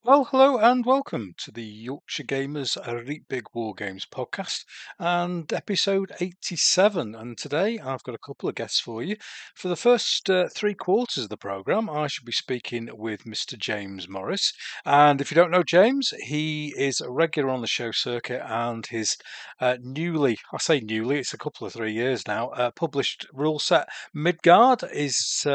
Well, hello and welcome to the Yorkshire Gamers Elite Big War Games podcast and episode 87. And today I've got a couple of guests for you. For the first three quarters of the programme, I shall be speaking with Mr. James Morris. And if you don't know James, he is a regular on the show circuit and his I say newly, it's a couple of 3 years now, published rule set Midgard is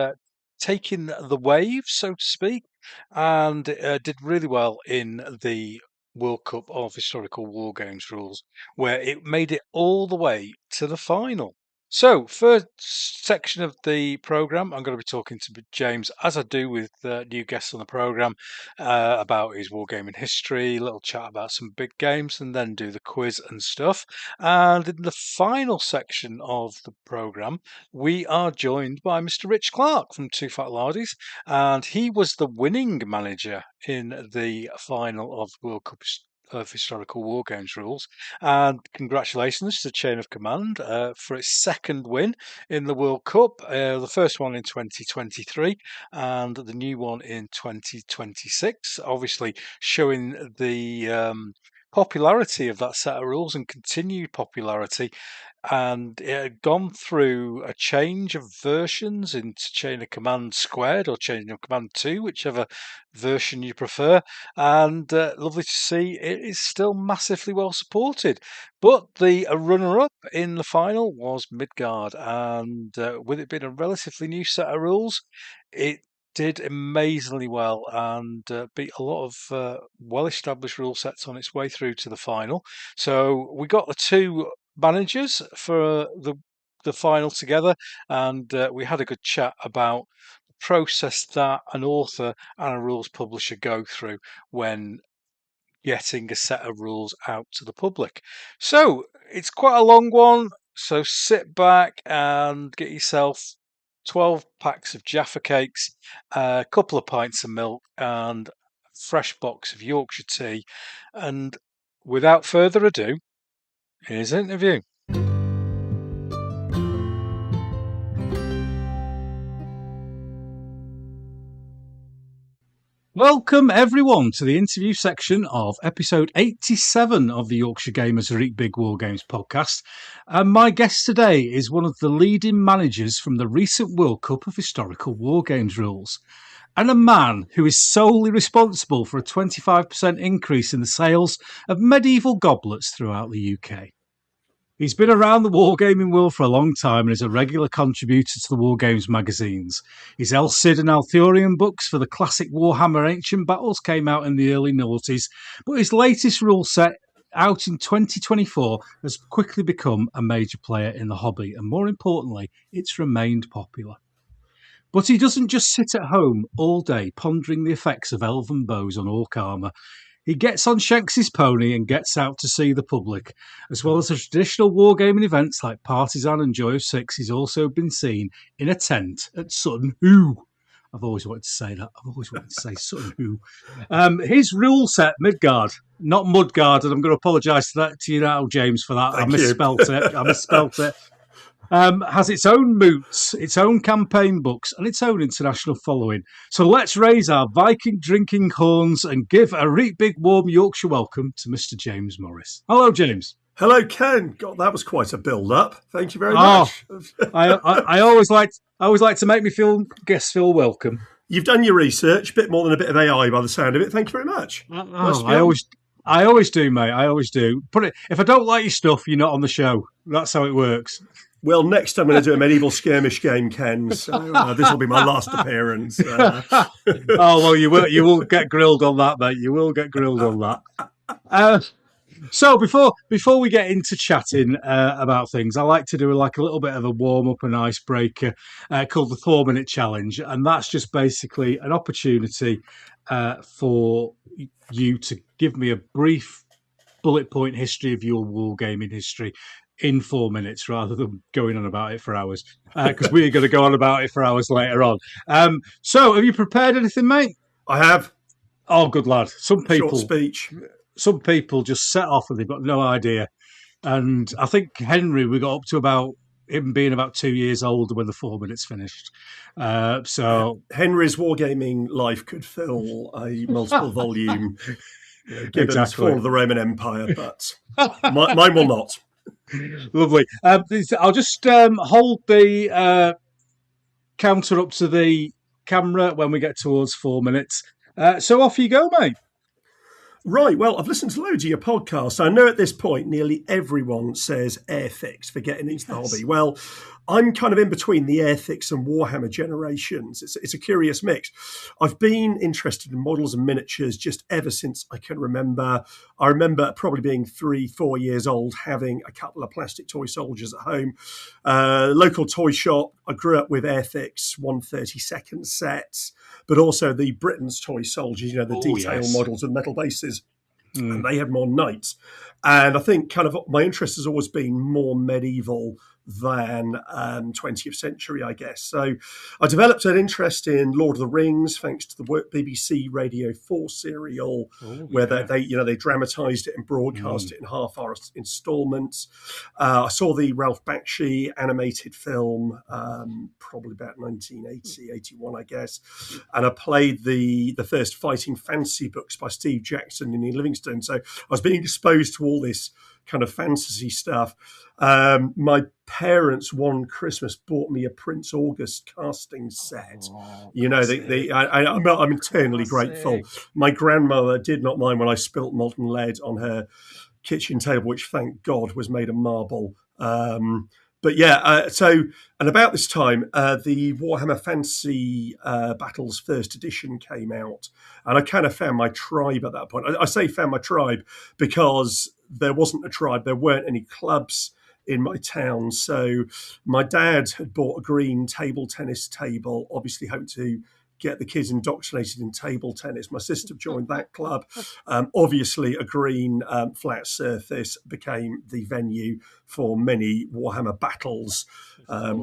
taking the wave, so to speak, and did really well in the World Cup of Historical War Games rules, where it made it all the way to the final. So, first section of the program, I'm going to be talking to James, as I do with new guests on the program, about his wargaming history, a little chat about some big games, and then do the quiz and stuff. And in the final section of the program, we are joined by Mr. Rich Clarke from Toofatlardies, and he was the winning manager in the final of World Cup of Historical War Games rules. And congratulations to Chain of Command for its second win in the World Cup, the first one in 2023 and the new one in 2026. Obviously, showing the popularity of that set of rules and continued popularity, and it had gone through a change of versions into Chain of Command Squared or Chain of Command 2, whichever version you prefer. And lovely to see it is still massively well supported. But the runner-up in the final was Midgard, and with it being a relatively new set of rules, it did amazingly well and beat a lot of well-established rule sets on its way through to the final. So we got the two managers for the final together, and we had a good chat about the process that an author and a rules publisher go through when getting a set of rules out to the public. So it's quite a long one, so sit back and get yourself 12 packs of Jaffa cakes, a couple of pints of milk, and a fresh box of Yorkshire tea. And without further ado, here's the interview. Welcome, everyone, to the interview section of episode 87 of the Yorkshire Gamers Elite Big War Games podcast. And my guest today is one of the leading managers from the recent World Cup of Historical War Games rules, and a man who is solely responsible for a 25% increase in the sales of medieval goblets throughout the UK. He's been around the wargaming world for a long time and is a regular contributor to the Wargames magazines. His El Cid and Althurian books for the classic Warhammer Ancient Battles came out in the early noughties, but his latest rule set, out in 2024, has quickly become a major player in the hobby, and more importantly, it's remained popular. But he doesn't just sit at home all day pondering the effects of elven bows on orc armour. He gets on Shanks's pony and gets out to see the public. As well as the traditional wargaming events like Partisan and Joy of Six, he's also been seen in a tent at Sutton Hoo. I've always wanted to say that. I've always wanted to say Sutton Hoo. His rule set, Midgard, not Mudgard, and I'm going to apologise to you now, James, for that. I misspelt it. Has its own moots, its own campaign books, and its own international following. So let's raise our Viking drinking horns and give a really big warm Yorkshire welcome to Mr. James Morris. Hello, James. Hello, Ken. God, that was quite a build-up. Thank you very much. I always like to make guests feel welcome. You've done your research, a bit more than a bit of AI by the sound of it. Thank you very much. I always do, mate. I always do. If I don't like your stuff, you're not on the show. That's how it works. Well, next I'm going to do a medieval skirmish game, Ken. So this will be my last appearance. Oh well, you will get grilled on that, mate. You will get grilled on that. So before we get into chatting about things, I like to do a little bit of a warm up and icebreaker called the 4-minute challenge, and that's just basically an opportunity for you to give me a brief bullet point history of your wargaming history in 4 minutes rather than going on about it for hours, because we're going to go on about it for hours later on. So have you prepared anything, mate? I have. Oh, good lad. Some people just set off and they've got no idea. And I think Henry, we got up to about him being about 2 years older when the 4 minutes finished. So Henry's wargaming life could fill a multiple volume, Gibbon's exactly. Fall of the Roman Empire, but mine will not. Lovely. I'll just hold the counter up to the camera when we get towards 4 minutes. So off you go, mate. Right, well, I've listened to loads of your podcasts. I know at this point nearly everyone says Airfix for getting into the hobby. Well, I'm kind of in between the Airfix and Warhammer generations. It's a curious mix. I've been interested in models and miniatures just ever since I can remember. I remember probably being 3-4 years old, having a couple of plastic toy soldiers at home. Local toy shop. I grew up with Airfix 1/32 sets, but also the Britain's toy soldiers, the detail models with metal bases. And they had more knights. And I think kind of my interest has always been more medieval than 20th century, I guess. So I developed an interest in Lord of the Rings thanks to the BBC Radio 4 serial, where they dramatised it and broadcast it in half-hour installments. I saw the Ralph Bakshi animated film, probably about 1980, 81, I guess. And I played the first fighting fantasy books by Steve Jackson and Ian Livingstone. So I was being exposed to all this kind of fantasy stuff. My parents one Christmas bought me a Prince August casting set. I'm eternally grateful. My grandmother did not mind when I spilt molten lead on her kitchen table, which thank God was made of marble. But yeah, and about this time, the Warhammer Fantasy Battles first edition came out, and I kind of found my tribe at that point. I say found my tribe because there wasn't a tribe, there weren't any clubs in my town. So my dad had bought a green table tennis table, obviously hoping to get the kids indoctrinated in table tennis. My sister joined that club. Obviously, a green flat surface became the venue for many Warhammer battles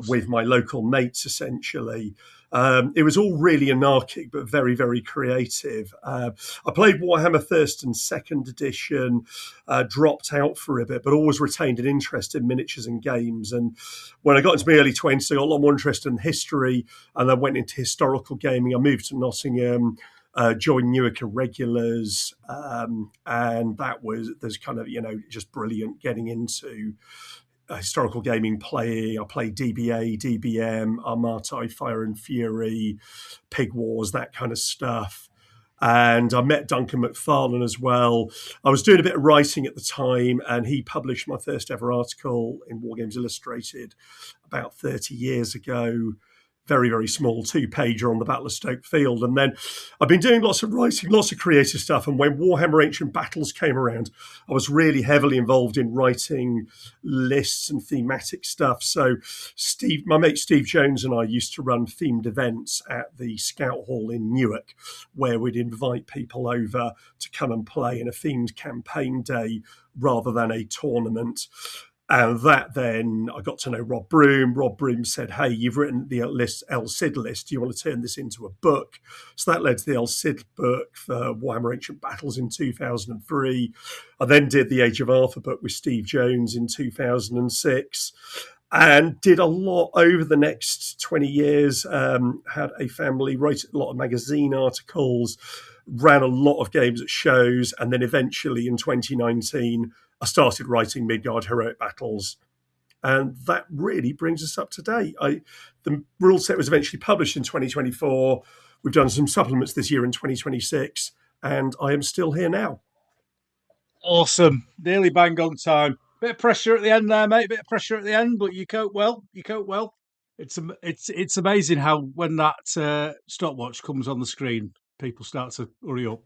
with my local mates, essentially. It was all really anarchic, but very, very creative. I played Warhammer first and second edition, dropped out for a bit, but always retained an interest in miniatures and games. And when I got into my early 20s, I got a lot more interested in history, and then went into historical gaming. I moved to Nottingham, joined Newark Irregulars, and there's kind of, just brilliant getting into historical gaming playing. I played DBA, DBM, Armati, Fire and Fury, Pig Wars, that kind of stuff. And I met Duncan McFarlane as well. I was doing a bit of writing at the time, and he published my first ever article in Wargames Illustrated about 30 years ago. Very, very small 2-pager on the Battle of Stoke Field. And then I've been doing lots of writing, lots of creative stuff. And when Warhammer Ancient Battles came around, I was really heavily involved in writing lists and thematic stuff. So my mate Steve Jones and I used to run themed events at the Scout Hall in Newark, where we'd invite people over to come and play in a themed campaign day rather than a tournament. And that then I got to know Rob Broom. Rob Broom said, "Hey, you've written the El Cid list. Do you want to turn this into a book?" So that led to the El Cid book for Warhammer Ancient Battles in 2003. I then did the Age of Arthur book with Steve Jones in 2006. And did a lot over the next 20 years. Had a family, wrote a lot of magazine articles, ran a lot of games at shows, and then eventually in 2019, I started writing Midgard Heroic Battles. And that really brings us up to date. The rule set was eventually published in 2024. We've done some supplements this year in 2026, and I am still here now. Awesome. Nearly bang on time. Bit of pressure at the end there, mate. Bit of pressure at the end, but you cope well. It's amazing how when that stopwatch comes on the screen, people start to hurry up.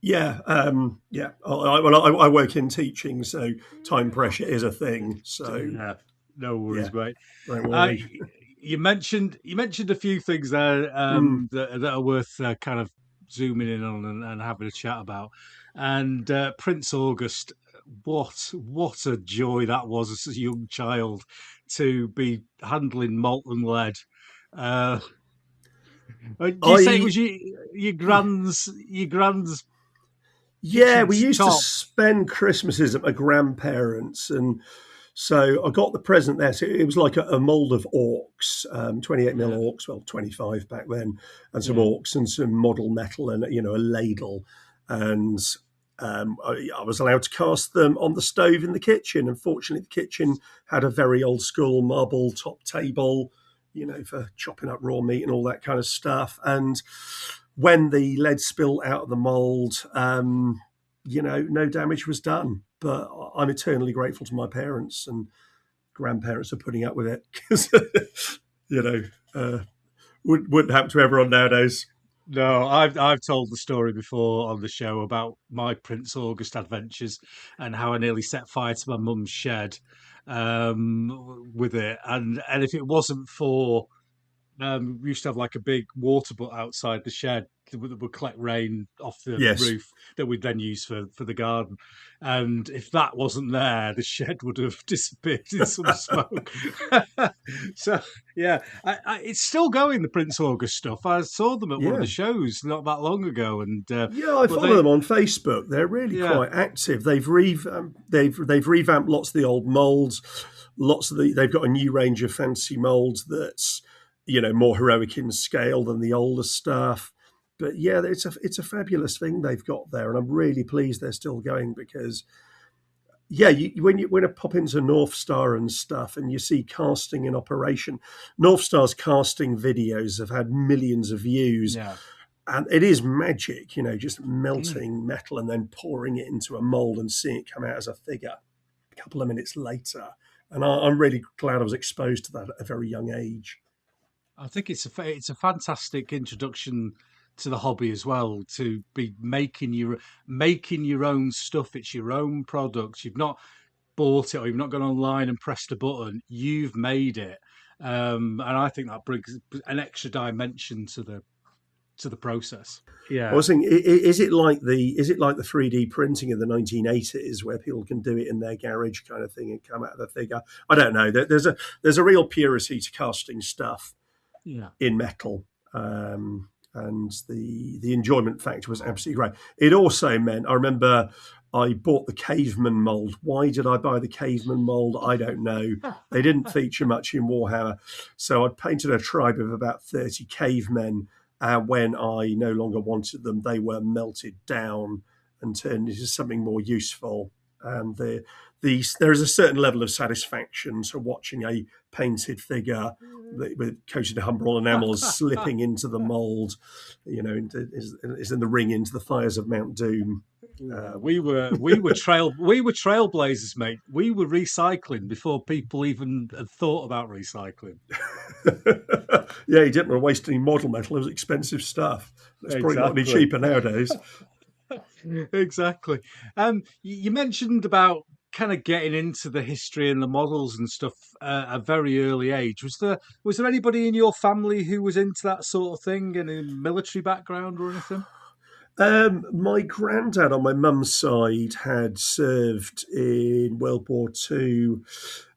Yeah. I work in teaching, so time pressure is a thing. So yeah, no worries, mate. Don't worry. You mentioned a few things there that are worth kind of zooming in on and having a chat about. And Prince August, what a joy that was as a young child to be handling molten lead. Do you say it was your grand's? Yeah, we used to spend Christmases at my grandparents, and So I got the present there. So it was like a mould of orcs, 28 mil Yeah, orcs, well, 25 back then, and some yeah. orcs and some model metal and, a ladle. And I was allowed to cast them on the stove in the kitchen. Unfortunately, the kitchen had a very old school marble top table, for chopping up raw meat and all that kind of stuff. And when the lead spilled out of the mould, no damage was done. But I'm eternally grateful to my parents and grandparents for putting up with it because, you know, uh, wouldn't happen to everyone nowadays. No, I've told the story before on the show about my Prince August adventures and how I nearly set fire to my mum's shed with it, and if it wasn't for we used to have like a big water butt outside the shed that would collect rain off the Yes. roof that we'd then use for the garden. And if that wasn't there, the shed would have disappeared in some smoke. So yeah, it's still going. The Prince August stuff. I saw them at one of Yeah. the shows not that long ago, and Yeah, I but follow they them on Facebook. They're really yeah quite active. They've revamped lots of the old molds. They've got a new range of fancy molds that's more heroic in scale than the older stuff. But yeah, it's a fabulous thing they've got there, and I'm really pleased they're still going because yeah, when I pop into North Star and stuff, and you see casting in operation, North Star's casting videos have had millions of views, yeah. and it is magic, just Mm. melting metal and then pouring it into a mold and seeing it come out as a figure a couple of minutes later. And I'm really glad I was exposed to that at a very young age. I think it's a fantastic introduction to the hobby as well, to be making your own stuff. It's your own product. You've not bought it or you've not gone online and pressed a button. You've made it, and I think that brings an extra dimension to the process. I Yeah, was thinking, is it like the 3D printing of the 1980s where people can do it in their garage kind of thing and come out of a figure? I don't know. There's a real purity to casting stuff yeah. in metal. And the enjoyment factor was absolutely great. It also meant I remember I bought the caveman mold. Why did I buy the caveman mold? I don't know. They didn't feature much in Warhammer, so I'd painted a tribe of about 30 cavemen. When I no longer wanted them, they were melted down and turned into something more useful. And there is a certain level of satisfaction to watching a painted figure with coated in humbrol enamels slipping into the mould, is in the ring into the fires of Mount Doom. Yeah, we were trailblazers, mate. We were recycling before people even had thought about recycling. Yeah, he didn't want to waste any model metal. It was expensive stuff. It's probably not any Exactly. cheaper nowadays. Exactly. You mentioned about kind of getting into the history and the models and stuff at a very early age. Was there anybody in your family who was into that sort of thing and in military background or anything? My granddad on my mum's side had served in World War Two,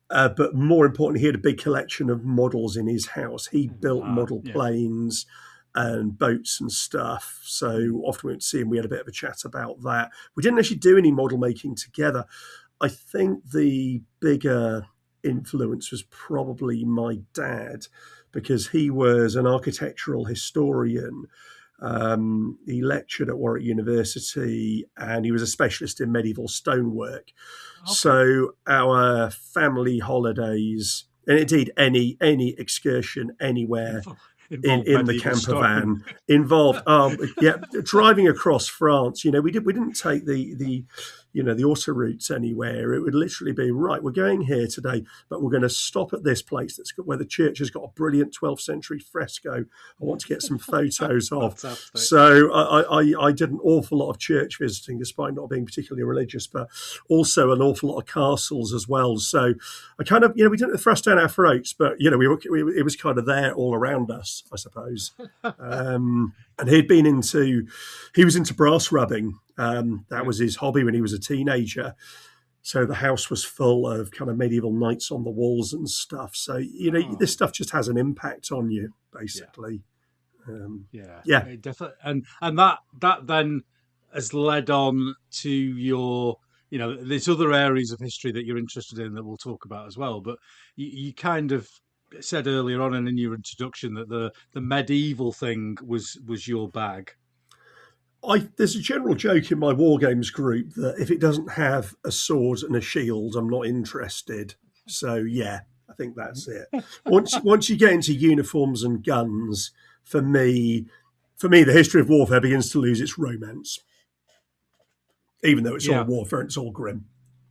but more importantly, he had a big collection of models in his house. He built Ah, model yeah. planes and boats and stuff. So often we went to see him. We had a bit of a chat about that. We didn't actually do any model making together. I think the bigger influence was probably my dad because he was an architectural historian. He lectured at Warwick University and he was a specialist in medieval stonework. Okay. So our family holidays, and indeed any excursion anywhere Invo- in Involved in the medieval camper stone. van involved yeah, driving across France. We didn't take the auto routes anywhere. It would literally be right, we're going here today, but we're going to stop at this place where the church has got a brilliant 12th century fresco I want to get some photos of. Fantastic. So I did an awful lot of church visiting despite not being particularly religious, but also an awful lot of castles as well. So I kind of, we didn't thrust down our throats, but it was kind of there all around us, I suppose. And he was into brass rubbing. That Yeah. was his hobby when he was a teenager. So the house was full of kind of medieval knights on the walls and stuff. So this Oh, stuff just has an impact on you, yeah. basically. Yeah, Yeah, it definitely, and that then has led on to your there's other areas of history that you're interested in that we'll talk about as well. But you kind of said earlier on and in your introduction that the medieval thing was your bag. There's a general joke in my Wargames group that if it doesn't have a sword and a shield, I'm not interested. So yeah, I think that's it. Once you get into uniforms and guns, for me, the history of warfare begins to lose its romance, even though it's all Yeah, warfare and it's all grim.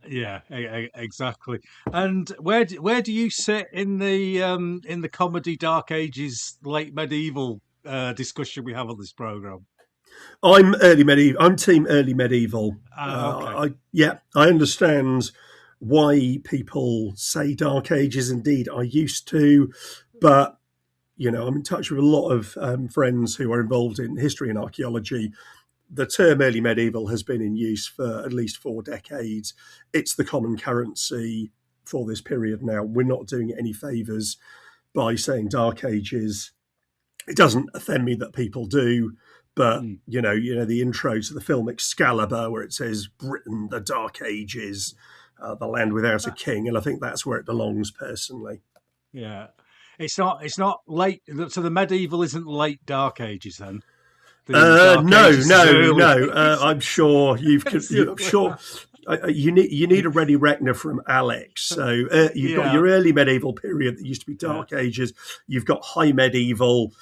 yeah, exactly. And where do you sit in the comedy Dark Ages, late medieval discussion we have on this program? I'm early medieval. I'm team early medieval. Okay. I understand why people say Dark Ages. Indeed, I used to, but I'm in touch with a lot of friends who are involved in history and archaeology. The term early medieval has been in use for at least 4 decades. It's the common currency for this period now. We're not doing it any favours by saying Dark Ages. It doesn't offend me that people do, but Mm. the intro to the film Excalibur, where it says Britain, the Dark Ages, the land without a king, and I think that's where it belongs personally. Yeah. It's not late, so the medieval isn't late Dark Ages then. The Dark No, Ages is no, early no. I'm Ages. sure I'm sure you need a ready reckoner from Alex. So you've got Yeah. your early medieval period that used to be Yeah. Dark Ages. You've got high medieval.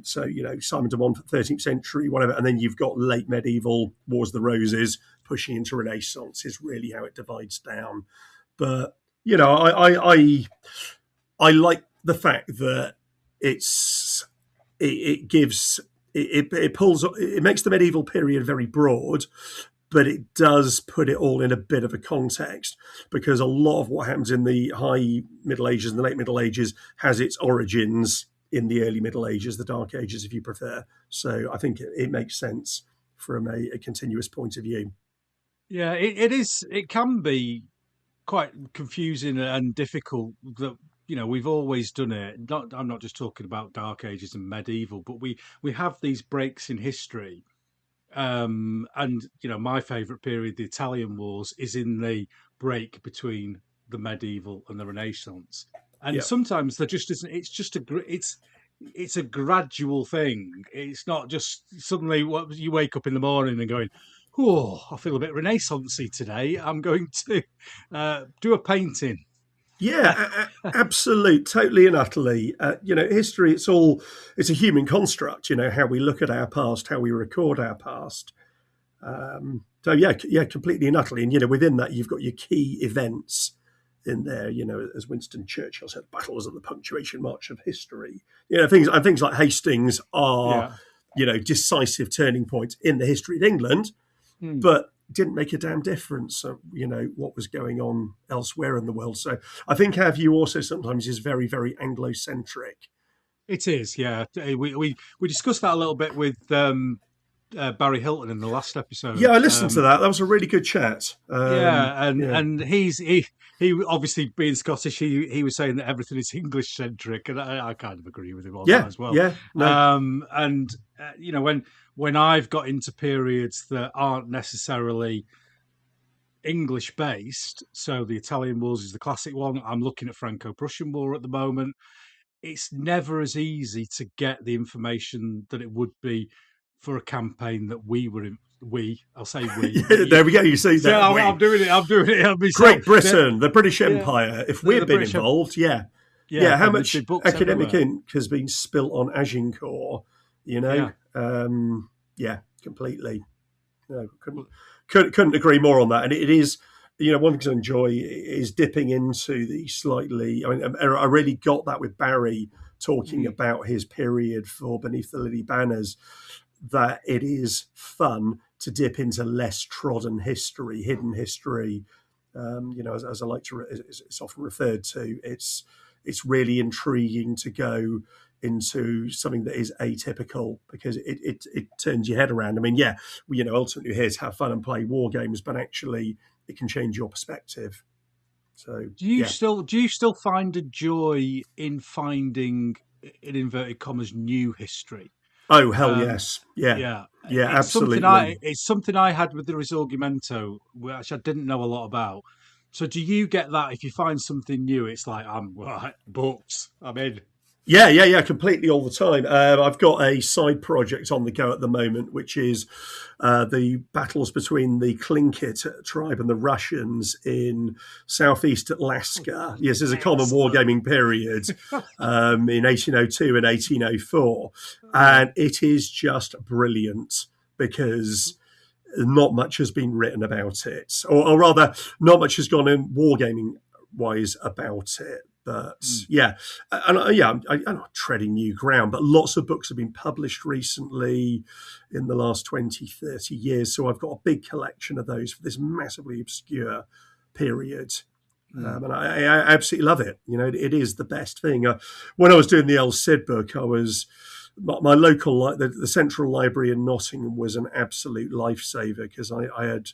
So Simon de Montfort, 13th century, whatever, and then you've got late medieval, Wars of the Roses, pushing into Renaissance is really how it divides down. But I like the fact that it gives it pulls it makes the medieval period very broad, but it does put it all in a bit of a context because a lot of what happens in the high Middle Ages and the late Middle Ages has its origins in the early Middle Ages, the Dark Ages, if you prefer. So I think it makes sense from a continuous point of view. Yeah, it is. It can be quite confusing and difficult. That we've always done it. Not, I'm not just talking about Dark Ages and medieval, but we have these breaks in history. And my favourite period, the Italian Wars, is in the break between the medieval and the Renaissance. And Yeah. sometimes there just isn't. It's a gradual thing. It's not just suddenly what you wake up in the morning and going, "Oh, I feel a bit Renaissancey today. I'm going to do a painting." Yeah, absolute, totally and utterly. History. It's a human construct. How we look at our past, how we record our past. So yeah, completely and utterly. And within that, you've got your key events in there. As Winston Churchill said, battles are the punctuation march of history. Things like Hastings are Yeah. decisive turning points in the history of England, Hmm. but didn't make a damn difference. What was going on elsewhere in the world. So I think our view also sometimes is very, very Anglo-centric. It is, yeah. We discussed that a little bit with Barry Hilton in the last Yeah, episode. I listened to that. That was a really good chat. Yeah, and Yeah, and he obviously being Scottish, he was saying that everything is English centric, and I kind of agree with him on that yeah, as well. yeah. No, And when I've got into periods that aren't necessarily English based, so the Italian Wars is the classic one. I'm looking at Franco-Prussian War at the moment. It's never as easy to get the information that it would be for a campaign that we were in. I'll say we, but yeah, there we go. You see so that I'm doing it. I'm doing it myself. Great Britain, the British Yeah, Empire. If the we've been British have, involved, yeah, yeah, yeah. How and there's much been books academic everywhere. ink has been spilt on Agincourt? You know, Yeah, yeah, completely. No, couldn't, well, couldn't couldn't agree more on that. And it is, one thing to enjoy is dipping into the slightly. I mean, I really got that with Barry talking mm, about his period for Beneath the Lily Banners. That it is fun to dip into less trodden history, hidden history. As I like to, it's often referred to. It's really intriguing to go into something that is atypical because it turns your head around. I mean, yeah, ultimately we're here to have fun and play war games, but actually it can change your perspective. So yeah, do you still find a joy in finding, in inverted commas, new history? Oh, hell yes. Yeah. Yeah, Yeah, absolutely. it's something I had with the Risorgimento, which I didn't know a lot about. So do you get that if you find something new? It's like I'm right, books. I'm in. Yeah, completely all the time. I've got a side project on the go at the moment, which is the battles between the Tlingit tribe and the Russians in southeast Alaska. Yes, there's a common Excellent. wargaming period in 1802 and 1804, Yeah, and it is just brilliant because not much has been written about it, or rather, not much has gone in wargaming wise about it. But mm, yeah, I'm not treading new ground, but lots of books have been published recently in the last 20, 30 years. So I've got a big collection of those for this massively obscure period. mm, And I absolutely love it. You know, it is the best thing. When I was doing the El Cid book, I was my local the central library in Nottingham was an absolute lifesaver because I had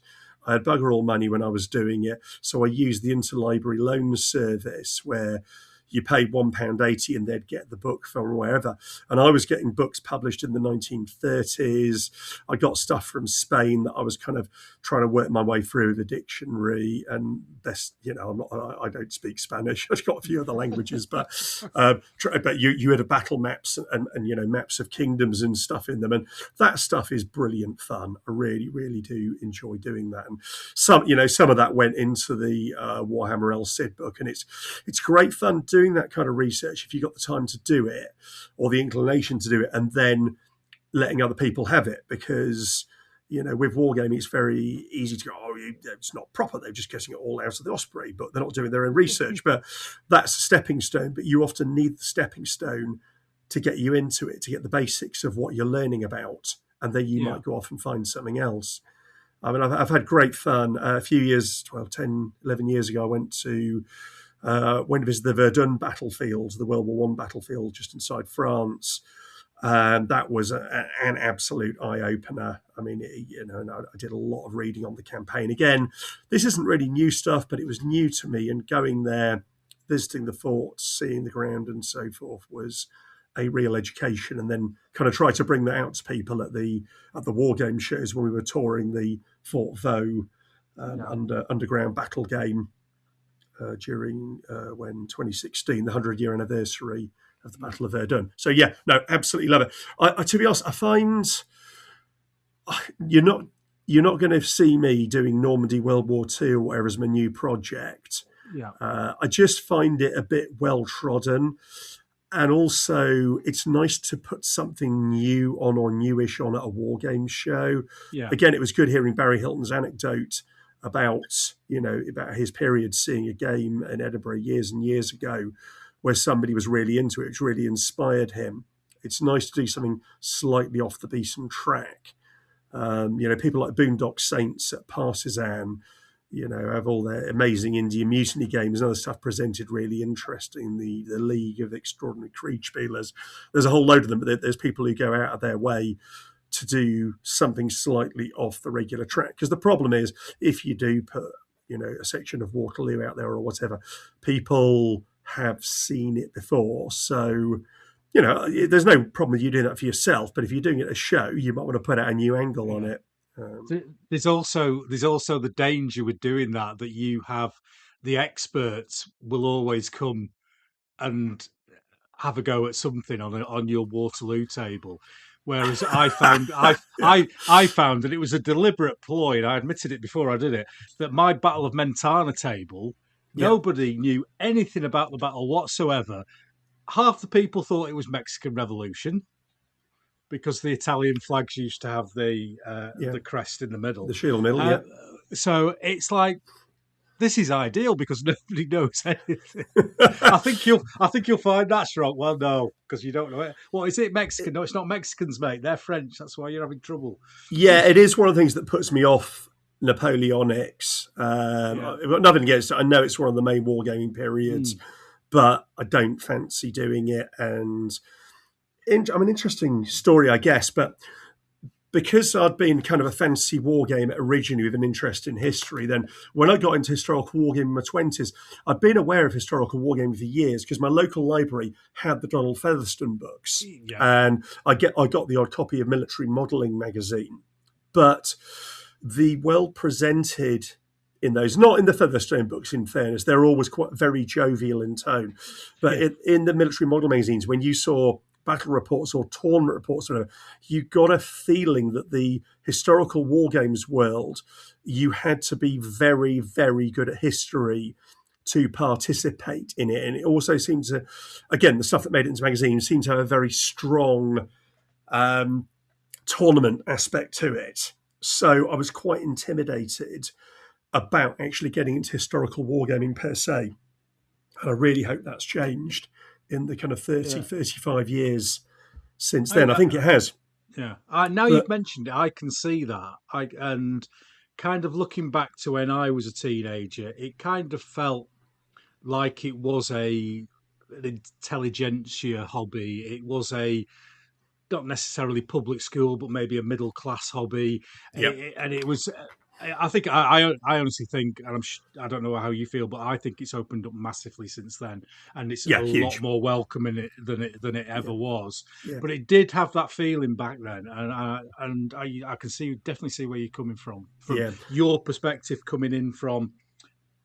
bugger all money when I was doing it, so I used the interlibrary loan service where you paid £1.80 and they'd get the book from wherever. And I was getting books published in the 1930s. I got stuff from Spain that I was kind of trying to work my way through the dictionary. And best, I don't speak Spanish. I've got a few other languages, but you had a battle maps and maps of kingdoms and stuff in them, and that stuff is brilliant fun. I really, really do enjoy doing that. And some of that went into the Warhammer El Cid book, and it's great fun doing that kind of research if you've got the time to do it or the inclination to do it, and then letting other people have it, because with wargaming it's very easy to go, it's not proper, they're just getting it all out of the Osprey, but they're not doing their own research. But that's a stepping stone, but you often need the stepping stone to get you into it, to get the basics of what you're learning about, and then you yeah, might go off and find something else. I mean, I've had great fun. A few years, 10, 11 years ago, I went to visit the Verdun battlefield, the World War One battlefield just inside France. And that was an absolute eye opener. I mean, and I did a lot of reading on the campaign. Again, this isn't really new stuff, but it was new to me. And going there, visiting the forts, seeing the ground, and so forth was a real education. And then kind of try to bring that out to people at the war game shows when we were touring the Fort Vaux yeah, underground battle game during when 2016, the 100-year anniversary of the Battle of Verdun. So yeah, no, absolutely love it. I to be honest, I find you're not going to see me doing Normandy World War II or whatever as my new project. yeah, I just find it a bit well trodden. And also, it's nice to put something new on or newish on at a war game show. yeah, Again, it was good hearing Barry Hilton's anecdote about his period seeing a game in Edinburgh years and years ago where somebody was really into it, which really inspired him. It's nice to do something slightly off the beaten track. People like Boondock Saints at Partisan, have all their amazing Indian mutiny games and other stuff presented really interesting. The League of Extraordinary Kriegspielers. There's a whole load of them, but there's people who go out of their way to do something slightly off the regular track. Because the problem is, if you do put, a section of Waterloo out there or whatever, people have seen it before. So, there's no problem with you doing that for yourself. But if you're doing it at a show, you might want to put out a new angle on yeah. it. There's also the danger with doing that you have the experts will always come and have a go at something on your Waterloo table. Whereas I found Yeah, I found that it was a deliberate ploy, and I admitted it before I did it, that my Battle of Mentana table, yeah. nobody knew anything about the battle whatsoever. Half the people thought it was Mexican Revolution because the Italian flags used to have Yeah, the crest in the middle. the shield middle. Uh, Yeah, so it's like this is ideal because nobody knows anything. I think you'll find that's wrong. Well, no, because you don't know it. What is it? Mexican? No, it's not Mexicans, mate. They're French. That's why you're having trouble. yeah. It is one of the things that puts me off Napoleonics. Yeah. I've got nothing against it. I know it's one of the main wargaming periods, Mm. but I don't fancy doing it. And I'm an interesting story, I guess, but because I'd been kind of a fantasy war game originally with an interest in history, then when I got into historical wargaming in my 20s, I'd been aware of historical wargaming for years because my local library had the Donald Featherstone books. Yeah. And I got the odd copy of Military Modelling magazine. But the world presented in those, not in the Featherstone books, in fairness, they're always quite very jovial in tone. But in the military model magazines, when you saw battle reports or tournament reports, or whatever, you got a feeling that the historical war games world, you had to be very, very good at history to participate in it. And it also seems to, again, the stuff that made it into magazines seemed to have a very strong tournament aspect to it. So I was quite intimidated about actually getting into historical wargaming per se. And I really hope that's changed in the kind of 35 years since then. I think it has. Yeah. You've mentioned it, I can see that. And kind of looking back to when I was a teenager, it kind of felt like it was an intelligentsia hobby. It was not necessarily public school, but maybe a middle class hobby. Yep. And it was. I think I honestly think, and I don't know how you feel, but I think it's opened up massively since then, and it's a huge. lot more welcoming than it ever was. Yeah. But it did have that feeling back then, and I can definitely see where you're coming from your perspective, coming in from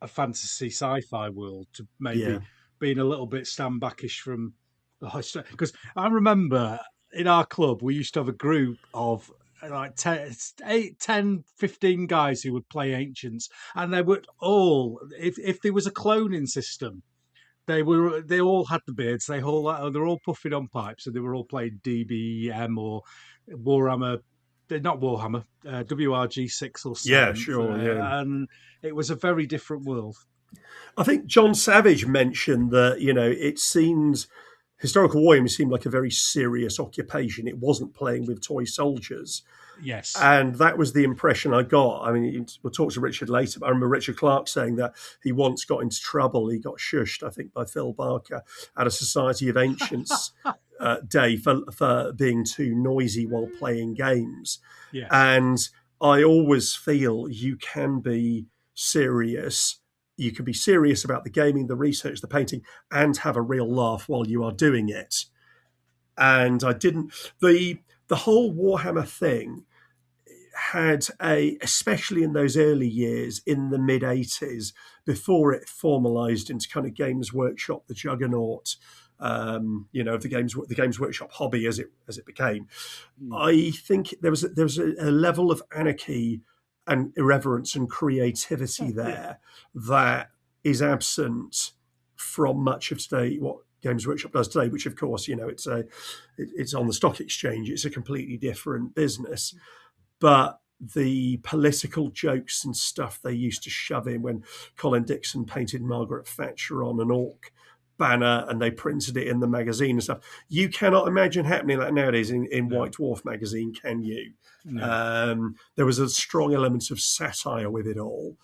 a fantasy sci-fi world to maybe being a little bit standbackish from the history. Because I remember in our club we used to have a group of like 10, 15 guys who would play Ancients, and they would all, if there was a cloning system, they all had the beards, they're all puffing on pipes, and they were all playing DBM or Warhammer. They're not Warhammer, WRG6 or 7. Yeah, sure. And it was a very different world. I think John Savage mentioned that, it seems historical wargaming seemed like a very serious occupation. It wasn't playing with toy soldiers. Yes. And that was the impression I got. I mean, we'll talk to Richard later, but I remember Richard Clarke saying that he once got into trouble. He got shushed, I think, by Phil Barker at a Society of Ancients day for being too noisy while playing games. Yes. And I always feel you can be serious. You can be serious about the gaming, the research, the painting, and have a real laugh while you are doing it. And I didn't. The whole Warhammer thing had especially in those early years in the mid 80s, before it formalized into kind of Games Workshop, the juggernaut, the Games Workshop hobby as it became. I think there was a level of anarchy and irreverence and creativity there that is absent from much of today, what Games Workshop does today, which of course, it's on the stock exchange. It's a completely different business. But the political jokes and stuff they used to shove in when Colin Dixon painted Margaret Thatcher on an orc banner and they printed it in the magazine and stuff. You cannot imagine happening like nowadays in White Dwarf magazine, can you? No. There was a strong element of satire with it all.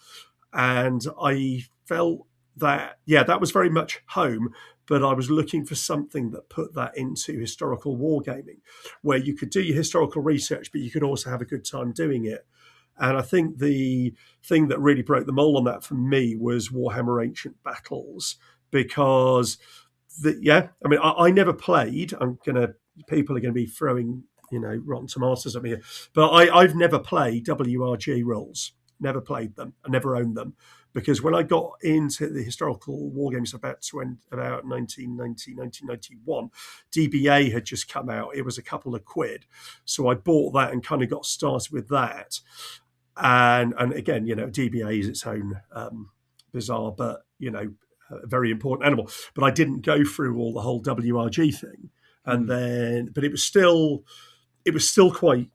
And I felt that, that was very much home, but I was looking for something that put that into historical wargaming, where you could do your historical research, but you could also have a good time doing it. And I think the thing that really broke the mold on that for me was Warhammer Ancient Battles, because I never played. People are going to be throwing, rotten tomatoes at me here, but I've never played WRG rules. Never played them. I never owned them, because when I got into the historical war games about 1990, 1991, DBA had just come out. It was a couple of quid. So I bought that and kind of got started with that. And again, DBA is its own bizarre, but, a very important animal. But I didn't go through all the whole WRG thing. And then, but it was still quite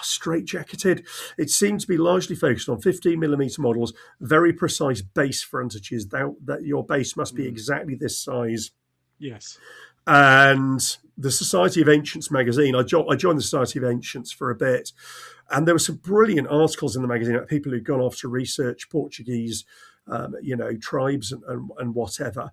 straitjacketed. It seemed to be largely focused on 15mm models, very precise base frontages. That your base must be exactly this size. Yes. And the Society of Ancients magazine, I joined the Society of Ancients for a bit, and there were some brilliant articles in the magazine about people who'd gone off to research Portuguese, tribes and whatever.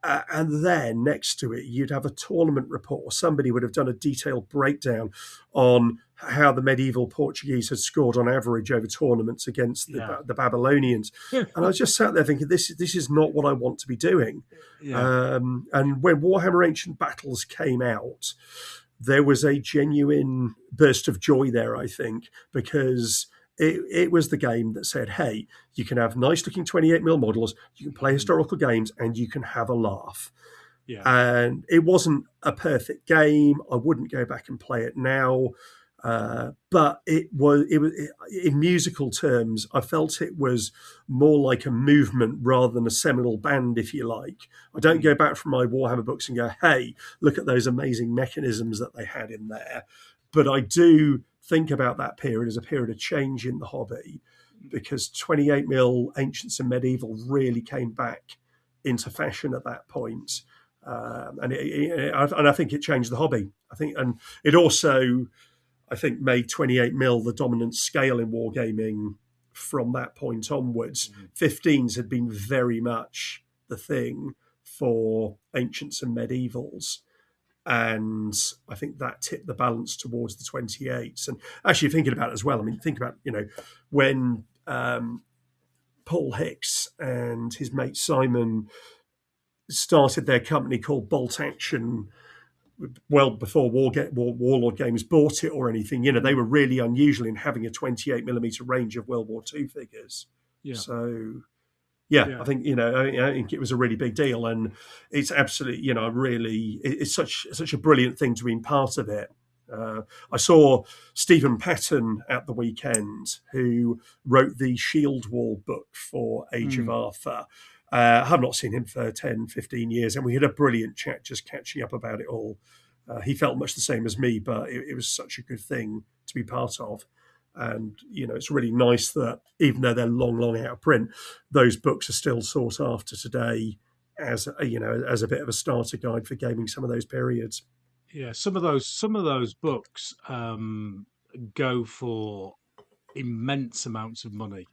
And then next to it, you'd have a tournament report, or somebody would have done a detailed breakdown on how the medieval Portuguese had scored on average over tournaments against the Babylonians. And I just sat there thinking, this is not what I want to be doing. And when Warhammer Ancient Battles came out, there was a genuine burst of joy there, I think, because it was the game that said, hey, you can have nice looking 28mm models, you can play historical games, and you can have a laugh. Yeah. And it wasn't a perfect game. I wouldn't go back and play it now. But it was in musical terms, I felt it was more like a movement rather than a seminal band, if you like. I don't go back from my Warhammer books and go, hey, look at those amazing mechanisms that they had in there. But I do think about that period as a period of change in the hobby, because 28mm Ancients and Medieval really came back into fashion at that point. And I think it changed the hobby. And it also, I think, made 28mm the dominant scale in wargaming from that point onwards. 15s had been very much the thing for Ancients and Medievals. And I think that tipped the balance towards the 28s. And actually thinking about it as well, I mean, think about, when Paul Hicks and his mate Simon started their company called Bolt Action, well before Warlord Games bought it or anything. They were really unusual in having a 28mm range of World War II figures. So I think I think it was a really big deal, and it's absolutely really it's such a brilliant thing to be part of it. I saw Stephen Patton at the weekend, who wrote the Shield Wall book for Age of Arthur. I have not seen him for 10, 15 years, and we had a brilliant chat just catching up about it all. He felt much the same as me, but it was such a good thing to be part of. And, it's really nice that even though they're long out of print, those books are still sought after today as a bit of a starter guide for gaming some of those periods. Yeah, some of those books go for immense amounts of money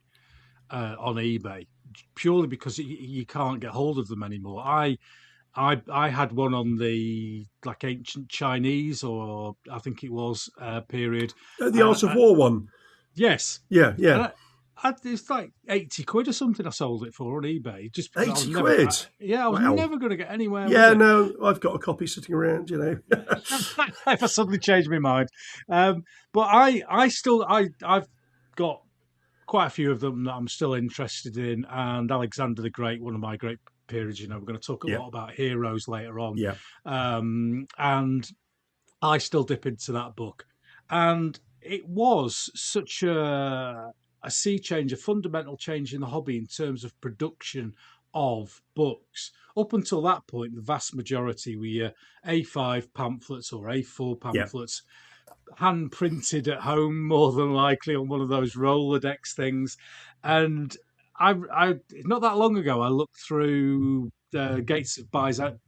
on eBay, purely because you can't get hold of them anymore. I had one on the ancient Chinese, or I think it was period. The Art of War one. Yes. Yeah. It's like 80 quid or something I sold it for on eBay. Just 80 quid? I was never going to get anywhere with it. it. No, I've got a copy sitting around, If I suddenly changed my mind. But I've got quite a few of them that I'm still interested in, and Alexander the Great, one of my great periods. We're going to talk a lot about heroes later on. Yeah. And I still dip into that book. And it was such a sea change, a fundamental change in the hobby in terms of production of books. Up until that point, the vast majority were A5 pamphlets or A4 pamphlets, hand printed at home, more than likely on one of those Rolodex things. And I not that long ago, I looked through the Gates of Byzantine.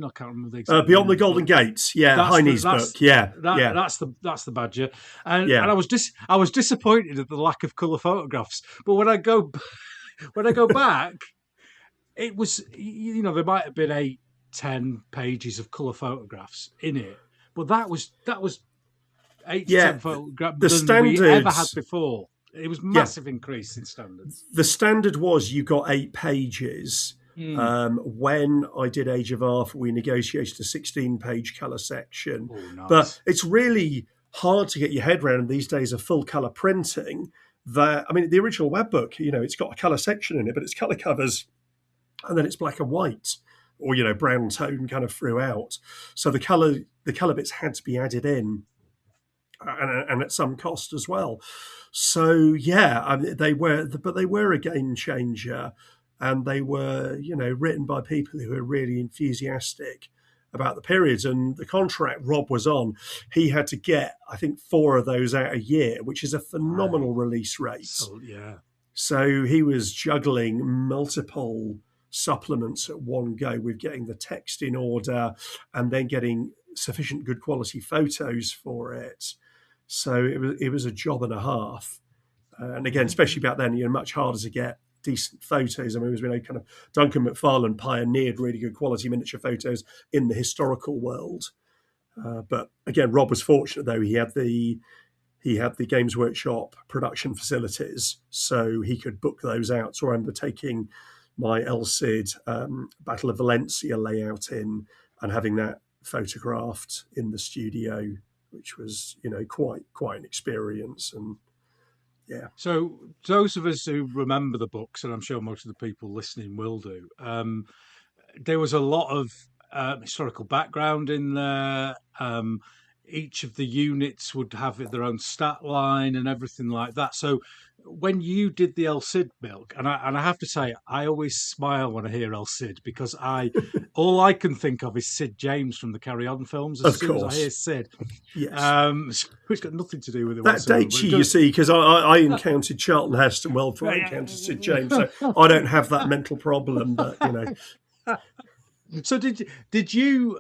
I can't remember the exact Beyond the Golden Gates. Yeah, Heine's book. That's the Badger. And I was disappointed at the lack of colour photographs. But when I go back, it was there might have been 8-10 pages of colour photographs in it. But that was 8 to 10 photographs than we ever had before. It was massive increase in standards. The standard was you got 8 pages. When I did Age of Arthur, we negotiated a 16-page colour section. Oh, nice. But it's really hard to get your head around in these days of full colour printing. The original web book, it's got a colour section in it, but it's colour covers, and then it's black and white, or brown tone kind of throughout. So the colour bits had to be added in, and at some cost as well. So they were a game changer. And they were, written by people who were really enthusiastic about the periods. And the contract Rob was on, he had to get, I think, 4 of those out a year, which is a phenomenal release rate. So he was juggling multiple supplements at one go with getting the text in order and then getting sufficient good quality photos for it. So it was a job and a half. And again, especially back then, much harder to get decent photos. I mean, it was kind of Duncan McFarlane pioneered really good quality miniature photos in the historical world. But again, Rob was fortunate though; he had the Games Workshop production facilities, so he could book those out. So I remember taking my El Cid Battle of Valencia layout in and having that photographed in the studio, which was quite an experience. And yeah. So those of us who remember the books, and I'm sure most of the people listening will do, there was a lot of historical background in there. Each of the units would have their own stat line and everything like that. So when you did the El Cid milk, and I have to say, I always smile when I hear El Cid because all I can think of is Sid James from the Carry On films. As soon as I hear Sid, yes, it's got nothing to do with it. That whatsoever, dates you see, because I encountered Charlton Heston well before I encountered Sid James, so I don't have that mental problem. But So did you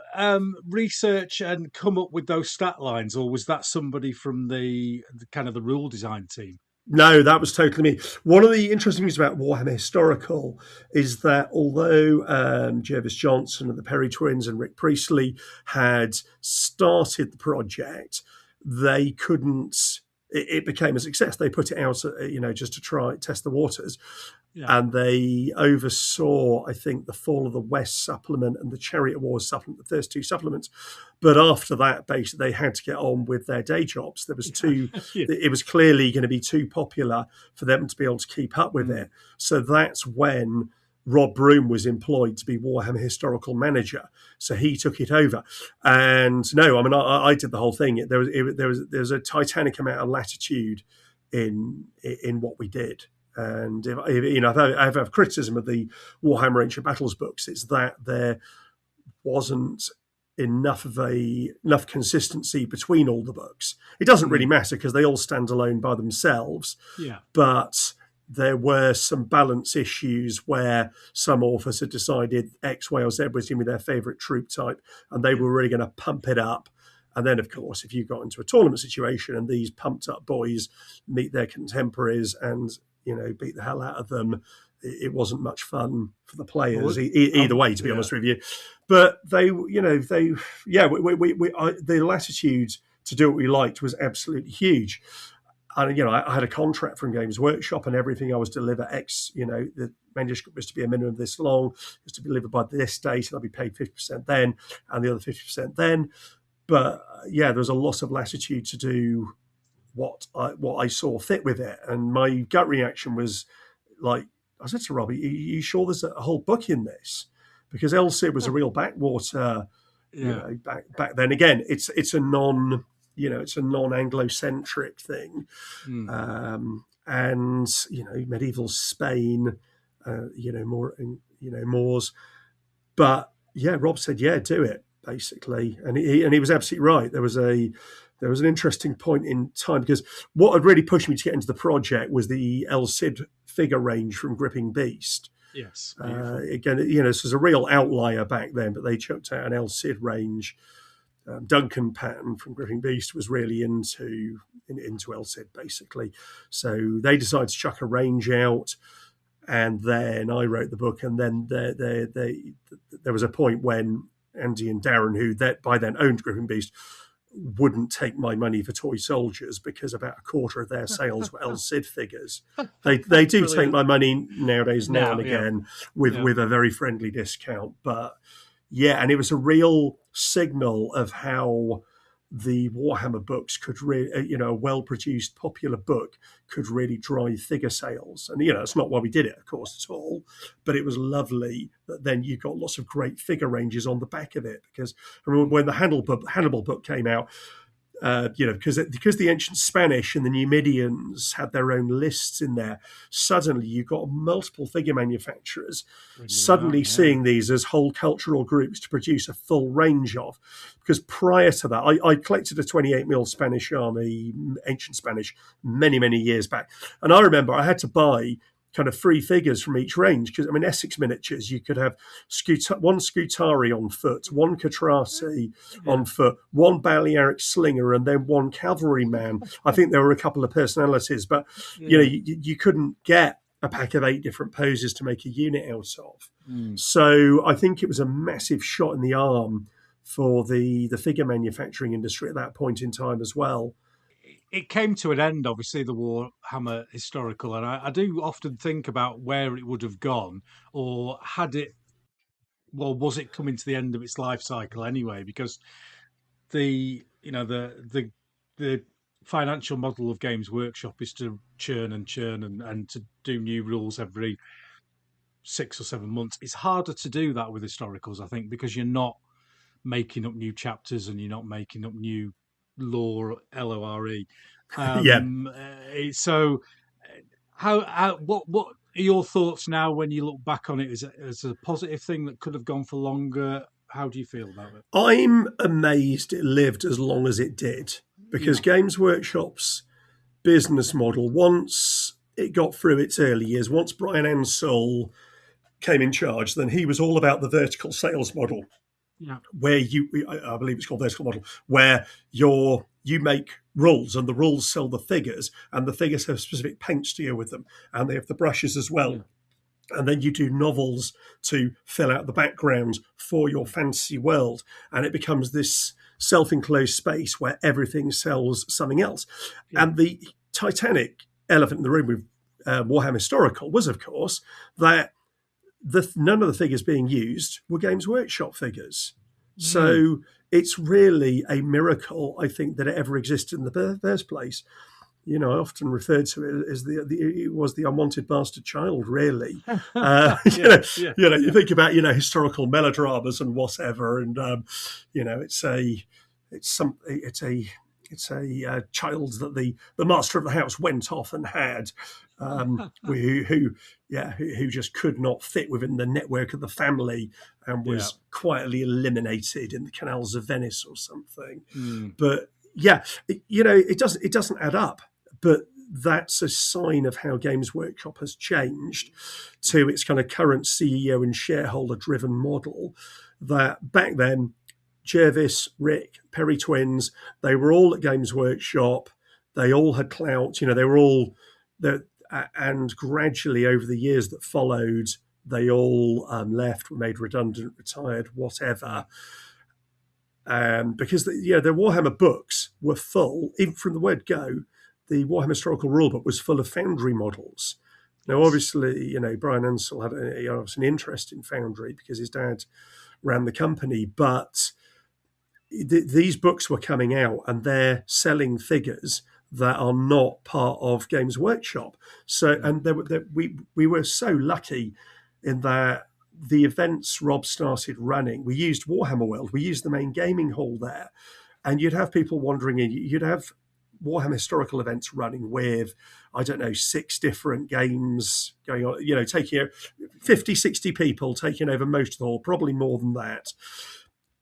research and come up with those stat lines, or was that somebody from the kind of the rule design team? No, that was totally me. One of the interesting things about Warhammer Historical is that although Jervis Johnson and the Perry twins and Rick Priestley had started the project, they couldn't. It became a success. They put it out, just to test the waters. Yeah. And they oversaw, I think, the Fall of the West supplement and the Chariot Wars supplement, the first two supplements. But after that, basically, they had to get on with their day jobs. There was It was clearly going to be too popular for them to be able to keep up with it. So that's when Rob Broom was employed to be Warhammer Historical Manager. So he took it over. And no, I mean, I did the whole thing. There was a titanic amount of latitude in what we did. And if I have criticism of the Warhammer Ancient Battles books, it's that there wasn't enough consistency between all the books. It doesn't really matter because they all stand alone by themselves. Yeah. But there were some balance issues where some authors had decided X, Y, or Z was going to be their favourite troop type, and they were really going to pump it up. And then, of course, if you got into a tournament situation and these pumped up boys meet their contemporaries and beat the hell out of them, it wasn't much fun for the players either way, to be honest with you. But the latitude to do what we liked was absolutely huge. And, I had a contract from Games Workshop and everything I was to deliver the manuscript was to be a minimum this long, it was to be delivered by this date, and I'd be paid 50% then and the other 50% then. But there was a lot of latitude to do what I saw fit with it. And my gut reaction was like, I said to Robbie, are you sure there's a whole book in this? Because El Cid was a real backwater, back then. Again, it's a non-Anglo-centric thing. And, medieval Spain, Moors. But Rob said, do it, basically. And he was absolutely right. There was an interesting point in time because what had really pushed me to get into the project was the El Cid figure range from Gripping Beast. Yes. Again, this was a real outlier back then, but they chucked out an El Cid range. Duncan Patton from Gripping Beast was really into El Cid, basically. So they decided to chuck a range out, and then I wrote the book. And then there was a point when Andy and Darren, who by then owned Gripping Beast, wouldn't take my money for toy soldiers because about a quarter of their sales were El Cid figures. They do take my money nowadays now and again with a very friendly discount. But and it was a real signal of how the Warhammer books could really, a well-produced popular book could really drive figure sales. And, it's not why we did it, of course, at all. But it was lovely that then you got lots of great figure ranges on the back of it. Because I remember when the Hannibal book came out, because the ancient Spanish and the Numidians had their own lists in there, suddenly you got multiple figure manufacturers seeing these as whole cultural groups to produce a full range of. Because prior to that, I collected a 28mm Spanish army, ancient Spanish, many, many years back. And I remember I had to buy kind of 3 figures from each range because, Essex miniatures, you could have one Scutari on foot, one Catrati on foot, one Balearic slinger, and then one cavalryman. I think there were a couple of personalities, but you couldn't get a pack of 8 different poses to make a unit out of. So I think it was a massive shot in the arm for the figure manufacturing industry at that point in time as well. It came to an end, obviously, the Warhammer historical, and I do often think about where it would have gone, or had it, well, was it coming to the end of its life cycle anyway? Because the financial model of Games Workshop is to churn and churn and to do new rules every 6 or 7 months. It's harder to do that with historicals, I think, because you're not making up new chapters and you're not making up new lore, LORE. Yeah. So, what are your thoughts now when you look back on it? As a positive thing that could have gone for longer? How do you feel about it? I'm amazed it lived as long as it did, because Games Workshop's business model, once it got through its early years, once Brian Ansell came in charge, then he was all about the vertical sales model. Yeah. Where I believe it's called vertical model, where you make rules and the rules sell the figures, and the figures have specific paints to go with them, and they have the brushes as well. Yeah. And then you do novels to fill out the background for your fantasy world, and it becomes this self-enclosed space where everything sells something else. Yeah. And the titanic elephant in the room with Warhammer Historical was, of course, that none of the figures being used were Games Workshop figures. So it's really a miracle, I think, that it ever existed in the first place. I often referred to it as it was the unwanted bastard child, really. You think about, historical melodramas and whatever, and, it's a child that the master of the house went off and had, who just could not fit within the network of the family and was quietly eliminated in the canals of Venice or something. But it doesn't add up. But that's a sign of how Games Workshop has changed to its kind of current CEO and shareholder-driven model. That back then, Jervis, Rick, Perry twins, they were all at Games Workshop. They all had clout. They were all there. And gradually, over the years that followed, they all left, were made redundant, retired, whatever. Because the Warhammer books were full, even from the word go. The Warhammer Historical Rulebook was full of Foundry models. Now, obviously, Brian Ansell had an interest in Foundry because his dad ran the company, but these books were coming out and they're selling figures that are not part of Games Workshop. So, and we were so lucky in that the events Rob started running, we used Warhammer World, we used the main gaming hall there, and you'd have people wandering in, you'd have Warhammer historical events running with, 6 different games going on, taking 50, 60 people taking over most of the hall, probably more than that.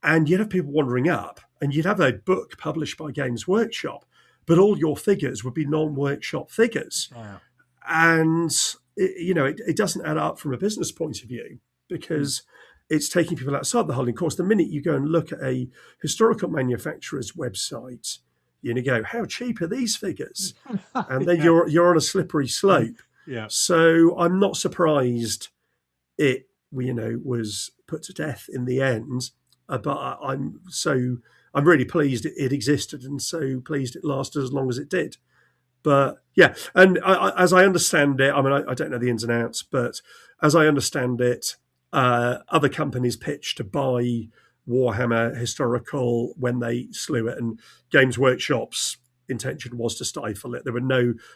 And you'd have people wandering up and you'd have a book published by Games Workshop, but all your figures would be non-workshop figures. Wow. And, it doesn't add up from a business point of view because it's taking people outside the holding course. The minute you go and look at a historical manufacturer's website, you go, how cheap are these figures? And then you're on a slippery slope. Yeah. So I'm not surprised it was put to death in the end. But I'm really pleased it existed and so pleased it lasted as long as it did. But yeah, and as I understand it, I don't know the ins and outs, but as I understand it, other companies pitched to buy Warhammer Historical when they slew it, and Games Workshop's intention was to stifle it. There were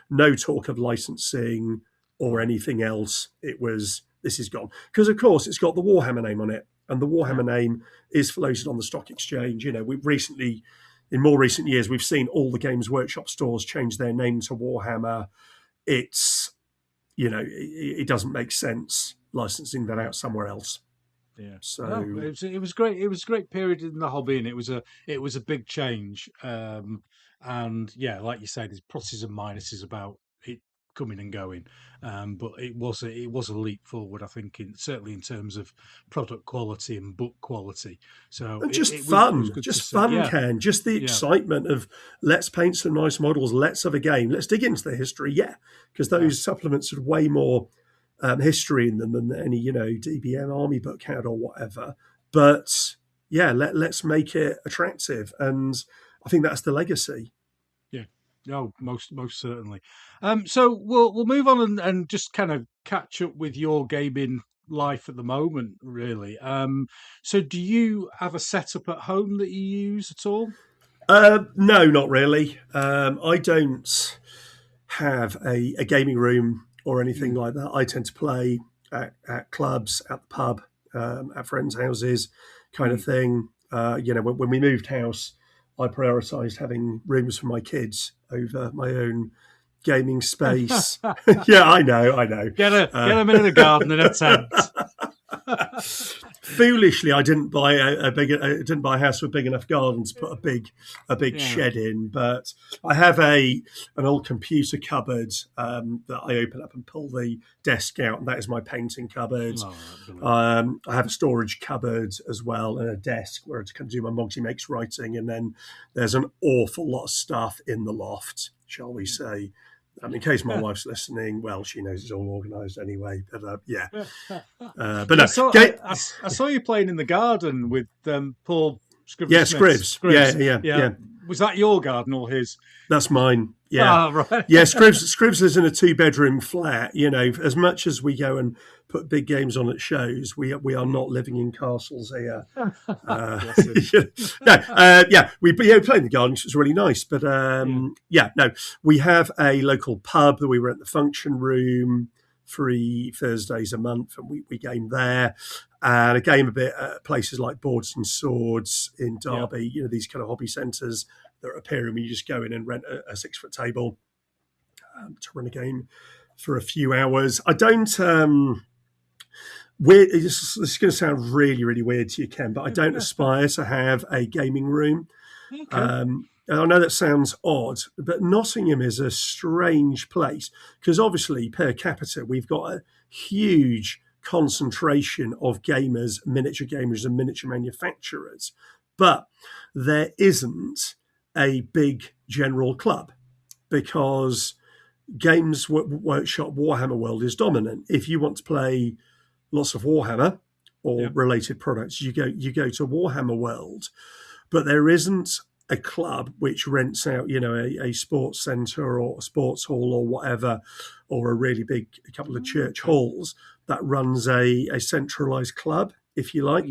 no talk of licensing or anything else. It was, this is gone. Because, of course, it's got the Warhammer name on it, and the Warhammer name is floated on the stock exchange. We've recently, in more recent years, we've seen all the Games Workshop stores change their name to Warhammer. It's, it doesn't make sense licensing that out somewhere else. Yeah, so it was great. It was a great period in the hobby, and it was a big change. And yeah, like you say, there's pluses and minuses about it coming and going. But it was a leap forward, I think, certainly in terms of product quality and book quality. So and just fun, Ken. Just the excitement of let's paint some nice models, let's have a game, let's dig into the history. Because those supplements had way more history in them than any DBM army book had or whatever. But let's make it attractive. And I think that's the legacy. Yeah. No, most certainly. So we'll move on and just kind of catch up with your gaming life at the moment, really. So do you have a setup at home that you use at all? No, not really. I don't have a gaming room or anything like that. I tend to play at clubs, at the pub, at friends' houses, kind of thing. When we moved house, I prioritised having rooms for my kids over my own gaming space. Yeah, I know. Get them in the garden in a tent. Foolishly, I didn't buy a house with a big enough garden to put a big shed in. But I have an old computer cupboard that I open up and pull the desk out, and that is my painting cupboard. I have a storage cupboard as well, and a desk where I can do my Mogsy Makes writing, and then there's an awful lot of stuff in the loft, shall we say. In case my wife's listening, well, she knows it's all organised anyway. But but no. I saw you playing in the garden with Paul Scribs. Yeah, Scribs. Yeah. Was that your garden or his? That's mine. Yeah, right. Yeah, Scribs lives in a 2-bedroom flat. As much as we go and put big games on at shows, we are not living in castles here. We play in the garden. It's really nice. But we have a local pub that we rent the function room 3 Thursdays a month, and we game there. And a game a bit at places like Boards and Swords in Derby, these kind of hobby centres that appear, and you just go in and rent a 6-foot table to run a game for a few hours. I don't. This is going to sound really, really weird to you, Ken, but I don't aspire to have a gaming room. Okay. I know that sounds odd, but Nottingham is a strange place because obviously per capita we've got a huge concentration of gamers, miniature gamers and miniature manufacturers, but there isn't a big general club because Games Workshop Warhammer World is dominant. If you want to play lots of Warhammer or related products, you go to Warhammer World, but there isn't a club which rents out, a sports centre or a sports hall or whatever, or a really big couple of church halls that runs a centralised club, if you like.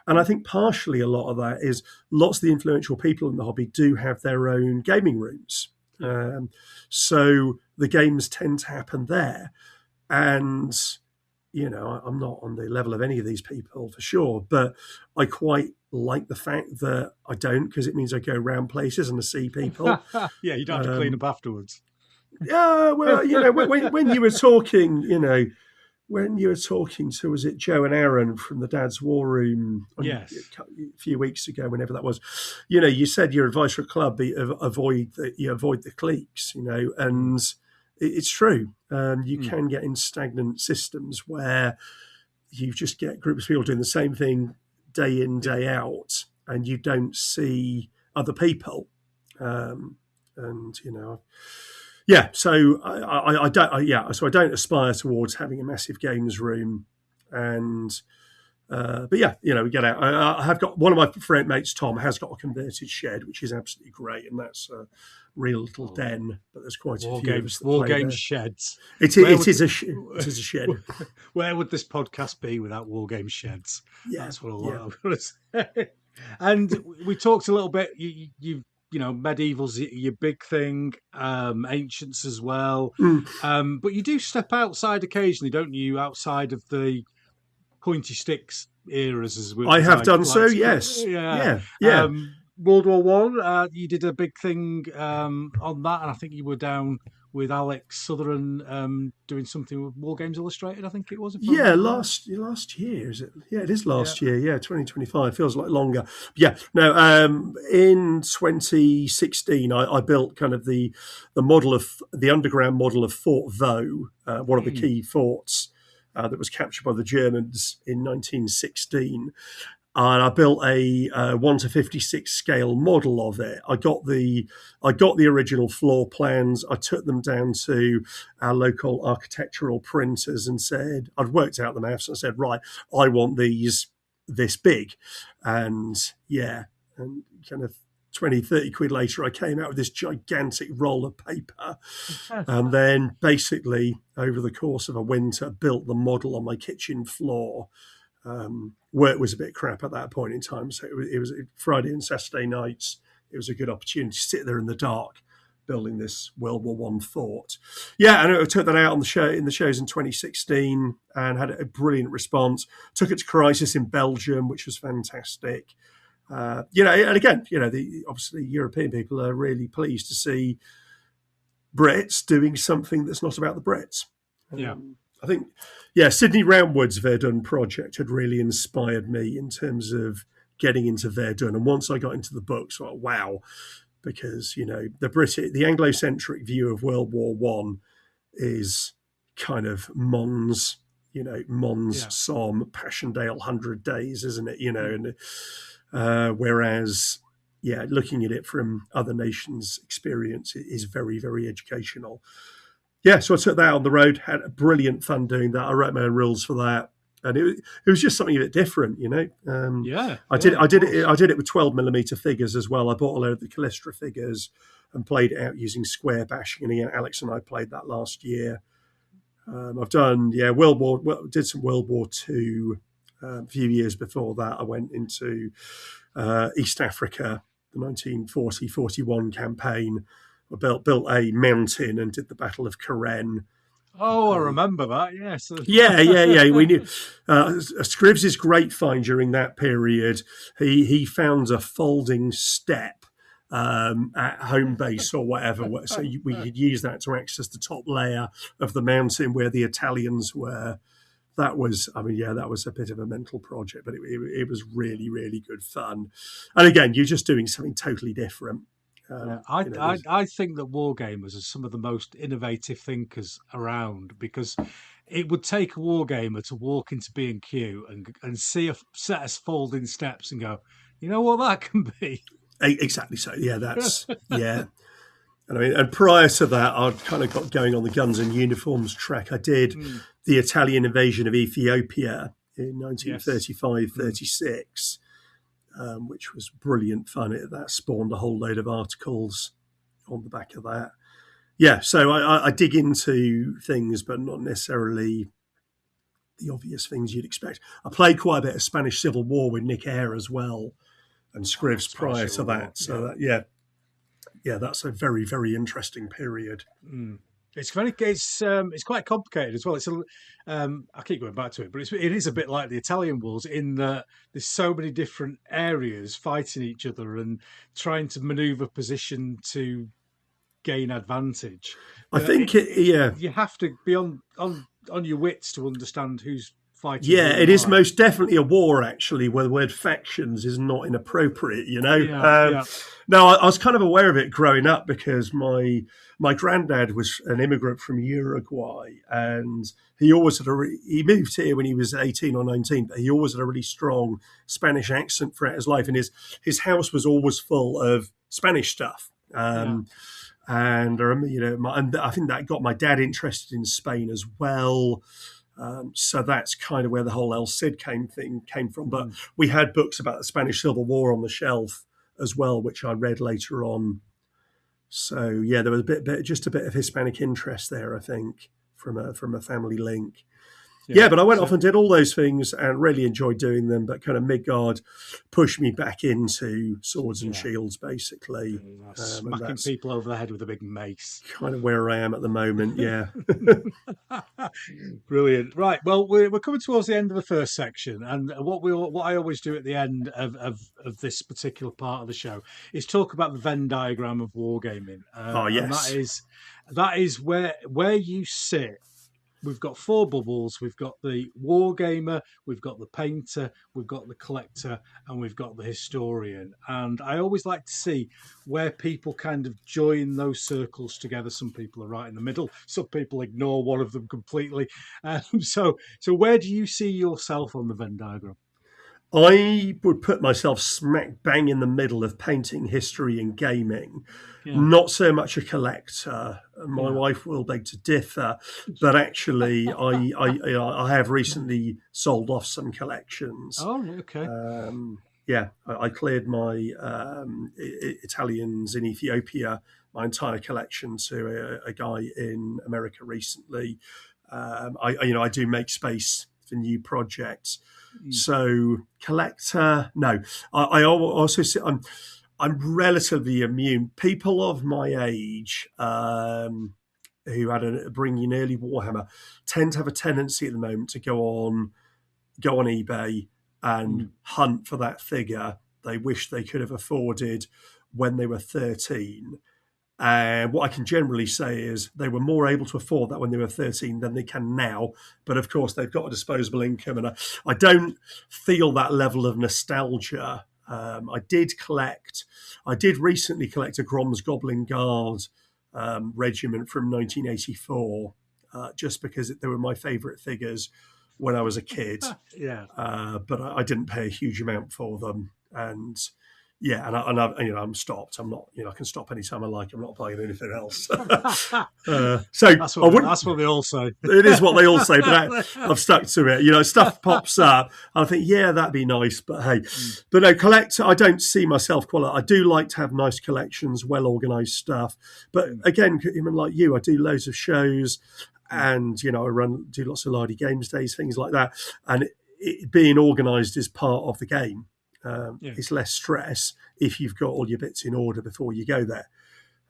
And I think partially a lot of that is lots of the influential people in the hobby do have their own gaming rooms. So the games tend to happen there. And, I'm not on the level of any of these people for sure, but I quite like the fact that I don't, because it means I go around places and I see people. Yeah, you don't have to clean up afterwards. Yeah, well, when you were talking, when you were talking to, was it Joe and Aaron from the Dad's War Room a few weeks ago, whenever that was, you said your advice for a club be avoid the cliques, and it's true. You can get in stagnant systems where you just get groups of people doing the same thing day in, day out, and you don't see other people. So I don't. So I don't aspire towards having a massive games room, and we get out. I have got one of my friend mates, Tom, has got a converted shed, which is absolutely great, and that's a real little den. But there's quite a few Wargames sheds. It is a shed. Where would this podcast be without Wargames sheds? Yeah, that's what I'm going to say. And we talked a little bit. You've medieval's your big thing, ancients as well. But you do step outside occasionally, don't you? Outside of the pointy sticks eras, as I have done so. Yes. Yeah. World War One. You did a big thing on that, and I think you were down with Alex Sutherland doing something with Wargames Illustrated. I think it was. Last year is it? Yeah, it is last year. Yeah, 2025 feels like longer. Yeah, no. In 2016, I built kind of the model of the underground model of Fort Vaux, one of the key forts that was captured by the Germans in 1916. And I built a 1:56 scale model of it. I got the original floor plans. I took them down to our local architectural printers and said, I'd worked out the maths and said, right, I want these this big. And yeah, and kind of 20, 30 quid later, I came out with this gigantic roll of paper, and then basically over the course of a winter built the model on my kitchen floor. Work was a bit crap at that point in time, so it was Friday and Saturday nights. It was a good opportunity to sit there in the dark building this World War One fort. Yeah, and I took that out on the show in the shows in 2016 and had a brilliant response. Took it to Crisis in Belgium, which was fantastic. And again, obviously European people are really pleased to see Brits doing something that's not about the Brits. Yeah. I think, Sydney Roundwood's Verdun project had really inspired me in terms of getting into Verdun. And once I got into the books, wow, because, the Anglo-centric view of World War One is kind of Mons, Somme, Passchendaele, 100 Days, isn't it? And whereas, looking at it from other nations' experience is very, very educational. Yeah, so I took that on the road, had a brilliant fun doing that. I wrote my own rules for that, and it was just something a bit different, I did it with 12mm figures as well. I bought a load of the Callistra figures and played it out using square bashing. And again, Alex and I played that last year. I've done did some World War II. A few years before that, I went into East Africa, the 1940-41 campaign. I built a mountain and did the Battle of Karen. Oh, I remember that. Yes. Yeah. We knew Scribbs' great find during that period. He found a folding step at home base or whatever, so we could use that to access the top layer of the mountain where the Italians were. That was a bit of a mental project, but it was really, really good fun. And again, you're just doing something totally different. I think that wargamers are some of the most innovative thinkers around, because it would take a wargamer to walk into B&Q and see a set of folding steps and go, you know what that can be? Exactly so. Yeah, that's yeah. And prior to that, I'd kind of got going on the guns and uniforms track. I did the Italian invasion of Ethiopia in 1935-36. Which was brilliant fun. That spawned a whole load of articles on the back of that. Yeah, so I dig into things, but not necessarily the obvious things you'd expect. I played quite a bit of Spanish Civil War with Nick Eyre as well, and Scribbs prior to that. So that's a very, very interesting period. It's quite complicated as well. I keep going back to it, but it is a bit like the Italian wars in that there's so many different areas fighting each other and trying to manoeuvre position to gain advantage. I think you have to be on your wits to understand who's fighting. Yeah, it is most definitely a war, actually, where the word factions is not inappropriate, No, I was kind of aware of it growing up because my granddad was an immigrant from Uruguay, and he always he moved here when he was 18 or 19, but he always had a really strong Spanish accent throughout his life, and his house was always full of Spanish stuff. And I remember, and I think that got my dad interested in Spain as well. So that's kind of where the whole El Cid came from. But we had books about the Spanish Civil War on the shelf as well, which I read later on. So yeah, there was just a bit of Hispanic interest there, I think, from a family link. Yeah, but I went off and did all those things and really enjoyed doing them. But kind of Midgard pushed me back into swords and shields, basically. Smacking people over the head with a big mace. Kind of where I am at the moment, yeah. Brilliant. Right, well, we're coming towards the end of the first section. And what I always do at the end of this particular part of the show is talk about the Venn diagram of wargaming. Yes. And that is where you sit. We've got four bubbles. We've got the wargamer, we've got the painter, we've got the collector, and we've got the historian. And I always like to see where people kind of join those circles together. Some people are right in the middle. Some people ignore one of them completely. So where do you see yourself on the Venn diagram? I would put myself smack bang in the middle of painting, history, and gaming. Yeah, Not so much a collector. My yeah. wife will beg to differ, but actually, I have recently sold off some collections. Oh, okay. Yeah, I cleared my Italians in Ethiopia, my entire collection to a guy in America recently. I do make space for new projects. Mm, So collector, no. I also see, I'm relatively immune. People of my age who had a bringing early Warhammer tend to have a tendency at the moment to go on eBay and mm, hunt for that figure they wish they could have afforded when they were 13. And what I can generally say is they were more able to afford that when they were 13 than they can now. But of course, they've got a disposable income. And I don't feel that level of nostalgia. I did recently collect a Grom's Goblin Guard regiment from 1984, just because they were my favourite figures when I was a kid. yeah. But I didn't pay a huge amount for them. And yeah, I'm stopped. I'm not, I can stop anytime I like. I'm not buying anything else. So That's I what wouldn't. that's what they all say. It is what they all say, but I've stuck to it. Stuff pops up. I think, yeah, that'd be nice, but hey, but no, collector. I don't see myself qualifying. I do like to have nice collections, well organised stuff. But again, even like you, I do loads of shows, and I do lots of Lardy Games days, things like that, and being organised is part of the game. Yeah. It's less stress if you've got all your bits in order before you go there.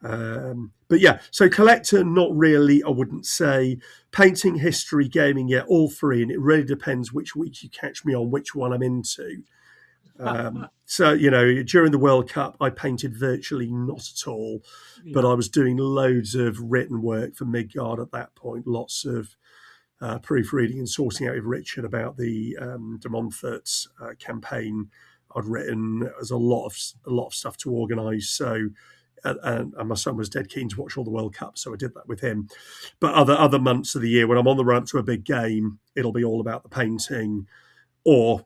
But yeah, so collector, not really. I wouldn't say painting, history, gaming. Yeah, all three, and it really depends which week you catch me on, which one I'm into. So during the World Cup, I painted virtually not at all, but I was doing loads of written work for Midgard at that point. Lots of proofreading and sorting out with Richard about the de Montfort campaign I'd written. There's a lot of stuff to organise. So, and my son was dead keen to watch all the World Cup, so I did that with him. But other months of the year, when I'm on the run up to a big game, it'll be all about the painting, or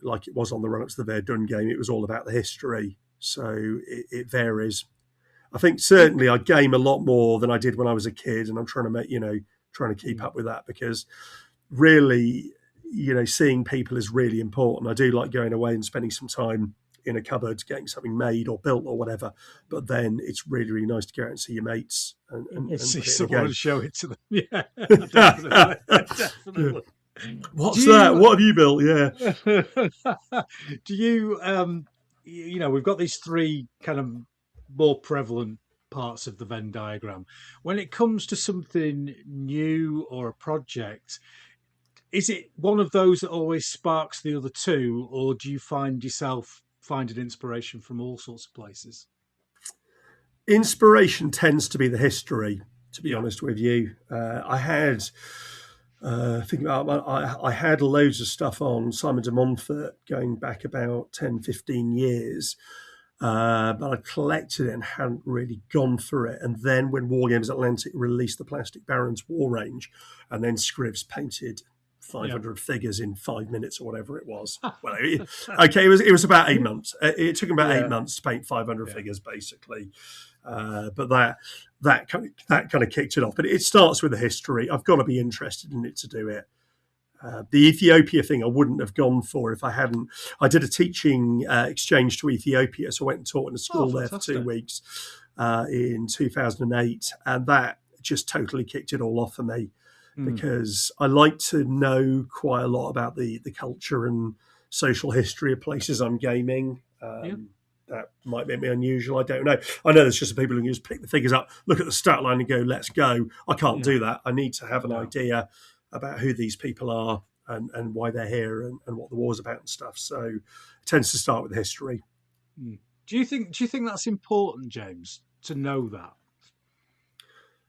like it was on the run up to the Verdun game, it was all about the history. So it varies. I think certainly I game a lot more than I did when I was a kid, and I'm trying to keep up with that, because really, seeing people is really important. I do like going away and spending some time in a cupboard getting something made or built or whatever, but then it's really, really nice to go out and see your mates and See put it in someone a and show it to them. Yeah, game. definitely. What's that? What have you built? Yeah. Do you, we've got these three kind of more prevalent parts of the Venn diagram. When it comes to something new or a project, is it one of those that always sparks the other two, or do you find yourself finding inspiration from all sorts of places? Inspiration tends to be the history, to be Yeah. honest with you. I had I had loads of stuff on Simon de Montfort going back about 10, 15 years, but I collected it and hadn't really gone for it. And then when Wargames Atlantic released the Plastic Barons War range, and then Scrivs painted 500 figures in 5 minutes or whatever it was. Well, it was about 8 months. It took about 8 months to paint 500 figures, basically. But that kind of kicked it off. But it starts with the history. I've got to be interested in it to do it. The Ethiopia thing I wouldn't have gone for if I hadn't. I did a teaching exchange to Ethiopia, so I went and taught in a school there for 2 weeks in 2008, and that just totally kicked it all off for me, because I like to know quite a lot about the culture and social history of places I'm gaming. That might make me unusual. I don't know. I know there's just people who can just pick the figures up, look at the stat line and go, let's go. I can't do that. I need to have an idea about who these people are and why they're here and what the war's about and stuff. So it tends to start with history. Do you think that's important, James, to know that?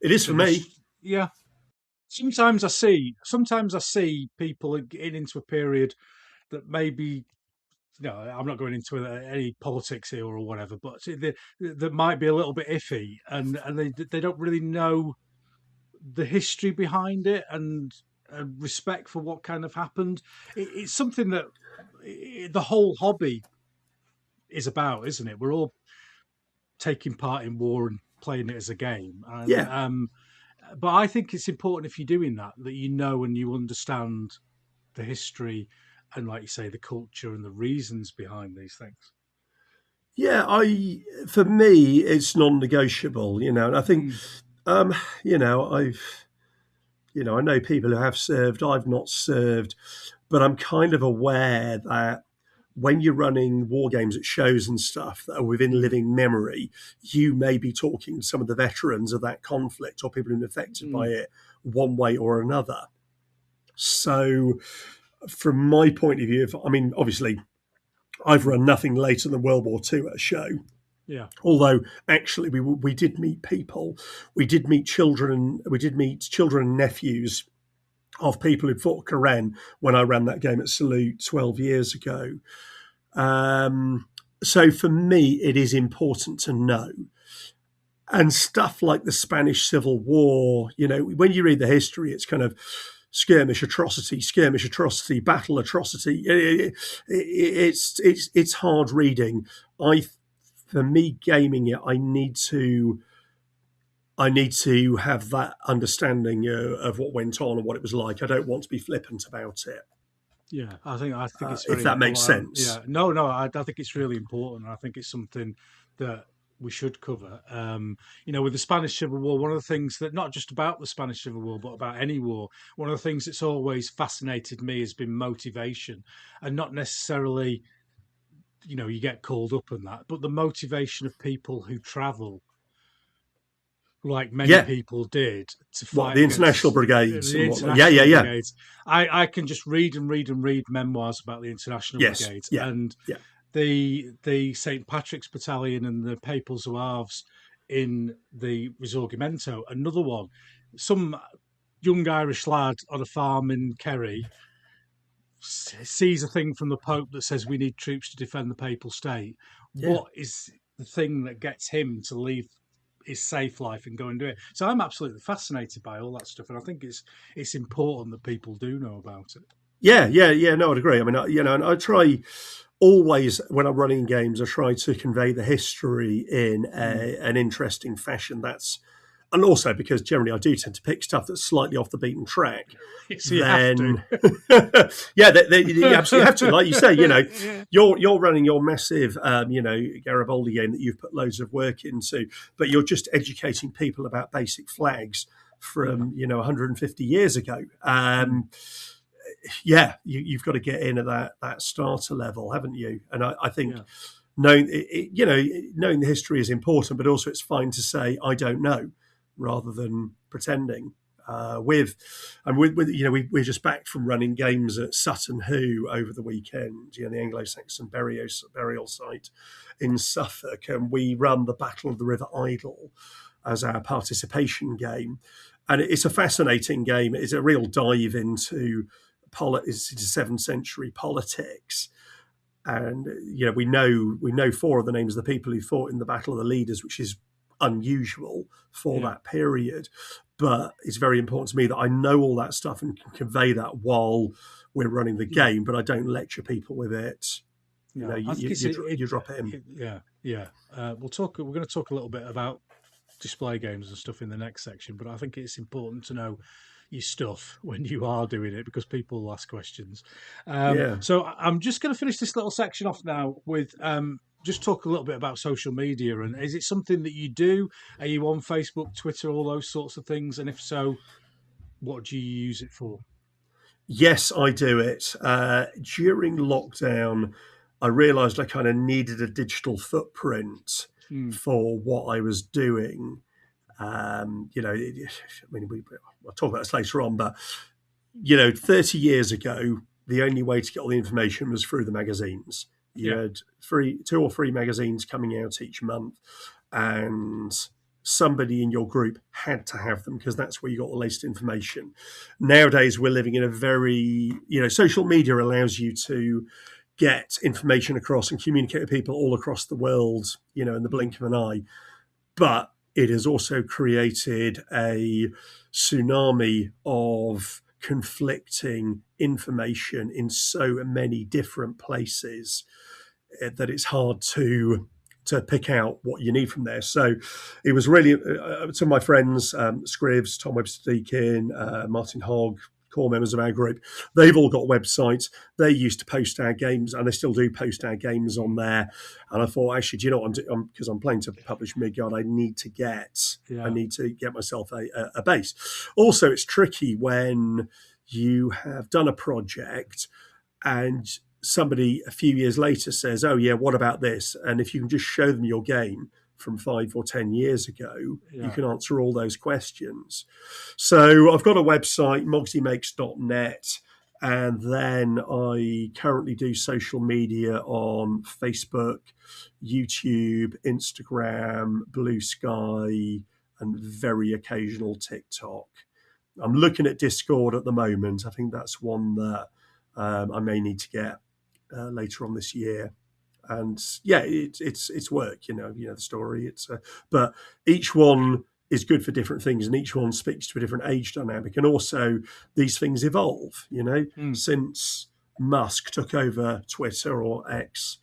It is for me. Yeah. Sometimes I see people getting into a period that maybe, I'm not going into any politics here or whatever, but that might be a little bit iffy, and they don't really know the history behind it and respect for what kind of happened. It's something that the whole hobby is about, isn't it? We're all taking part in war and playing it as a game. And Yeah. but I think it's important if you're doing that you know and you understand the history and, like you say, the culture and the reasons behind these things. Yeah, for me, it's non-negotiable, and I think, um, you know, I know people who have served, I've not served, but I'm kind of aware that when you're running war games at shows and stuff that are within living memory, you may be talking to some of the veterans of that conflict or people who've been affected by it one way or another. So, from my point of view, obviously, I've run nothing later than World War II at a show. Yeah. Although actually, we did meet people, we did meet children and nephews of people who'd fought Karen when I ran that game at Salute 12 years ago. So for me, it is important to know. And stuff like the Spanish Civil War, when you read the history, it's kind of skirmish atrocity, battle atrocity. It's hard reading. For me, gaming it, I need to have that understanding of what went on and what it was like. I don't want to be flippant about it. Yeah, I think it's very if that important. makes sense. Yeah, no, I think it's really important. I think it's something that we should cover. With the Spanish Civil War, one of the things that, not just about the Spanish Civil War, but about any war, one of the things that's always fascinated me has been motivation, and not necessarily, you get called up and that, but the motivation of people who travel, like many people did, to fight the international brigades. Brigades. I can just read and read and read memoirs about the international brigades and the St. Patrick's Battalion and the Papal Zouaves in the Risorgimento. Another one, some young Irish lad on a farm in Kerry sees a thing from the Pope that says we need troops to defend the Papal State. What is the thing that gets him to leave his safe life and go and do it? So I'm absolutely fascinated by all that stuff, and I think it's important that people do know about it. Yeah. No, I'd agree. I mean, and I try always when I'm running games, I try to convey the history in an interesting fashion. And also because generally I do tend to pick stuff that's slightly off the beaten track. So you have to. You absolutely have to. Like you say, you're running your massive, Garibaldi game that you've put loads of work into, but you're just educating people about basic flags from 150 years ago. You've got to get in at that starter level, haven't you? And I think knowing the history is important, but also it's fine to say I don't know, rather than pretending. We're just back from running games at Sutton Hoo over the weekend, the Anglo-Saxon burial site in Suffolk, and we run the Battle of the River Idle as our participation game, and it's a fascinating game. It's a real dive into 7th century politics. And we know 4 of the names of the people who fought in the Battle of the Leaders, which is unusual for that period, but it's very important to me that I know all that stuff and can convey that while we're running the game, but I don't lecture people with it. You drop it in. We're going to talk a little bit about display games and stuff in the next section, but I think it's important to know your stuff when you are doing it, because people will ask questions. So I'm just going to finish this little section off now with just talk a little bit about social media. And is it something that you do? Are you on Facebook, Twitter, all those sorts of things? And if so, what do you use it for? Yes, I do it. During lockdown, I realised I kind of needed a digital footprint for what I was doing. I'll talk about this later on, but 30 years ago, the only way to get all the information was through the magazines. You had 2 or 3 magazines coming out each month, and somebody in your group had to have them because that's where you got the latest information. Nowadays, we're living in a very, social media allows you to get information across and communicate with people all across the world, in the blink of an eye. But it has also created a tsunami of conflicting information in so many different places that it's hard to pick out what you need from there. So it was really some of my friends, Scrivs, Tom Webster Deakin, Martin Hogg, core members of our group, they've all got websites. They used to post our games, and they still do post our games on there. And I thought, actually, do you know what because I'm planning to publish Midgard, I need to get myself a base. Also, it's tricky when you have done a project and somebody a few years later says, oh yeah, what about this? And if you can just show them your game from 5 or 10 years ago, you can answer all those questions. So I've got a website, mogsiemakes.net, and then I currently do social media on Facebook, YouTube, Instagram, Blue Sky, and very occasional TikTok. I'm looking at Discord at the moment. I think that's one that I may need to get later on this year. And yeah, it's work, you know the story. But each one is good for different things, and each one speaks to a different age dynamic. And also, these things evolve. Since Musk took over Twitter, or X,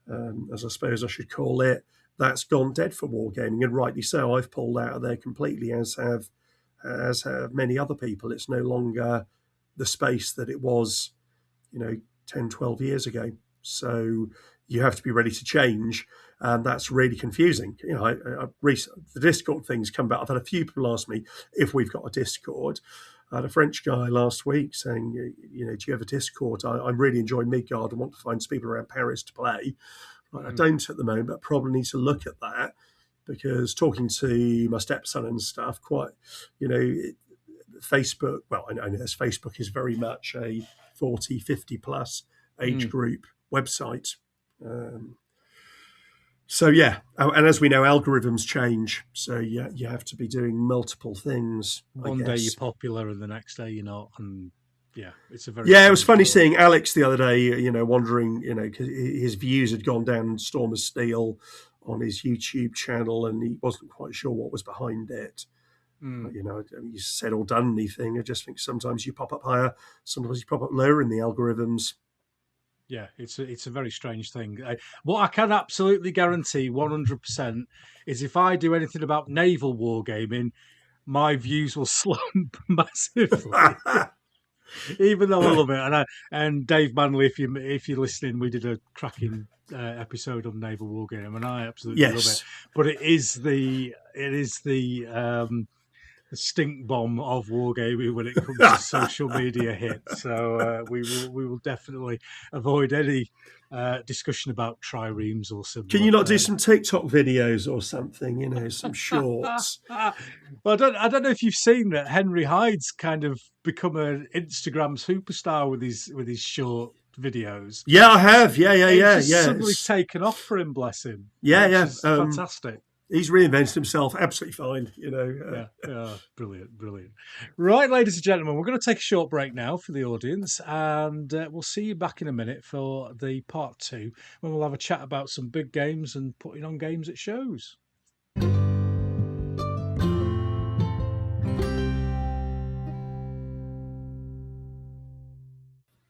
as I suppose I should call it, that's gone dead for wargaming, and rightly so. I've pulled out of there completely, as have many other people. It's no longer the space that it was, 10, 12 years ago. So you have to be ready to change, and that's really confusing. The Discord thing's come back. I've had a few people ask me if we've got a Discord. I had a French guy last week saying, do you have a Discord? I'm really enjoying Midgard and want to find some people around Paris to play. I don't at the moment, but probably need to look at that, because talking to my stepson and stuff, Facebook, well, I know Facebook is very much a 40, 50 plus age group website. So yeah, and as we know, algorithms change. So yeah, you have to be doing multiple things. One day you're popular, and the next day you're not. And yeah, it's a very it was funny seeing Alex the other day. Wondering, because his views had gone down Storm of Steel on his YouTube channel, and he wasn't quite sure what was behind it. You said or done anything. I just think sometimes you pop up higher, sometimes you pop up lower in the algorithms. Yeah, it's a very strange thing. What I can absolutely guarantee 100% is if I do anything about naval wargaming, my views will slump massively. Even though I love it, and Dave Manley, if you're listening, we did a cracking episode on naval wargaming, and I absolutely love it. But it is the stink bomb of wargaming when it comes to social media hits. So we will definitely avoid any discussion about triremes or similar. Can you not do some TikTok videos or something? Some shorts. Well, I don't know if you've seen that Henry Hyde's kind of become an Instagram superstar with his short videos. Yeah, I have. Yeah. Suddenly taken off for him, bless him. Yeah. Fantastic. He's reinvented himself absolutely fine, Brilliant. Right, ladies and gentlemen, we're going to take a short break now for the audience, and we'll see you back in a minute for the part 2, when we'll have a chat about some big games and putting on games at shows.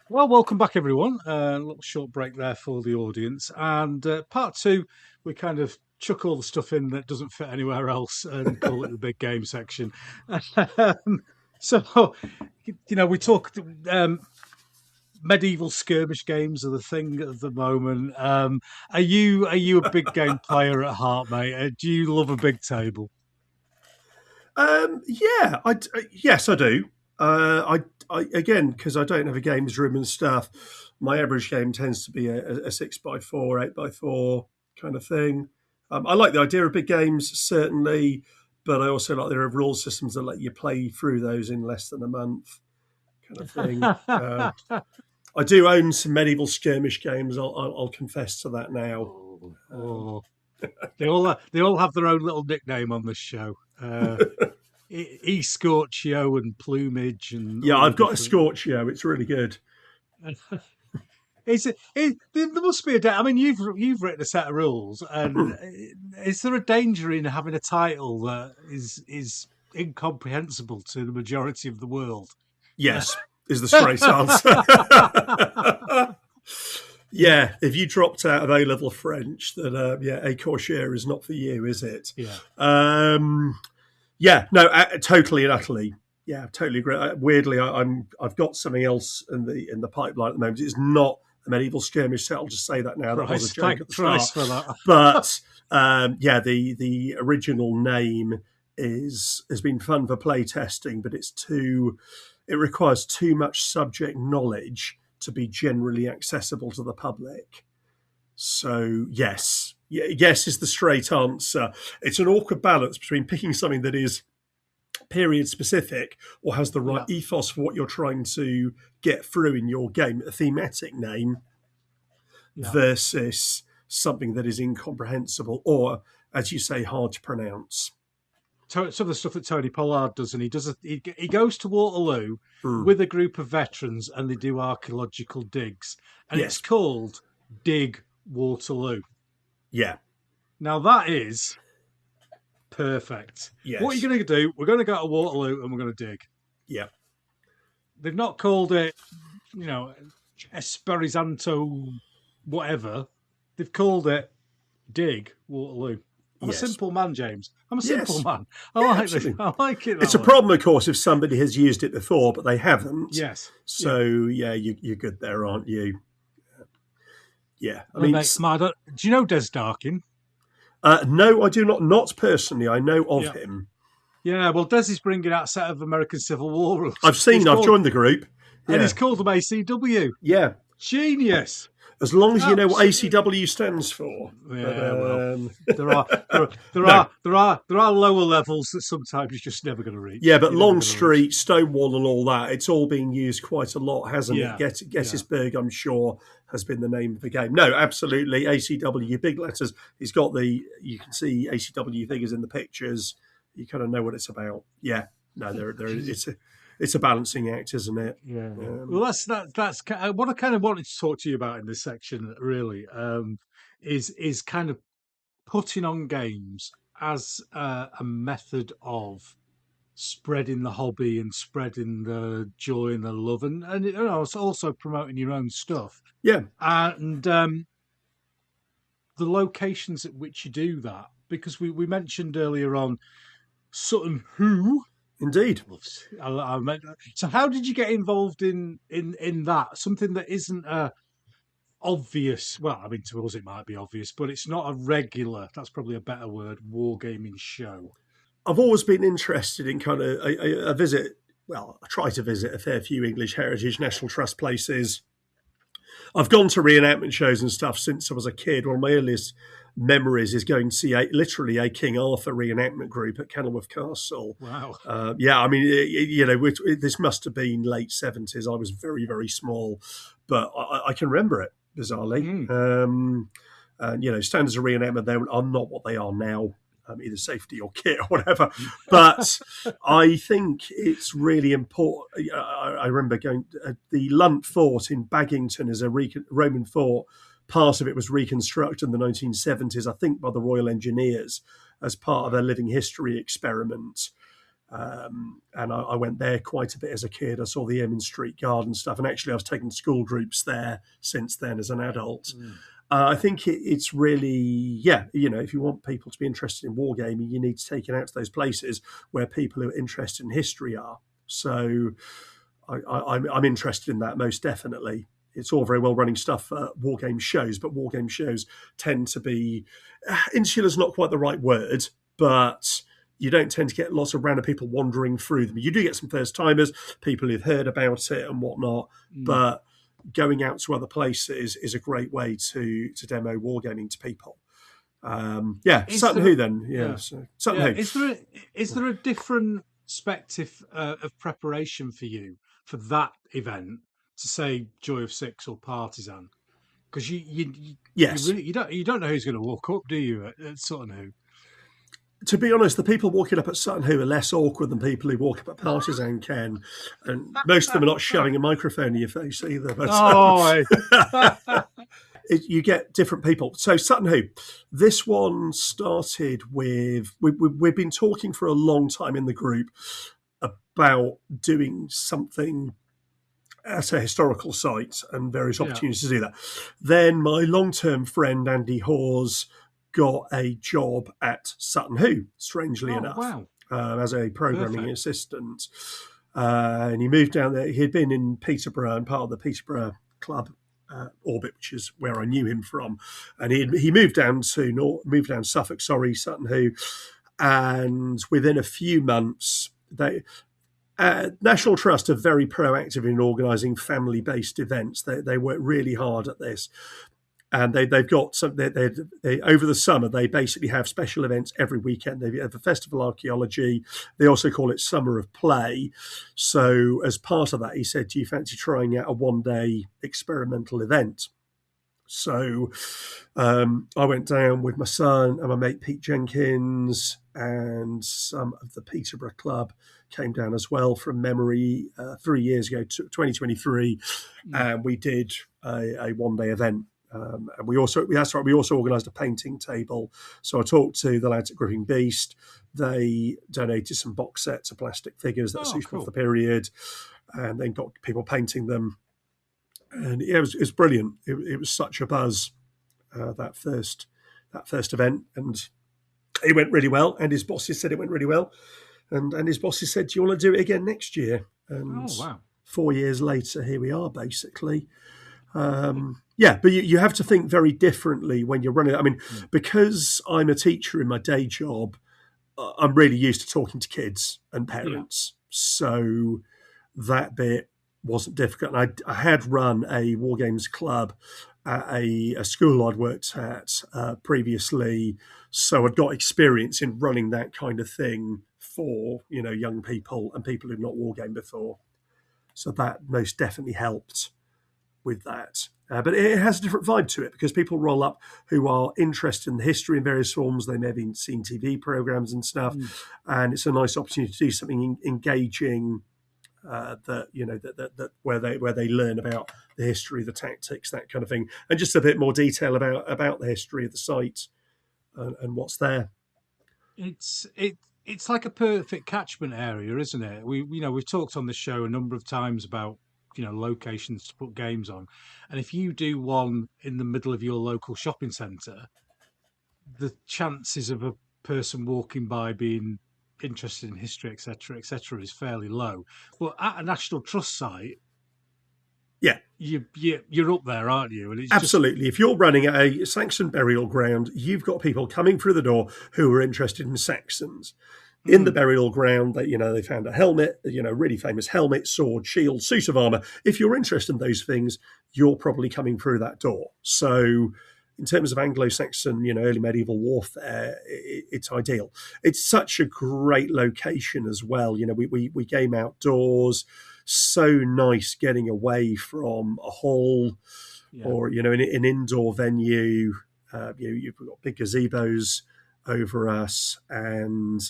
Well, welcome back, everyone. A little short break there for the audience, and part 2, we kind of chuck all the stuff in that doesn't fit anywhere else and call it the big game section. So, we talked medieval skirmish games are the thing at the moment. Are you a big game player at heart, mate? Do you love a big table? Yes, I do. I again, because I don't have a games room and stuff, my average game tends to be a 6x4, 8x4 kind of thing. I like the idea of big games, certainly, but I also like there are rule systems that let you play through those in less than a month, kind of thing. I do own some medieval skirmish games. I'll confess to that now. They all have their own little nickname on this show. Scorchio and Plumage, and I've got a Scorchio. It's really good. There must be I mean, you've written a set of rules, and is there a danger in having a title that is incomprehensible to the majority of the world? Yes, is the straight answer. Yeah, if you dropped out of A-level French, then A Corsair is not for you, is it? Yeah. Yeah, no, totally and utterly. Yeah, totally agree. Weirdly, I've got something else in the pipeline at the moment. It's not a medieval skirmish set. I'll just say that now. That was a joke at the start. For that. But the original name has been fun for play testing, but it requires too much subject knowledge to be generally accessible to the public. So yes is the straight answer. It's an awkward balance between picking something that is period specific or has the right ethos for what you're trying to get through in your game, a thematic name, versus something that is incomprehensible or, as you say, hard to pronounce. Some of the stuff that Tony Pollard does, and he goes to Waterloo with a group of veterans, and they do archaeological digs, and it's called Dig Waterloo. Yeah. Now that is perfect. Yes. What are you going to do? We're going to go to Waterloo and we're going to dig. Yeah. They've not called it, Esperanto, whatever. They've called it Dig Waterloo. I'm a simple man, James. I'm a simple man. I like this. I like it. It's a problem, of course, if somebody has used it before, but they haven't. Yes. So, you're good there, aren't you? Yeah. I mean, do you know Des Darkin? No, I do not. Not personally. I know of him. Yeah, well, Des is bringing out a set of American Civil War rules. I've joined the group. And he's called them ACW. Yeah. Genius. As long as you know what ACW stands for. Yeah, well, there are lower levels that sometimes you're just never going to reach. Yeah, but Longstreet, Stonewall, and all that, it's all been used quite a lot, hasn't it? Gettysburg, I'm sure, has been the name of the game. No, absolutely, ACW, big letters. It's got you can see ACW figures in the pictures. You kind of know what it's about. Yeah, no, it's a balancing act, isn't it? Yeah. Well, that's what I kind of wanted to talk to you about in this section. Really, is kind of putting on games as a method of spreading the hobby and spreading the joy and the love, and it's also promoting your own stuff. Yeah, and the locations at which you do that, because we mentioned earlier on Sutton Hoo. Indeed. So how did you get involved in that? Something that isn't obvious. Well, I mean, to us it might be obvious, but it's not a regular, that's probably a better word, wargaming show. I've always been interested in kind of I try to visit a fair few English Heritage National Trust places. I've gone to reenactment shows and stuff since I was a kid. One of my earliest memories is going to see literally a King Arthur reenactment group at Kenilworth Castle. Wow. I mean, this must have been late 70s. I was very, very small, but I can remember it, bizarrely. And, standards of reenactment then are not what they are now. Either safety or kit or whatever. But I think it's really important. I remember going the Lunt Fort in Baggington is a Roman fort. Part of it was reconstructed in the 1970s, I think, by the Royal Engineers as part of their living history experiment. And I went there quite a bit as a kid. I saw the Ermine Street Garden stuff. And actually, I was taking school groups there since then as an adult. I think it's really, if you want people to be interested in wargaming, you need to take it out to those places where people who are interested in history are. So I'm interested in that most definitely. It's all very well running stuff for wargame shows, but wargame shows tend to be, insular is not quite the right word, but you don't tend to get lots of random people wandering through them. You do get some first timers, people who've heard about it and whatnot, but going out to other places is a great way to demo wargaming to people. Sutton Hoo then. Sutton Hoo. Is there a different perspective of preparation for you for that event to say Joy of Six or Partisan? Because you don't know who's going to walk up, do you, at Sutton Hoo? To be honest, the people walking up at Sutton Hoo are less awkward than people who walk up at Partisan, Ken. And most of them are not shoving a microphone in your face either. But, you get different people. So Sutton Hoo, this one started with, we've been talking for a long time in the group about doing something at a historical site and various opportunities to do that. Then my long-term friend Andy Hawes got a job at Sutton Hoo, strangely enough, as a programming assistant. And he moved down there. He'd been in Peterborough and part of the Peterborough club orbit, which is where I knew him from. And he moved down to Suffolk, Sutton Hoo, and within a few months, National Trust are very proactive in organising family-based events. They work really hard at this. And they've got some. They over the summer they basically have special events every weekend. They have a festival of archaeology. They also call it Summer of Play. So as part of that, he said, "Do you fancy trying out a one-day experimental event?" So I went down with my son and my mate Pete Jenkins, and some of the Peterborough Club came down as well from memory 3 years ago, 2023, and we did a one-day event. And we also organised a painting table. So I talked to the lads at Gripping Beast. They donated some box sets of plastic figures that are suitable for the period, and then got people painting them. And it was brilliant. It was such a buzz that first event, and it went really well. And his bosses said it went really well, and his bosses said, "Do you want to do it again next year?" And 4 years later, here we are, basically. But you have to think very differently when you're running. I mean, because I'm a teacher in my day job, I'm really used to talking to kids and parents. So that bit wasn't difficult. And I had run a Wargames club at a school I'd worked at previously. So I'd got experience in running that kind of thing for, young people and people who'd not wargamed before. So that most definitely helped with that. But it has a different vibe to it because people roll up who are interested in the history in various forms. They may have seen TV programs and stuff, and it's a nice opportunity to do something engaging that where they learn about the history, the tactics, that kind of thing, and just a bit more detail about the history of the site and what's there. It's like a perfect catchment area, isn't it? We've talked on the show a number of times about locations to put games on, and if you do one in the middle of your local shopping centre, the chances of a person walking by being interested in history, etc., is fairly low. But at a National Trust site, you're up there, aren't you? And it's absolutely. If you're running a Saxon burial ground, you've got people coming through the door who are interested in Saxons. In the burial ground, they found a helmet, really famous helmet, sword, shield, suit of armour. If you're interested in those things, you're probably coming through that door. So in terms of Anglo-Saxon, early medieval warfare, it's ideal. It's such a great location as well. We game outdoors, so nice getting away from a hall or, an indoor venue. You've got big gazebos over us, and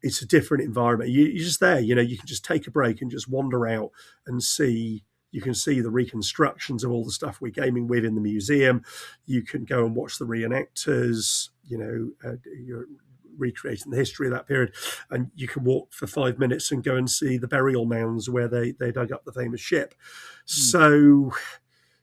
it's a different environment. You're just there, you can just take a break and just wander out and see. You can see the reconstructions of all the stuff we're gaming with in the museum. You can go and watch the reenactors, you're recreating the history of that period. And you can walk for 5 minutes and go and see the burial mounds where they dug up the famous ship. So,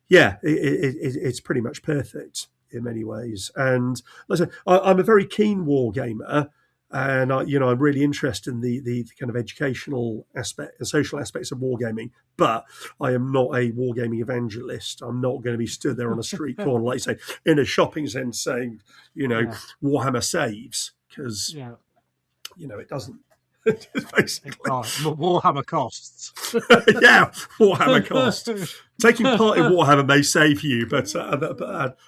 it's pretty much perfect in many ways. And like I said, I'm a very keen war gamer, and I'm really interested in the kind of educational aspect and social aspects of wargaming. But I am not a wargaming evangelist. I'm not going to be stood there on a street corner, like you say, in a shopping centre saying, Warhammer saves, because it doesn't. Basically, Warhammer costs. Warhammer costs. Taking part in Warhammer may save you, but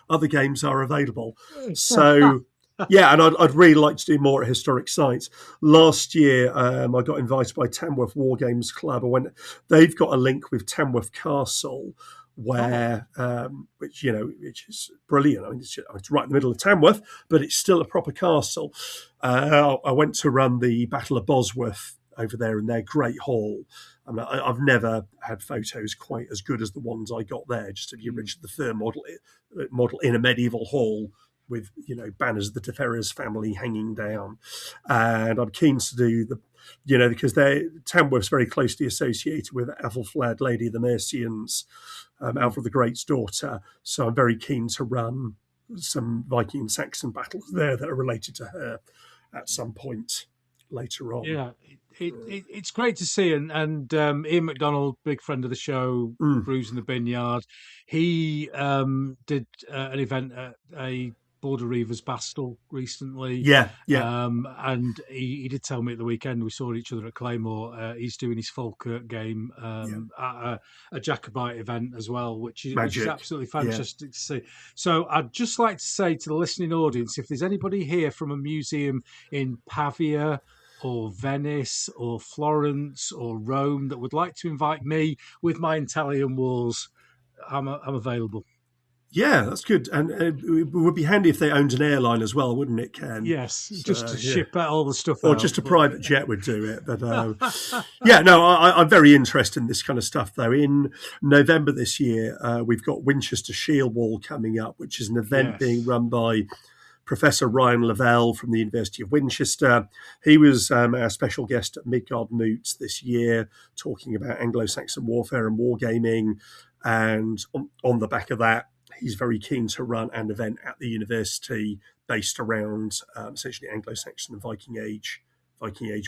other games are available. So, and I'd really like to do more at historic sites. Last year, I got invited by Tamworth Wargames Club. They've got a link with Tamworth Castle, where which is brilliant. I mean, it's right in the middle of Tamworth, but it's still a proper castle. I went to run the Battle of Bosworth over there in their great hall. I mean, I've never had photos quite as good as the ones I got there. Just of your Richard III model in a medieval hall, with banners of the Deferres family hanging down, and I'm keen to do because Tamworth's very closely associated with Athelflaed, Lady of the Mercians, Alfred the Great's daughter. So I'm very keen to run some Viking and Saxon battles there that are related to her at some point later on. Yeah, it's great to see, and Ian McDonald, big friend of the show, Brews in the Vineyard, he did an event at a Border Reivers Bastel recently. Yeah. And he did tell me at the weekend we saw each other at Claymore. He's doing his Falkirk game at a Jacobite event as well, which is absolutely fantastic to see. So I'd just like to say to the listening audience, if there's anybody here from a museum in Pavia or Venice or Florence or Rome that would like to invite me with my Italian wars, I'm available. Yeah, that's good. And it would be handy if they owned an airline as well, wouldn't it, Ken? Yes, just to ship out all the stuff or out. Just a private jet would do it. But I'm very interested in this kind of stuff, though. In November this year, we've got Winchester Shield Wall coming up, which is an event being run by Professor Ryan Lavelle from the University of Winchester. He was our special guest at Midgard Moots this year, talking about Anglo-Saxon warfare and wargaming. And on the back of that, he's very keen to run an event at the university based around essentially Anglo-Saxon and Viking Age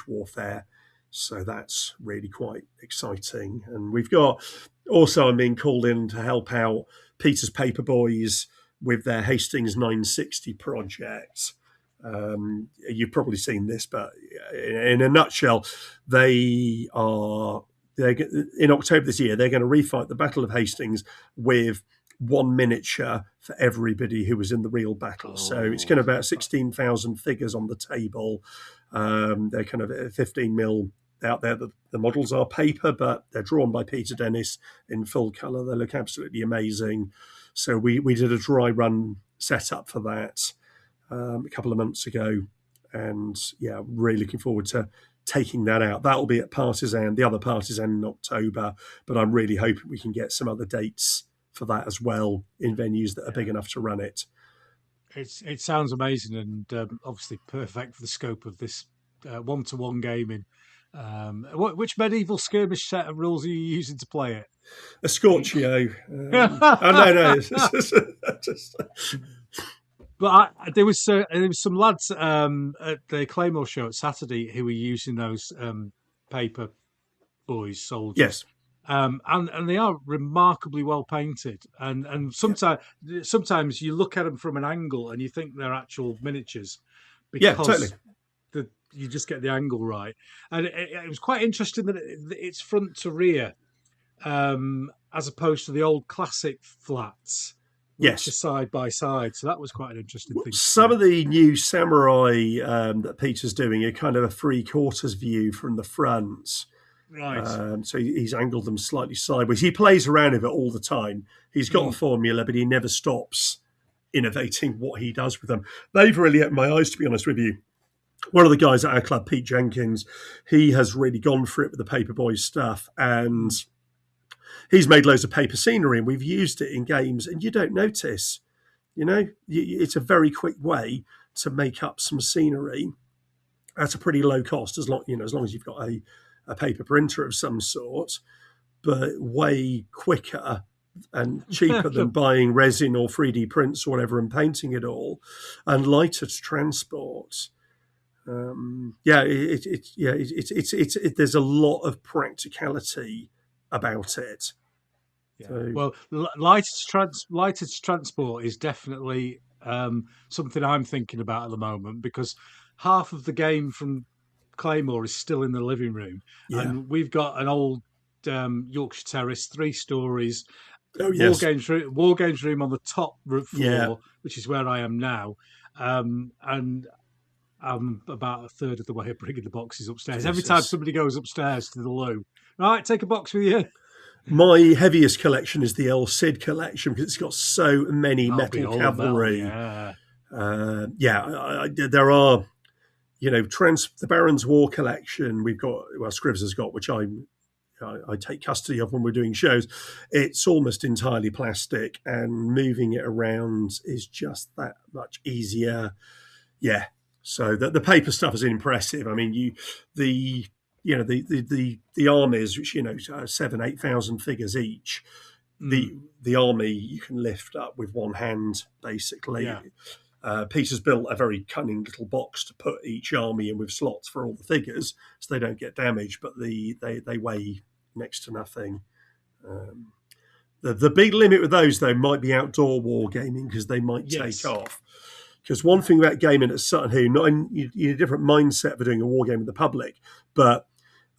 warfare. So that's really quite exciting. And we've got also, I'm being called in to help out Peter's Paper Boys with their Hastings 960 project. You've probably seen this, but in a nutshell, they're in October this year, they're going to refight the Battle of Hastings with one miniature for everybody who was in the real battle. So it's kind of about 16,000 figures on the table. They're kind of 15 mil out there. The models are paper, but they're drawn by Peter Dennis in full colour. They look absolutely amazing. So we did a dry run setup for that a couple of months ago. And really looking forward to taking that out. That'll be at Partisan, the other Partisan in October, but I'm really hoping we can get some other dates for that as well in venues that are big enough to run it. It sounds amazing and obviously perfect for the scope of this one-to-one gaming. Which medieval skirmish set of rules are you using to play it? A Scorchio. No. But there was some lads at the Claymore show at Saturday who were using those paper boys soldiers. Yes. And they are remarkably well painted, and sometimes you look at them from an angle and you think they're actual miniatures because you just get the angle right. And it was quite interesting that it's front to rear, as opposed to the old classic flats, which are side by side. So that was quite an interesting thing. Some of the new samurai that Peter's doing are kind of a 3/4 view from the front. Right. So he's angled them slightly sideways. He plays around with it all the time. He's got a formula, but he never stops innovating what he does with them. They've really opened my eyes, to be honest with you. One of the guys at our club, Pete Jenkins, he has really gone for it with the Paperboy stuff, and he's made loads of paper scenery, and we've used it in games, and you don't notice. It's a very quick way to make up some scenery at a pretty low cost, as long as you've got a paper printer of some sort, but way quicker and cheaper than buying resin or 3D prints or whatever and painting it all, and lighter to transport. There's a lot of practicality about it. Yeah. So, well, lighter to transport is definitely something I'm thinking about at the moment, because half of the game from Claymore is still in the living room, and we've got an old Yorkshire Terrace, 3 stories, Wargames room on the top floor, which is where I am now, and I'm about a third of the way of bringing the boxes upstairs. Every time somebody goes upstairs to the loo, right, take a box with you. My heaviest collection is the El Cid collection, because it's got so many metal cavalry. There are. The Baron's War collection we've got, Scrivs has got, which I'm I take custody of when we're doing shows, it's almost entirely plastic, and moving it around is just that much easier. Yeah. So the paper stuff is impressive. I mean, the armies, which 7,000-8,000 figures each. The army you can lift up with one hand, basically. Yeah. Peter's built a very cunning little box to put each army in with slots for all the figures, so they don't get damaged, but they weigh next to nothing. The big limit with those, though, might be outdoor wargaming, because they might take off. Because one thing about gaming at Sutton Hoo, you need a different mindset for doing a war game with the public, but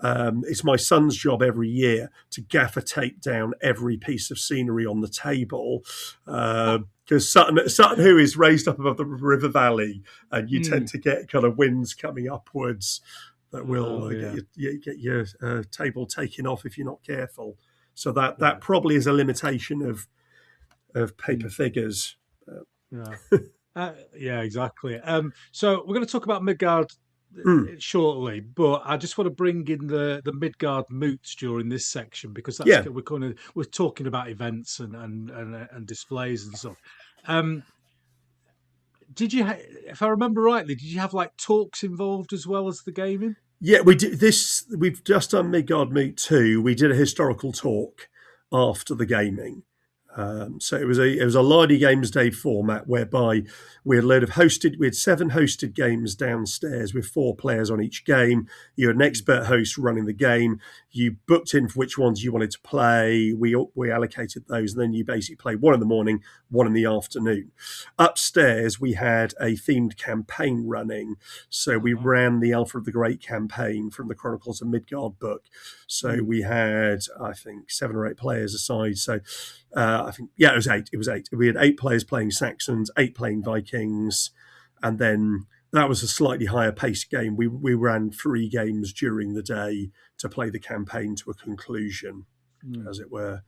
it's my son's job every year to gaffer tape down every piece of scenery on the table, because Sutton Hoo is raised up above the river valley, and you tend to get kind of winds coming upwards that will get your table taken off if you're not careful. So that probably is a limitation of paper figures. Yeah, exactly. So we're going to talk about Midgard shortly, but I just want to bring in the Midgard moots during this section, because that's we're talking about events and displays and stuff. Did you, if I remember rightly, did you have like talks involved as well as the gaming? Yeah, we did this. We've just done Midgard Moot 2. We did a historical talk after the gaming. So it was a Lardy Games Day format, whereby we had 7 hosted games downstairs with 4 players on each game. You had an expert host running the game. You booked in for which ones you wanted to play. We allocated those, and then you basically played one in the morning, one in the afternoon. Upstairs, we had a themed campaign running. So we ran the Alfred the Great campaign from the Chronicles of Midgard book. So we had, I think, 7 or 8 players aside. So I think, it was 8. It was 8. We had 8 players playing Saxons, 8 playing Vikings, and then that was a slightly higher paced game. We ran 3 games during the day to play the campaign to a conclusion, as it were.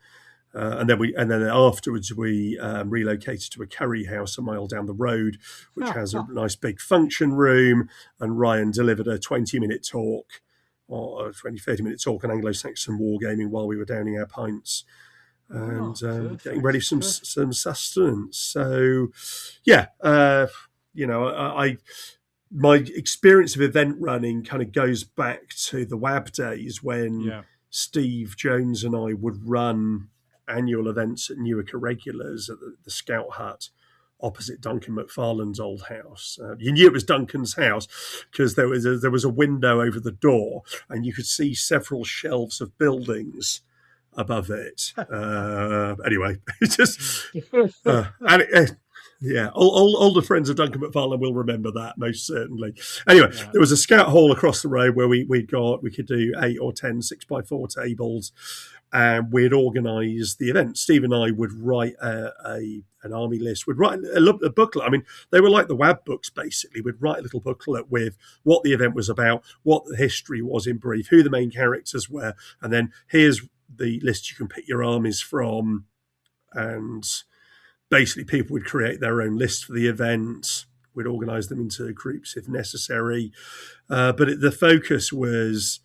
And then afterwards we relocated to a curry house a mile down the road, which has a nice big function room. And Ryan delivered a 20-minute talk, or a 30-minute talk on Anglo-Saxon wargaming while we were downing our pints and getting ready for some sustenance. So, my experience of event running kind of goes back to the WAB days when Steve Jones and I would run annual events at Newark Irregulars at the Scout Hut opposite Duncan McFarlane's old house. You knew it was Duncan's house because there was a window over the door, and you could see several shelves of buildings above it. Anyway, it's just older friends of Duncan McFarlane will remember that most certainly. Anyway, there was a scout hall across the road where we could do 8 or 10 6x4 tables, and we'd organise the event. Steve and I would write an army list. We'd write a booklet. I mean, they were like the WAB books, basically. We'd write a little booklet with what the event was about, what the history was in brief, who the main characters were, and then here's the list you can pick your armies from. And basically people would create their own list for the event. We'd organise them into groups if necessary. But the focus was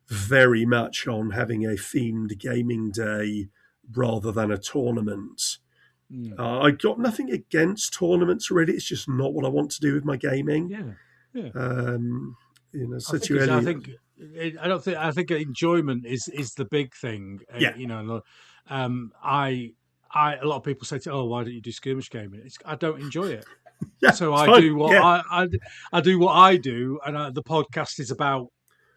very much on having a themed gaming day rather than a tournament. I got nothing against tournaments really. It's just not what I want to do with my gaming. I think enjoyment is the big thing. A lot of people say, "Oh, why don't you do skirmish gaming?" I don't enjoy it. So I do what I do what I do, and the podcast is about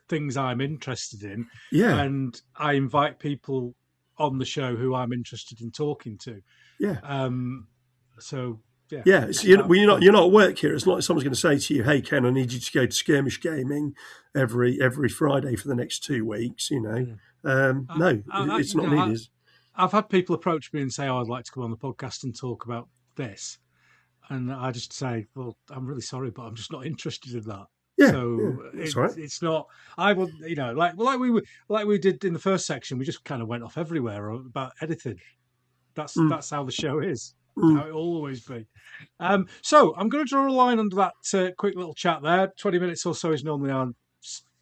things I'm interested in. And I invite people on the show who I'm interested in talking to. You're not at work here. It's not like someone's going to say to you, "Hey Ken, I need you to go to skirmish gaming every Friday for the next 2 weeks." It's not needed. I've had people approach me and say, "Oh, I'd like to come on the podcast and talk about this," and I just say, "Well, I'm really sorry, but I'm just not interested in that." It's not. I would, like we did in the first section. We just kind of went off everywhere about editing. That's how the show is. How it'll always be. So I'm going to draw a line under that quick little chat there. 20 minutes or so is normally our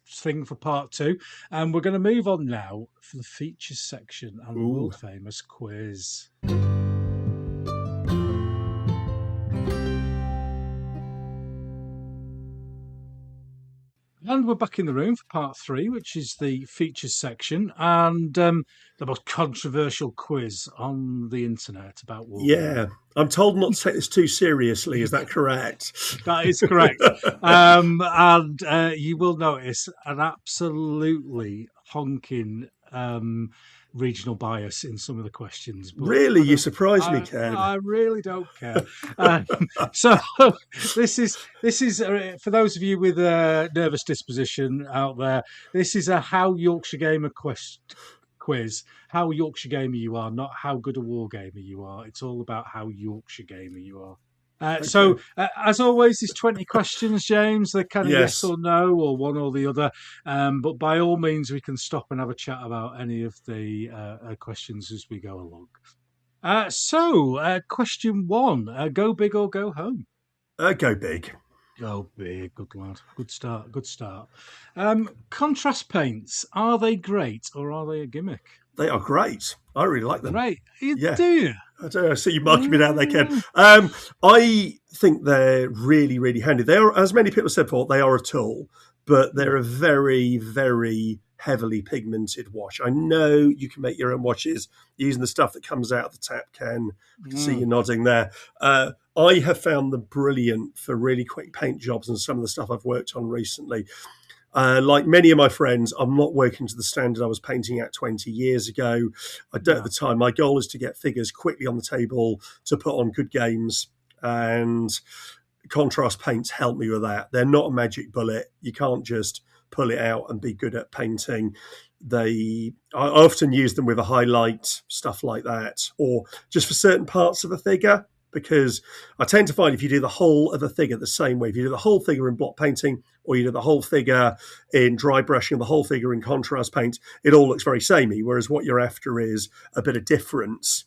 thing for part 2. And we're going to move on now for the features section and the Ooh. world famous quiz. And we're back in the room for part 3, which is the features section and the most controversial quiz on the internet about Wargames. Yeah, I'm told not to take this too seriously. Is that correct? That is correct. And you will notice an absolutely honking regional bias in some of the questions. But really? You surprised me, Ken. I really don't care. So this is for those of you with a nervous disposition out there, this is a How Yorkshire Gamer quiz. How Yorkshire Gamer you are, not how good a war gamer you are. It's all about how Yorkshire Gamer you are. Okay. So, as always, there's 20 questions, James. They're kind of yes or no, or one or the other. But by all means, we can stop and have a chat about any of the questions as we go along. So, question 1, go big or go home? Go big. Go big, good lad. Good start, good start. Contrast paints, are they great or are they a gimmick? They are great. I really like them. Great. Do you? I don't know. I see you marking me down there, Ken. I think they're really, really handy. They are, as many people said before, they are a tool, but they're a very, very heavily pigmented wash. I know you can make your own washes using the stuff that comes out of the tap can. I can see you nodding there. I have found them brilliant for really quick paint jobs and some of the stuff I've worked on recently. Like many of my friends, I'm not working to the standard I was painting at 20 years ago. I don't at the time. My goal is to get figures quickly on the table to put on good games, and contrast paints help me with that. They're not a magic bullet. You can't just pull it out and be good at painting. I often use them with a highlight, stuff like that, or just for certain parts of a figure. Because I tend to find if you do the whole of a figure the same way, if you do the whole figure in block painting or you do the whole figure in dry brushing, the whole figure in contrast paint, it all looks very samey. Whereas what you're after is a bit of difference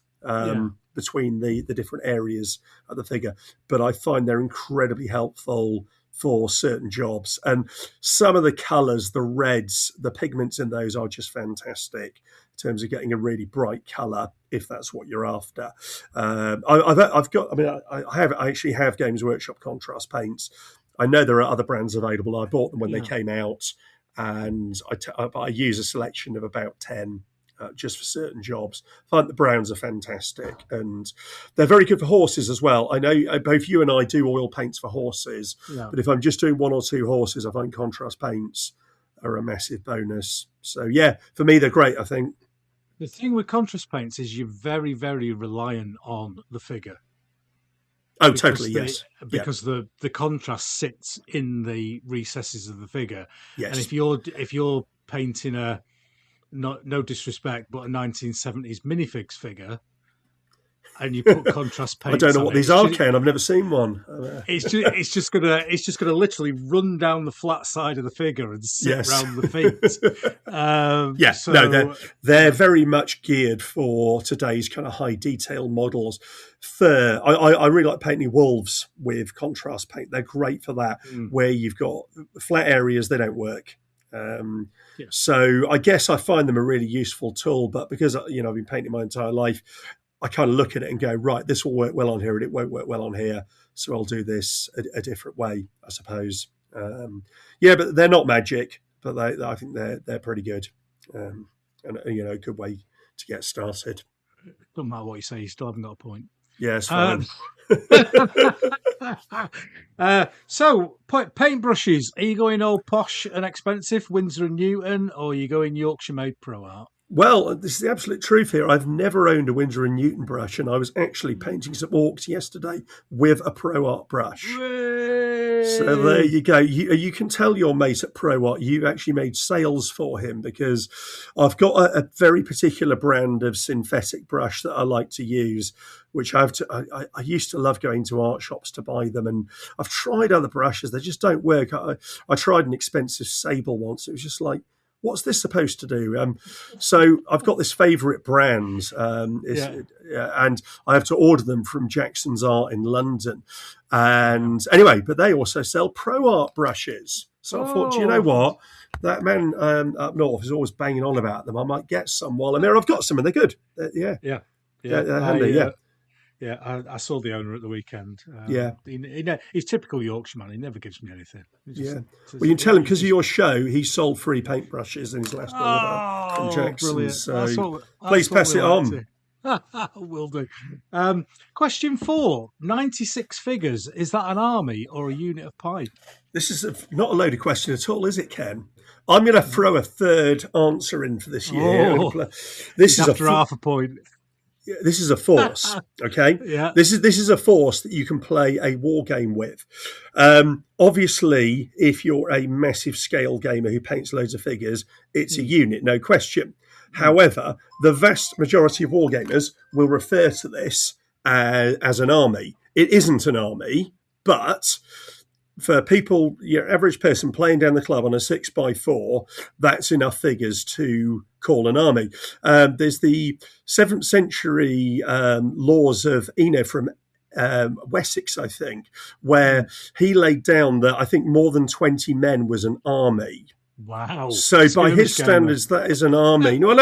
between the different areas of the figure. But I find they're incredibly helpful for certain jobs. And some of the colours, the reds, the pigments in those are just fantastic in terms of getting a really bright colour, if that's what you're after. I actually have Games Workshop contrast paints. I know there are other brands available. I bought them when they came out, and I use a selection of about 10 just for certain jobs. I find the browns are fantastic, and they're very good for horses as well. I know both you and I do oil paints for horses, but if I'm just doing 1 or 2 horses, I find contrast paints are a massive bonus. So yeah, for me, they're great, I think. The thing with contrast paints is you're very, very reliant on the figure. Oh, totally, yes. Because the contrast sits in the recesses of the figure. Yes. And if you're painting a, no disrespect, but a 1970s minifigs figure, and you put contrast paints. I don't know what these are, Ken. I've never seen one. It's just gonna literally run down the flat side of the figure and sit round the feet. They're very much geared for today's kind of high detail models. Fur. I really like painting wolves with contrast paint. They're great for that. Where you've got flat areas, they don't work. So I guess I find them a really useful tool. But because I've been painting my entire life, I kind of look at it and go, right, this will work well on here and it won't work well on here. So I'll do this a different way, I suppose. But they're not magic, but I think they're pretty good. And a good way to get started. Doesn't matter what you say, you still haven't got a point. Yeah, it's fine. So, paintbrushes, are you going all posh and expensive, Winsor & Newton, or are you going Yorkshire Made Pro Art? Well, this is the absolute truth here. I've never owned a Winsor & Newton brush, and I was actually painting some orcs yesterday with a Pro Art brush. Yay! So there you go. You can tell your mate at Pro Art you actually made sales for him, because I've got a very particular brand of synthetic brush that I like to use, which I used to love going to art shops to buy them, and I've tried other brushes. They just don't work. I tried an expensive Sable once. It was just like, what's this supposed to do? So I've got this favourite brand, and I have to order them from Jackson's Art in London. And anyway, but they also sell Pro Art brushes. So I thought, do you know what? That man up north is always banging on about them. I might get some while I'm here. I've got some and they're good. They're handy, I saw the owner at the weekend. Yeah. He's typical Yorkshire man. He never gives me anything. Well, you can tell him because of your show, he sold 3 paintbrushes in his last order from Jackson. Brilliant. So please pass it on. Will do. Question 4. 96 figures. Is that an army or a unit of pipe? This is not a loaded question at all, is it, Ken? I'm going to throw a third answer in for this year. This is after half a point. This is a force, okay? Yeah. This is a force that you can play a war game with. Obviously, if you're a massive scale gamer who paints loads of figures, it's a unit, no question. However, the vast majority of war gamers will refer to this as an army. It isn't an army, but for people, your average person playing down the club on a 6x4, that's enough figures to call an army. There's the 7th century laws of Eno from Wessex, I think, where he laid down that I think more than 20 men was an army. Wow. So by his standards, that is an army. No,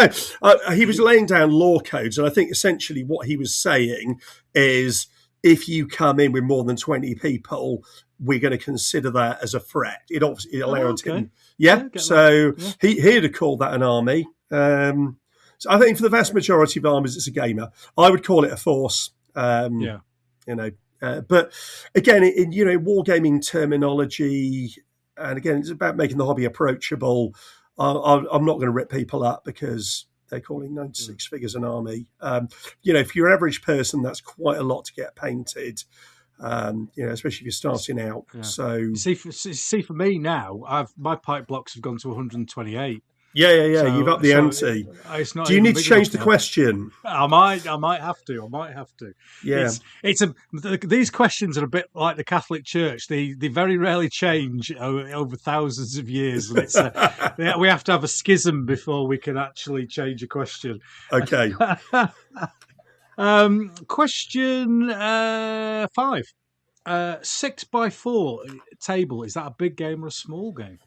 he was laying down law codes, and I think essentially what he was saying is if you come in with more than 20 people, we're going to consider that as a threat. It obviously allowed him. So he'd have called that an army. So I think for the vast majority of armies, it's a gamer. I would call it a force. But again, in wargaming terminology, and again, it's about making the hobby approachable. I'm not going to rip people up because they're calling 96 figures an army. If you're an average person, that's quite a lot to get painted. Especially if you're starting out. Yeah. So see for me now, my pipe blocks have gone to 128. Yeah. So, you've upped the ante. Do you need to change the question? I might have to. Yeah. These questions are a bit like the Catholic Church. They very rarely change over thousands of years. And it's we have to have a schism before we can actually change a question. Okay. Question 5. 6x4 table. Is that a big game or a small game?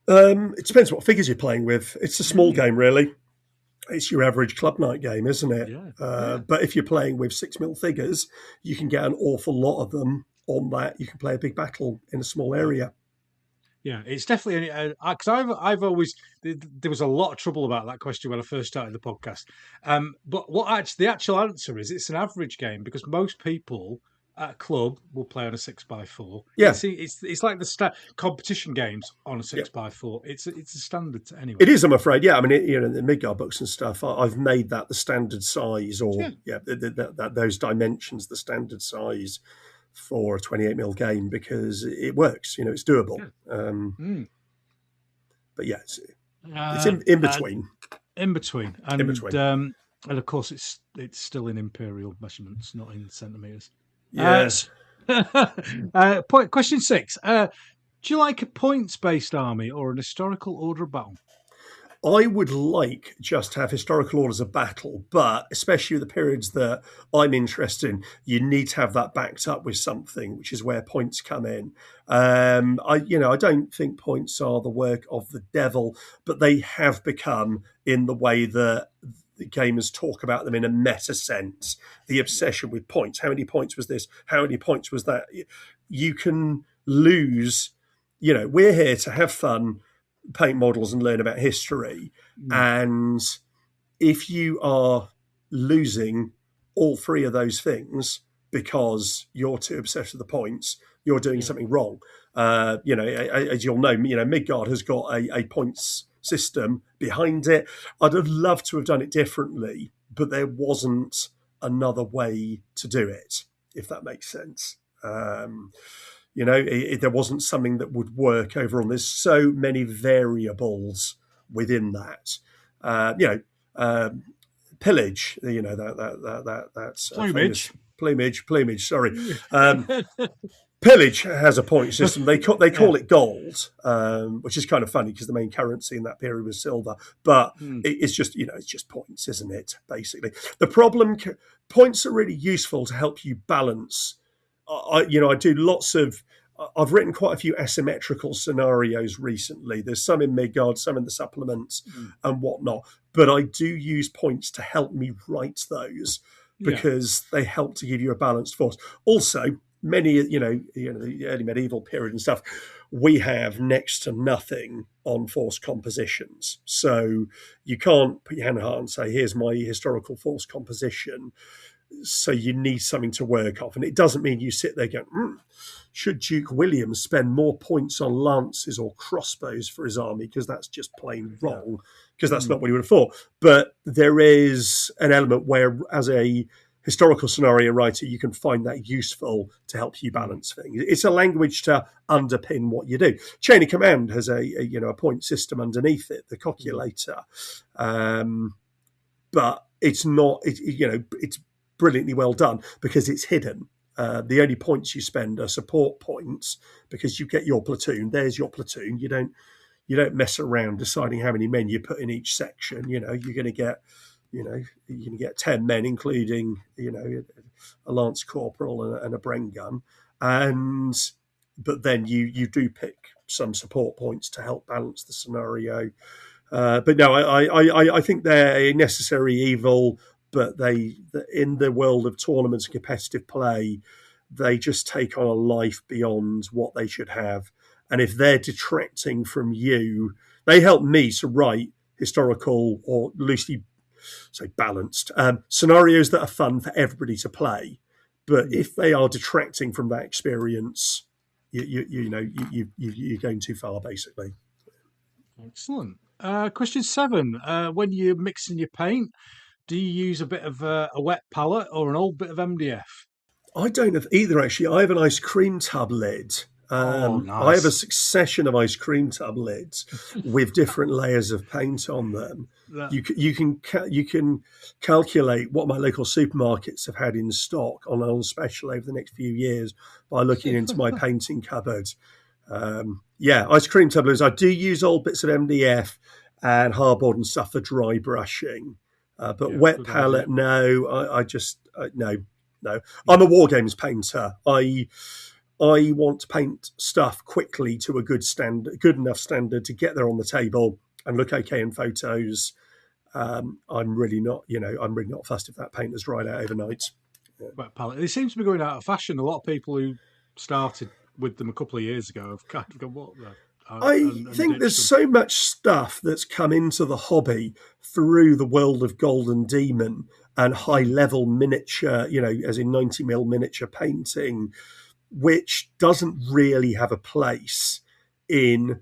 It depends what figures you're playing with. It's a small game, really. It's your average club night game, isn't it? Yeah. But if you're playing with 6mm figures, you can get an awful lot of them on that. You can play a big battle in a small area. Yeah, it's definitely because I've always there was a lot of trouble about that question when I first started the podcast. But the actual answer is it's an average game because most people at a club will play on a 6x4. Yeah, it's like the competition games on a 6x4. It's a standard anyway. It is, I'm afraid. Yeah, I mean, the Midgard books and stuff. I've made that the standard size, or those dimensions, the standard size for a 28mm game because it works. It's doable. Yeah. But yeah, it's in between. In between. And, in between. And of course, it's still in imperial measurements, not in centimetres. Yes. Question 6. Do you like a points-based army or an historical order of battle? I would like just to have historical orders of battle, but especially with the periods that I'm interested in, you need to have that backed up with something, which is where points come in. I don't think points are the work of the devil, but they have become in the way that the gamers talk about them in a meta sense. The obsession with points. How many points was this? How many points was that? You can lose. We're here to have fun, paint models and learn about history. And if you are losing all 3 of those things because you're too obsessed with the points, you're doing something wrong. As you'll know, Midgard has got a points system behind it. I'd have loved to have done it differently, but there wasn't another way to do it, if that makes sense. There wasn't something that would work overall. There's so many variables within that. Pillage. That's plumage. Sorry. Pillage has a point system. They call it gold, which is kind of funny because the main currency in that period was silver. But it's just points, isn't it? Basically, the problem points are really useful to help you balance. I do lots of I've written quite a few asymmetrical scenarios recently. There's some in Midgard, some in the supplements, and whatnot. But I do use points to help me write those because they help to give you a balanced force. Also, many, the early medieval period and stuff, we have next to nothing on force compositions. So you can't put your hand on heart and say, here's my historical force composition. So you need something to work off. And it doesn't mean you sit there going, should Duke William spend more points on lances or crossbows for his army? Because that's just plain wrong, because that's not what he would have thought. But there is an element where, as a historical scenario writer, you can find that useful to help you balance things. It's a language to underpin what you do. Chain of Command has a point system underneath it, the calculator, but it's not. It's brilliantly well done because it's hidden. The only points you spend are support points because you get your platoon. There's your platoon. You don't mess around deciding how many men you put in each section. You're going to get. You're going to get 10 men, including, a lance corporal and a Bren gun. But then you do pick some support points to help balance the scenario. But no, I think they're a necessary evil, but in the world of tournaments and competitive play, they just take on a life beyond what they should have. And if they're detracting from you, they help me to write historical or loosely balanced scenarios that are fun for everybody to play. But if they are detracting from that experience, you're going too far, basically. Excellent. Question 7. When you're mixing your paint, do you use a bit of a wet palette or an old bit of MDF? I don't have either, actually. I have an ice cream tub lid. Nice. I have a succession of ice cream tub lids with different layers of paint on them. You can calculate what my local supermarkets have had in stock on special over the next few years by looking into my painting cupboard. Ice cream tub lids. I do use old bits of MDF and hardboard and stuff for dry brushing, but wet palette, no. No. I'm a Wargames painter. I want to paint stuff quickly to a good enough standard to get there on the table and look okay in photos. I'm really not fussed if that paint has dried out overnight. Wet palette. They seem to be going out of fashion. A lot of people who started with them a couple of years ago have kind of gone, what the? I think there's so much stuff that's come into the hobby through the world of Golden Demon and high-level miniature, as in 90mm miniature painting, which doesn't really have a place in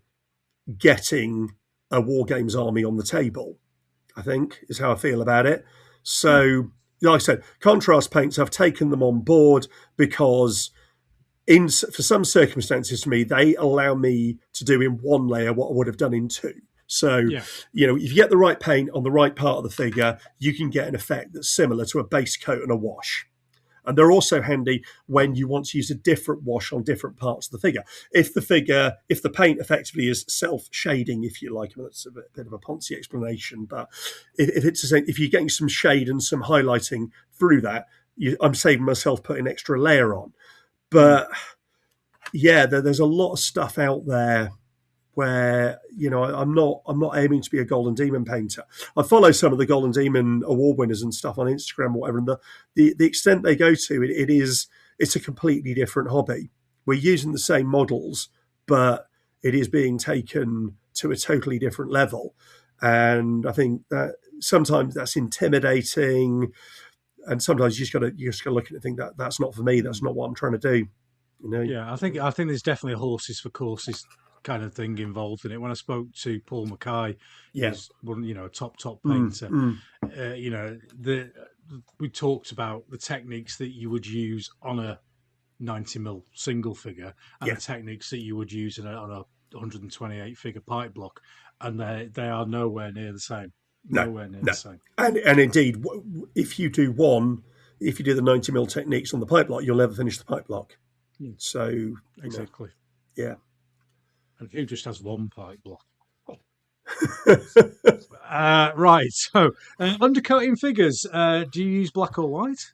getting a Wargames army on the table, I think, is how I feel about it. So, like I said, contrast paints, I've taken them on board because for some circumstances to me, they allow me to do in one layer what I would have done in two. So, if you get the right paint on the right part of the figure, you can get an effect that's similar to a base coat and a wash. And they're also handy when you want to use a different wash on different parts of the figure. If the paint effectively is self-shading, if you like, that's a bit of a Ponzi explanation, but if you're getting some shade and some highlighting through that, I'm saving myself putting extra layer on. But there's a lot of stuff out there where I'm not aiming to be a Golden Demon painter. I follow some of the Golden Demon award winners and stuff on Instagram or whatever, and the extent they go to, it's a completely different hobby. We're using the same models, but it is being taken to a totally different level. And I think that sometimes that's intimidating, and sometimes you just got to look at it and think that that's not for me. That's not what I'm trying to do. Yeah, I think there's definitely a horses for courses kind of thing involved in it. When I spoke to Paul Mackay, who's a top painter, we talked about the techniques that you would use on a 90mm single figure and the techniques that you would use on a 128 figure pipe block, and they are nowhere near the same. Nowhere near the same. And indeed, if you do the 90mm techniques on the pipe block, you'll never finish the pipe block. So exactly, yeah. And who just has one pipe block? Right. So, undercoating figures. Do you use black or white?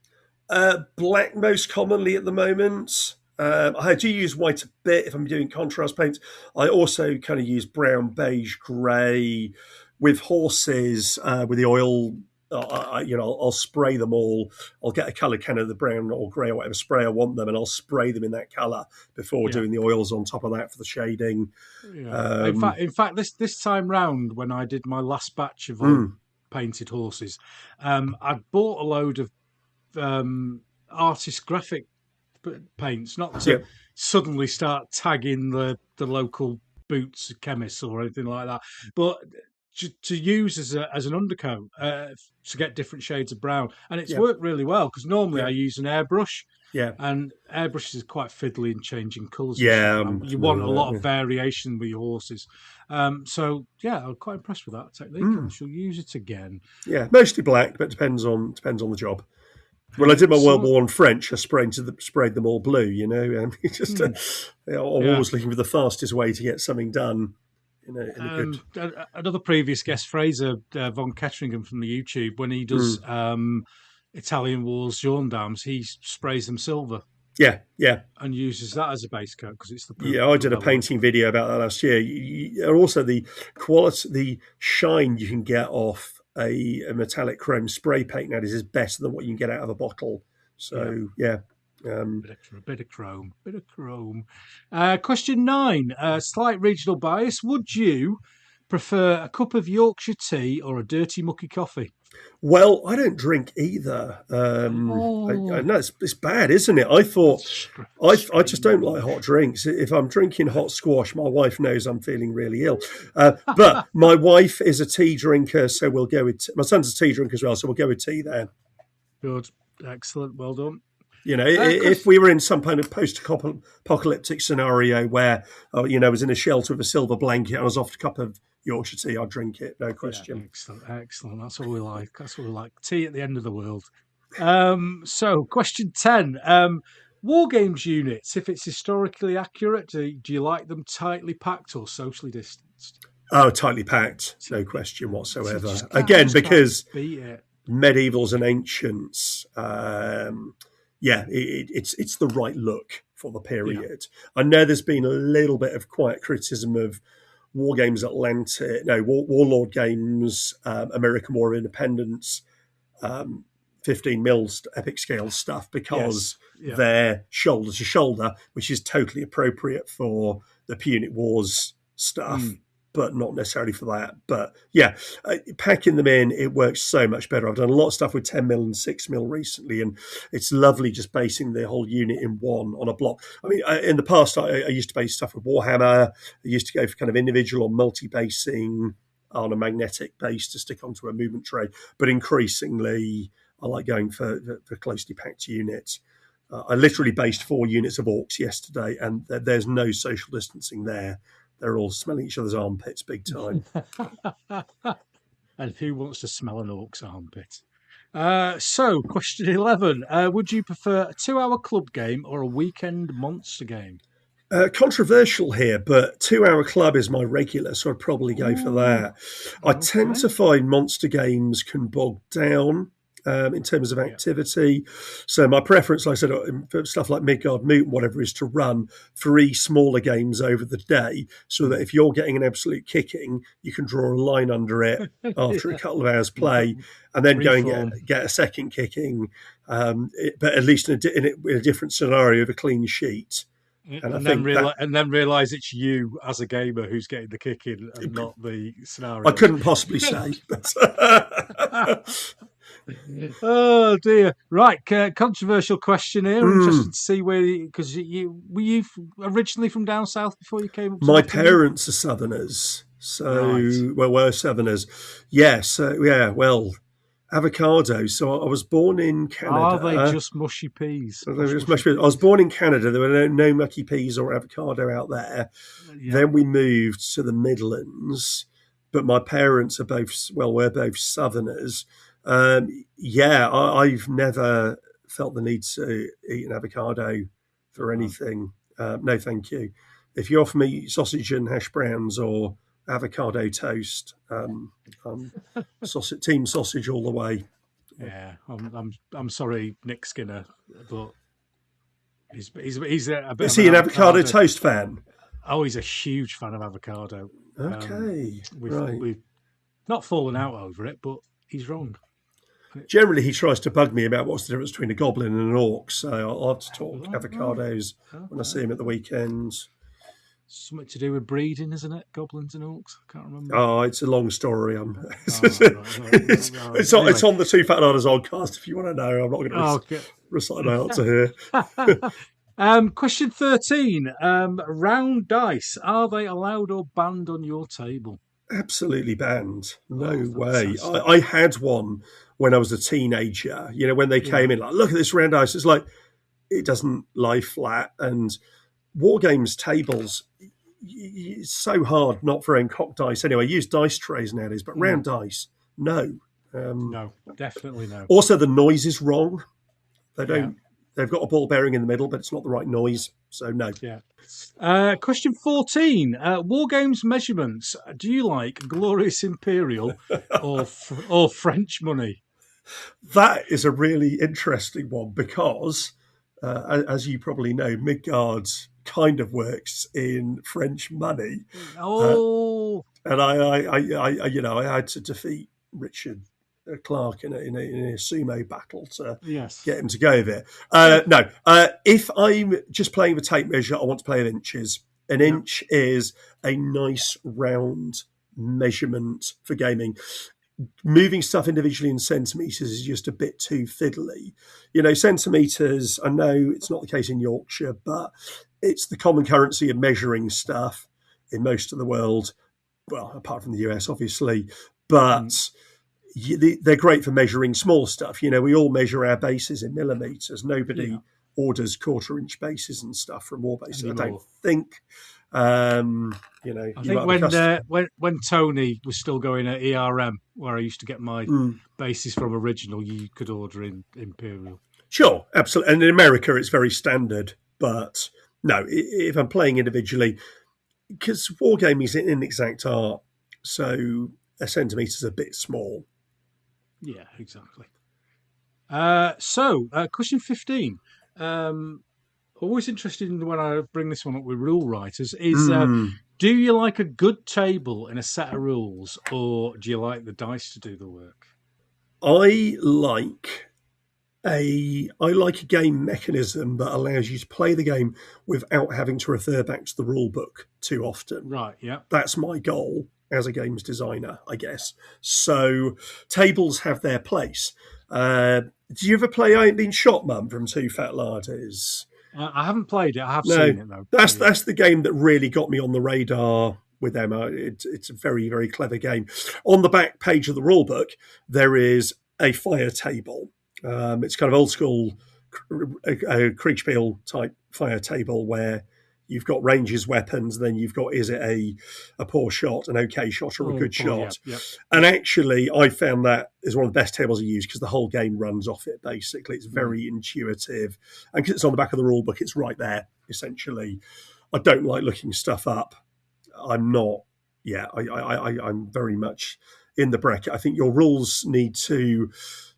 Black most commonly at the moment. I do use white a bit if I'm doing contrast paints. I also kind of use brown, beige, grey. With horses, with the oil, I'll spray them all. I'll get a colour can of the brown or grey or whatever spray I want them, and I'll spray them in that colour before doing the oils on top of that for the shading. Yeah. In fact, this time round, when I did my last batch of painted horses, I bought a load of artist graphic paints, not to suddenly start tagging the local boots chemists or anything like that, but to use as an undercoat to get different shades of brown, and it's worked really well because normally I use an airbrush. Yeah, and airbrushes are quite fiddly in changing colours. Yeah, you want a lot of variation with your horses. So yeah, I'm quite impressed with that technique. I shall use it again. Yeah, mostly black, but depends on the job. When I did my World War I French, I sprayed them all blue. I'm always looking for the fastest way to get something done. Another previous guest, Fraser von Ketteringham from the YouTube, when he does Italian Wars gendarmes, he sprays them silver. Yeah, and uses that as a base coat because it's the I did a painting video about that last year. And also the quality, the shine you can get off a metallic chrome spray paint nowadays is better than what you can get out of a bottle. So yeah. Bit of chrome. Question 9. Slight regional bias. Would you prefer a cup of Yorkshire tea or a dirty mucky coffee? Well, I don't drink either. I know it's bad, isn't it? I thought I just don't like hot drinks. If I'm drinking hot squash, my wife knows I'm feeling really ill. But my wife is a tea drinker, so we'll go with my son's a tea drinker as well, so we'll go with tea there. Good, excellent, well done. If we were in some kind of post-apocalyptic scenario where, I was in a shelter with a silver blanket and I was offered a cup of Yorkshire tea, I'd drink it, no question. Yeah, excellent. That's what we like. Tea at the end of the world. So, question 10. Wargames units, if it's historically accurate, do you like them tightly packed or socially distanced? Oh, tightly packed, no question whatsoever. Again, because medievals and ancients... it's the right look for the period. I know there's been a little bit of quiet criticism of Wargames Warlord Games, American War of Independence, 15 mils epic scale stuff because they're shoulder to shoulder, which is totally appropriate for the Punic Wars stuff. But not necessarily for that. But yeah, packing them in, it works so much better. I've done a lot of stuff with 10 mil and 6 mil recently, and it's lovely just basing the whole unit in one on a block. I mean, in the past, I used to base stuff with Warhammer. I used to go for kind of individual or multi-basing on a magnetic base to stick onto a movement tray. But increasingly, I like going for closely packed units. I literally based 4 units of orcs yesterday, and there's no social distancing there. They're all smelling each other's armpits big time. And who wants to smell an orc's armpit? So, question 11. Would you prefer a 2-hour club game or a weekend monster game? Controversial here, but 2-hour club is my regular, so I'd probably go for that. I tend to find monster games can bog down in terms of activity. So my preference, like I said, for stuff like Midgard, Moot, whatever, is to run 3 smaller games over the day so that if you're getting an absolute kicking, you can draw a line under it after a couple of hours play and then go and get a second kicking, but at least in a different scenario of a clean sheet. And then realise it's you as a gamer who's getting the kicking and not the scenario. I couldn't possibly say. Oh dear! Right, controversial question here. Interested to see because were you originally from down south before you came up? My parents are Southerners, so we're Southerners. Yeah, avocado. So I was born in Canada. Are they just mushy peas? I was born in Canada. There were no mucky peas or avocado out there. Yeah. Then we moved to the Midlands, but my parents are we're both Southerners. I've never felt the need to eat an avocado for anything. No, thank you. If you offer me sausage and hash browns or avocado toast, team sausage all the way. Yeah, I'm sorry, Nick Skinner, but He's a bit Is of he an an avocado toast fan? Oh, he's a huge fan of avocado. Okay, We've not fallen out over it, but he's wrong. Generally, he tries to bug me about what's the difference between a goblin and an orc. So I'll have to talk avocados when I see him at the weekends. Something to do with breeding, isn't it? Goblins and orcs? I can't remember. Oh, it's a long story. It's on the Toofatlardies podcast if you want to know. I'm not going to recite my answer here. Question 13. Round dice. Are they allowed or banned on your table? Absolutely banned. No way. I had one when I was a teenager. You know, when they came in, like, look at this round dice. It's like, it doesn't lie flat. And Wargames tables, it's so hard not throwing cocked dice. Anyway, I use dice trays nowadays, but round dice, no. No, definitely no. Also, the noise is wrong. They don't. They've got a ball bearing in the middle, but it's not the right noise. So no. Yeah. Question 14. Wargames measurements. Do you like Glorious Imperial or French money? That is a really interesting one because, as you probably know, Midgard kind of works in French money. And I had to defeat Richard Clarke in a sumo battle to get him to go with it. No, if I'm just playing the tape measure, I want to play in inches. An inch is a nice round measurement for gaming. Moving stuff individually in centimetres is just a bit too fiddly. You know, centimetres, I know it's not the case in Yorkshire, but it's the common currency of measuring stuff in most of the world. Well, apart from the US, obviously. But they're great for measuring small stuff. You know, we all measure our bases in millimetres. Nobody orders quarter-inch bases and stuff from Warbases. I don't think. I think when Tony was still going at ERM, where I used to get my bases from original, you could order in Imperial. Sure, absolutely. And in America, it's very standard. But no, if I'm playing individually, because wargaming is an inexact art, so a centimetre's a bit small. Yeah, exactly. Question 15. Always interested in when I bring this one up with rule writers is do you like a good table and a set of rules, or do you like the dice to do the work? I like a game mechanism that allows you to play the game without having to refer back to the rule book too often. Right, yeah. That's my goal as a games designer, I guess. So tables have their place. Do you ever play I Ain't Been Shot, Mum, from Toofatlardies? I haven't played it. I have seen it, though. That's the game that really got me on the radar with Emma. It's a very, very clever game. On the back page of the rulebook, there is a fire table. It's kind of old school Kriegspiel type fire table where you've got ranges, weapons, then you've got, is it a poor shot, an okay shot, or a good shot? Yep. And actually, I found that is one of the best tables I use because the whole game runs off it, basically. It's very intuitive. And because it's on the back of the rule book, it's right there, essentially. I don't like looking stuff up. I'm not, I'm very much in the bracket. I think your rules need to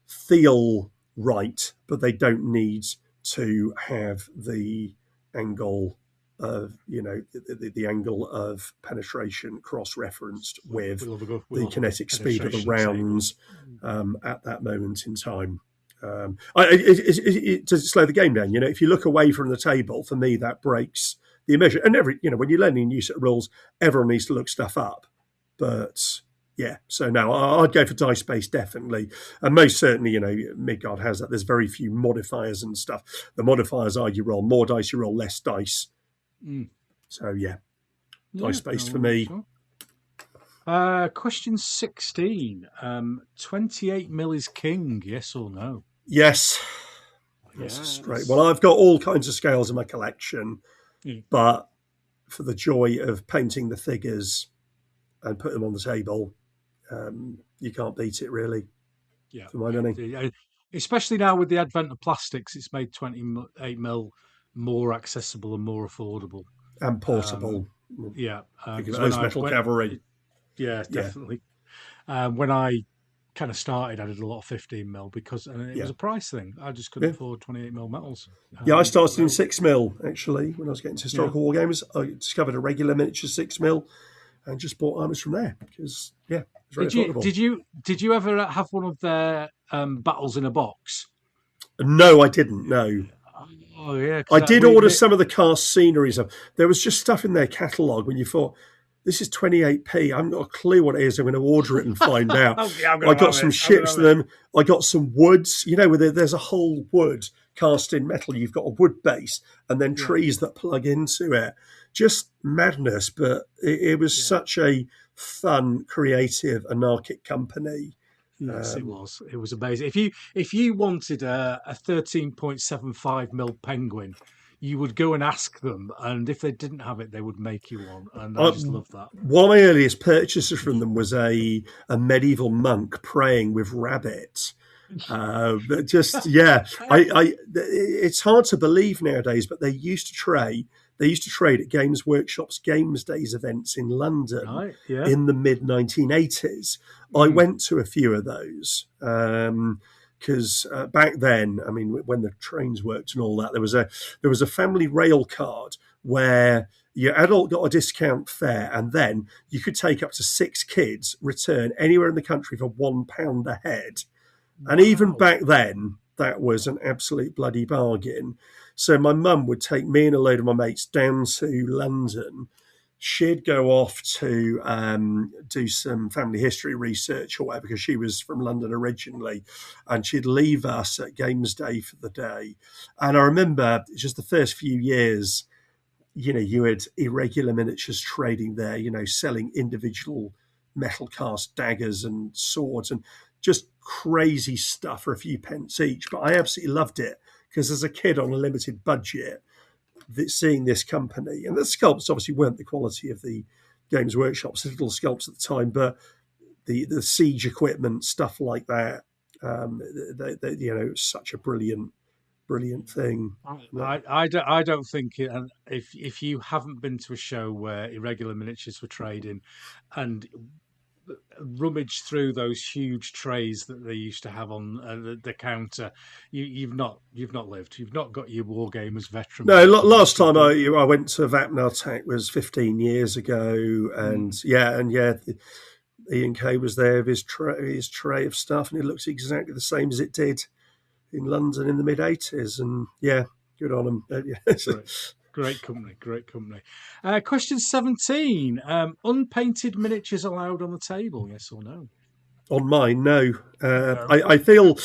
feel right, but they don't need to have the angle of, the angle of penetration cross-referenced with the kinetic speed of the rounds at that moment in time. It does slow the game down. If you look away from the table, for me, that breaks the immersion. And when you're learning new set of rules, everyone needs to look stuff up. But yeah, so no, I'd go for dice based, definitely. And most certainly, Midgard has that. There's very few modifiers and stuff. The modifiers are you roll more dice, you roll less dice. So yeah, dice based for me. Sure. Question 16. 28 mil is king, yes or no? Yes. Yes, straight. Well, I've got all kinds of scales in my collection, but for the joy of painting the figures and putting them on the table, you can't beat it, really. Yeah, for my money. Especially now with the advent of plastics, it's made 28 mil more accessible and more affordable and portable. Because those metal cavalry. Yeah, definitely. When I kind of started, I did a lot of 15mm because it was Yeah. a price thing. I just couldn't afford 28mm metals. Yeah, I started in 6mm actually when I was getting to historical war games. I discovered a regular miniature 6mm and just bought armies from there because it was very affordable. Did you ever have one of their battles in a box? No, I didn't. No, Oh yeah, I because did order some of the cast sceneries. There was just stuff in their catalogue when you thought, this is 28p. I haven't got a clue what it is. I'm going to order it and find out. I got some ships to them. I got some woods. Where there's a whole wood cast in metal. You've got a wood base and then trees that plug into it. Just madness, but it was such a fun, creative, anarchic company. Yes, it was. It was amazing. If you wanted a 13.75mm penguin, you would go and ask them, and if they didn't have it, they would make you one. And I just love that. One of my earliest purchases from them was a medieval monk praying with rabbits. It's hard to believe nowadays, but they used to trade. They used to trade at Games Workshop's Games Days events in London in the mid 1980s. I went to a few of those because back then, I mean, when the trains worked and all that, there was a family rail card where your adult got a discount fare, and then you could take up to 6 kids, return anywhere in the country for £1 a head. And even back then, that was an absolute bloody bargain. So my mum would take me and a load of my mates down to London. She'd go off to do some family history research or whatever, because she was from London originally, and she'd leave us at Games Day for the day. And I remember just the first few years, you had irregular miniatures trading there, selling individual metal cast daggers and swords and just crazy stuff for a few pence each. But I absolutely loved it because as a kid on a limited budget, seeing this company, and the sculpts obviously weren't the quality of the Games Workshop's little sculpts at the time, but the siege equipment, stuff like that, it was such a brilliant thing. I don't think if you haven't been to a show where irregular miniatures were trading and rummage through those huge trays that they used to have on the counter, you've not lived. You've not got your Wargamers veteran. No, last time I went to Vapnartak was 15 years ago, and Ian Kay was there with his tray of stuff, and it looks exactly the same as it did in London in the mid 80s, and good on them. Great company. Question 17. Unpainted miniatures allowed on the table, yes or no? On mine, no. I feel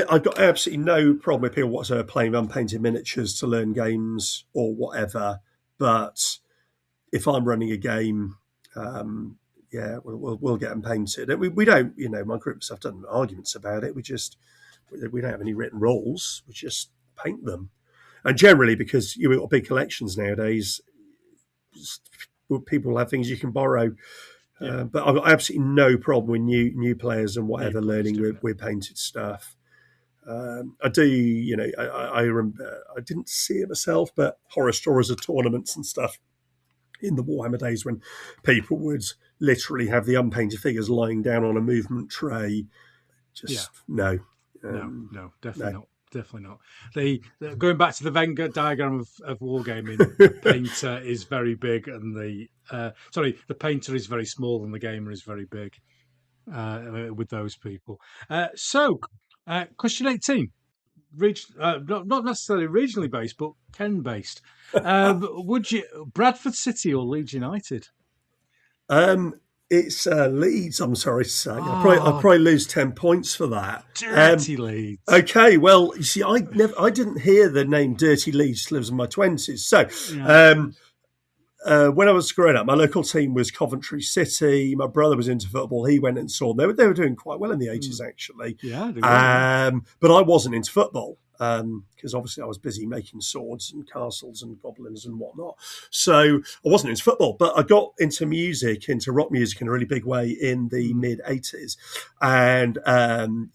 I've got absolutely no problem with people whatsoever playing unpainted miniatures to learn games or whatever. But if I'm running a game, we'll get them painted. And we don't, my group stuff doesn't have arguments about it. We don't have any written rules. We just paint them. And generally, because you've got big collections nowadays, people have things you can borrow. But I've got absolutely no problem with new players and whatever learning with painted stuff. I do, I remember, I didn't see it myself, but horror stories of tournaments and stuff in the Warhammer days when people would literally have the unpainted figures lying down on a movement tray. No, definitely not. Definitely not. Going back to the Venn diagram of wargaming, the painter is very big, and the painter is very small, and the gamer is very big. With those people. Question 18. Not necessarily regionally based, but Ken based. Would you Bradford City or Leeds United? It's Leeds, I'm sorry to say. I'll probably lose 10 points for that. Dirty Leeds. Okay, well, you see, I didn't hear the name Dirty Leeds till I was in my 20s. So when I was growing up, my local team was Coventry City. My brother was into football. He went and saw them. They were doing quite well in the 80s, actually. Yeah, but I wasn't into football. because obviously I was busy making swords and castles and goblins and whatnot. So I wasn't into football, but I got into music, into rock music in a really big way in the mid-'80s. And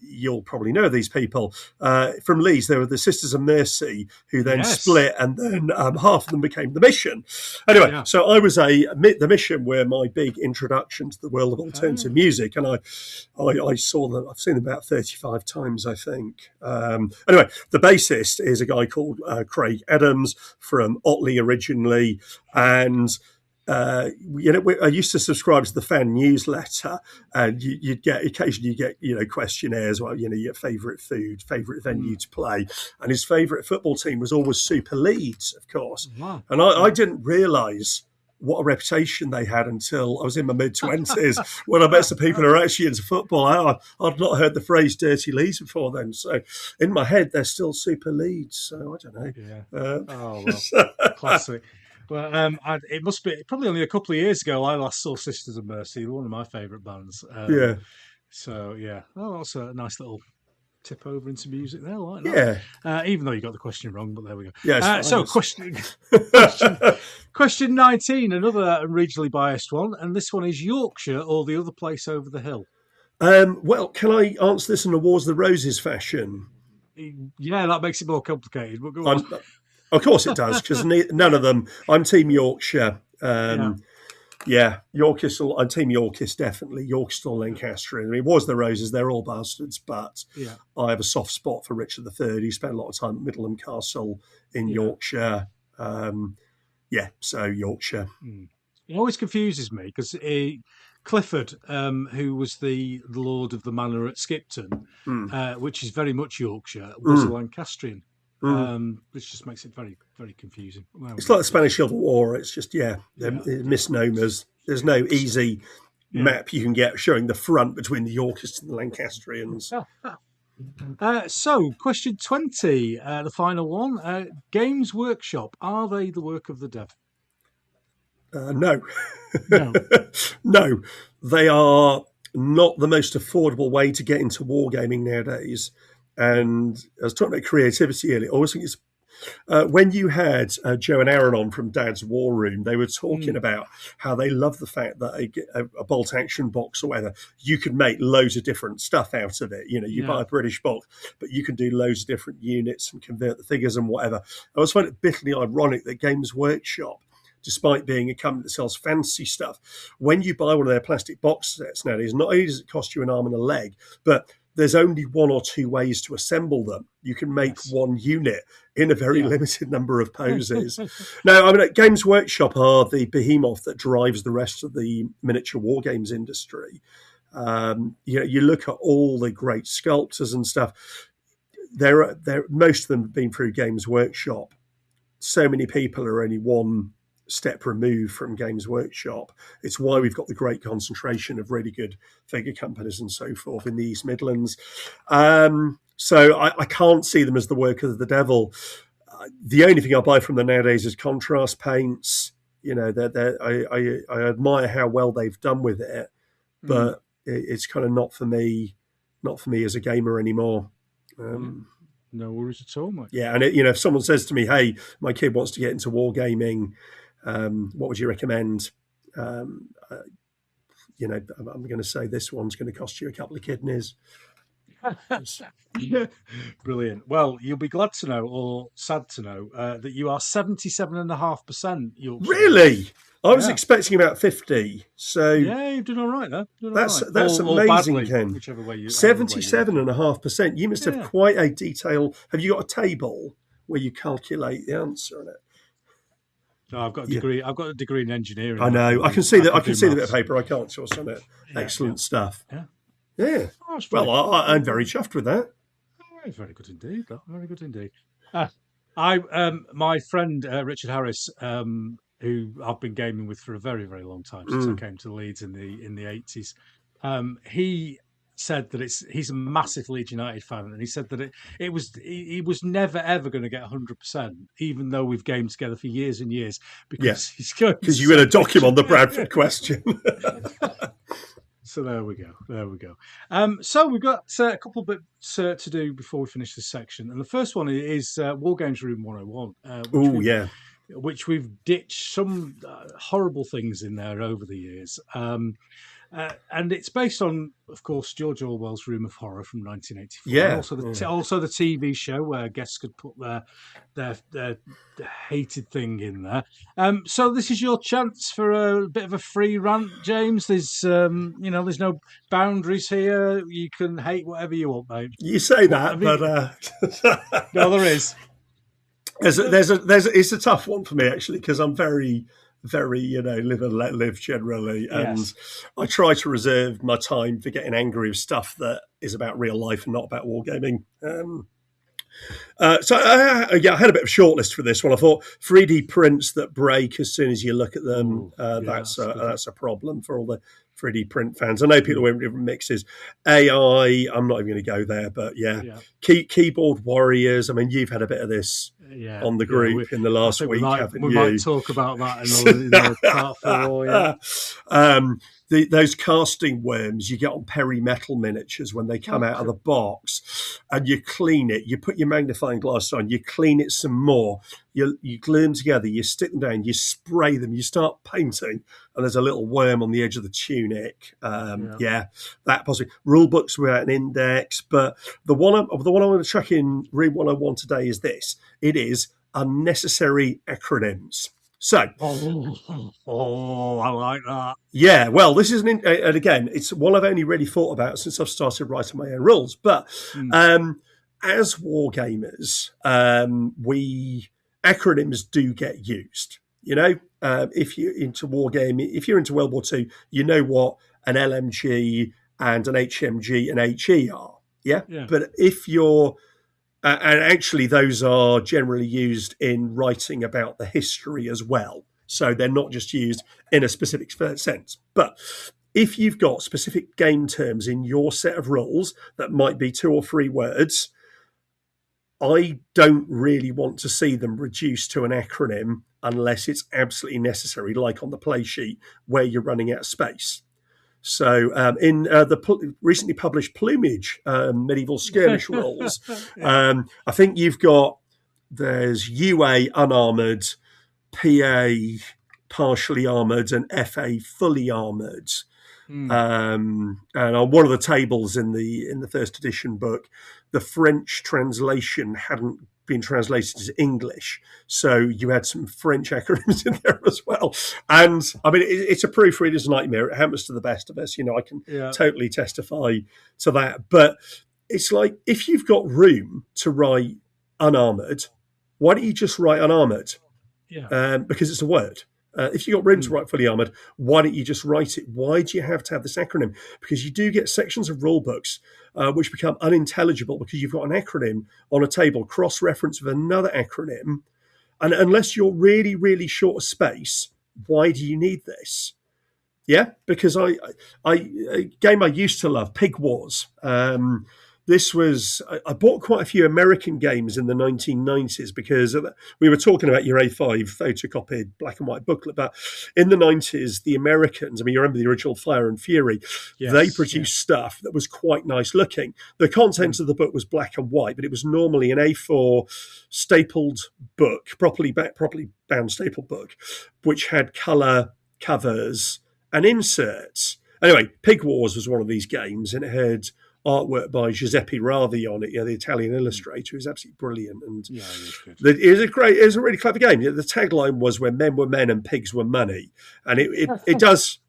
you'll probably know these people. From Leeds, there were the Sisters of Mercy, who then split, and then half of them became the Mission. Anyway, so I was the Mission were my big introduction to the world of alternative music, and I saw them. I've seen them about 35 times, I think. Anyway, the bassist is a guy called Craig Adams from Otley originally, and I used to subscribe to the fan newsletter, and occasionally you get questionnaires. Well, your favourite food, favourite venue to play, and his favourite football team was always Super Leeds, of course. Wow. And I didn't realise what a reputation they had until I was in my mid-20s when I met some people who are actually into football. I'd not heard the phrase dirty Leeds before then. So in my head, they're still Super Leeds. So I don't know. Yeah. Classic. Well, it must be probably only a couple of years ago I last saw Sisters of Mercy, one of my favourite bands. So, yeah. Oh, that's a nice little tip over into music there, like that. Yeah. Even though you got the question wrong, but there we go. Yeah. So question 19, another regionally biased one, and this one is Yorkshire or the other place over the hill. Well, can I answer this in a Wars of the Roses fashion? Yeah, that makes it more complicated. But go on. Of course it does, because none of them. I'm Team Yorkshire. Yorkist. I'm Team Yorkist, definitely. Yorkist or Lancastrian. I mean, Wars of the Roses, they're all bastards, but I have a soft spot for Richard III. He spent a lot of time at Middleham Castle in Yorkshire. So Yorkshire. It always confuses me because Clifford, who was the Lord of the Manor at Skipton, which is very much Yorkshire, was a Lancastrian. Which just makes it very, very confusing. Well, it's like the Spanish Civil War. It's just, misnomers. There's no easy map you can get showing the front between the Yorkists and the Lancastrians. So, question 20, the final one. Games Workshop, are they the work of the devil? No. No. They are not the most affordable way to get into wargaming nowadays. And I was talking about creativity earlier. I always think it's when you had Joe and Aaron on from Dad's War Room, they were talking about how they love the fact that a bolt action box or whatever, you could make loads of different stuff out of it. You buy a British box, but you can do loads of different units and convert the figures and whatever. I always find it bitterly ironic that Games Workshop, despite being a company that sells fancy stuff, when you buy one of their plastic box sets nowadays, not only does it cost you an arm and a leg, but there's only one or two ways to assemble them. You can make one unit in a very limited number of poses. Now, I mean, Games Workshop are the behemoth that drives the rest of the miniature war games industry. You look at all the great sculptors and stuff. Most of them have been through Games Workshop. So many people are only one step removed from Games Workshop. It's why we've got the great concentration of really good figure companies and so forth in the East Midlands. So I can't see them as the work of the devil. The only thing I buy from them nowadays is contrast paints. I admire how well they've done with it, but it's kind of not for me as a gamer anymore. No worries at all, mate. Yeah, and if someone says to me, "Hey, my kid wants to get into wargaming, what would you recommend?" I'm going to say this one's going to cost you a couple of kidneys. Brilliant. Well, you'll be glad to know, or sad to know, that you are 77.5% Yorkshire. Really? I was expecting about 50. So yeah, you've done all right there. That's amazing, badly, Ken. 77.5%. You must have quite a detail. Have you got a table where you calculate the answer on it? No, I've got a degree. I've got a degree in engineering. I know. I can see that. I can see the bit of paper. I can't source on it. Excellent stuff. Yeah. Oh, well, I'm very chuffed with that. Very good indeed. Very good indeed. My friend Richard Harris, who I've been gaming with for a very, very long time since I came to Leeds in the 80s. He said that he's a massive Leeds United fan, and he said that he was never ever going to get 100%, even though we've gamed together for years and years, because he's going because you had a document on the Bradford question. So there we go. There we go. So we've got a couple bits to do before we finish this section, and the first one is Wargames Room 101, Oh yeah. which we've ditched some horrible things in there over the years. And it's based on, of course, George Orwell's Room of Horror from 1984. Yeah. And also the TV show where guests could put their hated thing in there. So this is your chance for a bit of a free rant, James. There's there's no boundaries here. You can hate whatever you want, mate. You say that, but no, there is. It's a tough one for me actually because I'm very live and let live generally, and Yes. I try to reserve my time for getting angry with stuff that is about real life and not about wargaming. I had a bit of a shortlist for this one. I thought 3D prints that break as soon as you look at them. That's a problem for all the 3D print fans. I know people went different mixes. AI, I'm not even going to go there, but keyboard warriors. I mean, you've had a bit of this on the group in the last week, haven't you? We might talk about that in part 4. Those casting worms you get on Perimetal miniatures when they come out of the box, and you clean it. You put your magnifying glass on. You clean it some more. You glue them together. You stick them down. You spray them. You start painting, and there's a little worm on the edge of the tunic. That possibly rule books without an index. But the one I'm going to chuck in Room 101 today is this. It is unnecessary acronyms. So, I like that. Yeah, well, this is and again, it's one I've only really thought about since I've started writing my own rules. But as wargamers, acronyms do get used. You know, if you're into wargaming, if you're into World War II, you know what an LMG and an HMG and HE are. Yeah. But if you're and actually, those are generally used in writing about the history as well. So they're not just used in a specific sense. But if you've got specific game terms in your set of rules that might be 2 or 3 words, I don't really want to see them reduced to an acronym unless it's absolutely necessary, like on the play sheet where you're running out of space. So in the recently published Plumage medieval skirmish rules, I think there's UA unarmoured, PA partially armoured, and FA fully armoured. And on one of the tables in the first edition book, the French translation hadn't been translated to English, so you had some French acronyms in there as well. And I mean, it's a proofreader's nightmare. It happens to the best of us. You know, I can totally testify to that. But it's like, if you've got room to write unarmoured, why don't you just write unarmoured? Because it's a word. If you've got room to write fully armoured, why don't you just write it? Why do you have to have this acronym? Because you do get sections of rule books which become unintelligible because you've got an acronym on a table cross-referenced with another acronym. And unless you're really, really short of space, why do you need this? Yeah, because a game I used to love, Pig Wars. I bought quite a few American games in the 1990s because we were talking about your A5 photocopied black and white booklet, but in the 90s, the Americans, I mean, you remember the original Fire and Fury, they produced stuff that was quite nice looking. The contents of the book was black and white, but it was normally an A4 stapled book, properly bound stapled book, which had colour covers and inserts. Anyway, Pig Wars was one of these games, and it had artwork by Giuseppe Ravi on it, the Italian illustrator, who's absolutely brilliant. And it was a really clever game. The tagline was "When men were men and pigs were money," and it does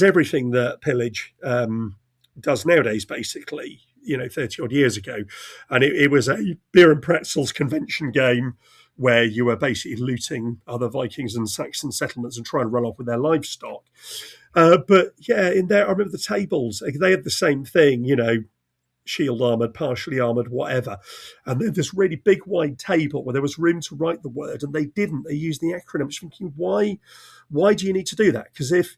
everything that Pillage does nowadays, basically. 30 odd years ago, and it was a beer and pretzels convention game where you were basically looting other Vikings and Saxon settlements and trying to run off with their livestock. But in there, I remember the tables, they had the same thing, shield armoured, partially armoured, whatever. And then this really big wide table where there was room to write the word, and they didn't. They used the acronyms. Thinking, why do you need to do that? Because this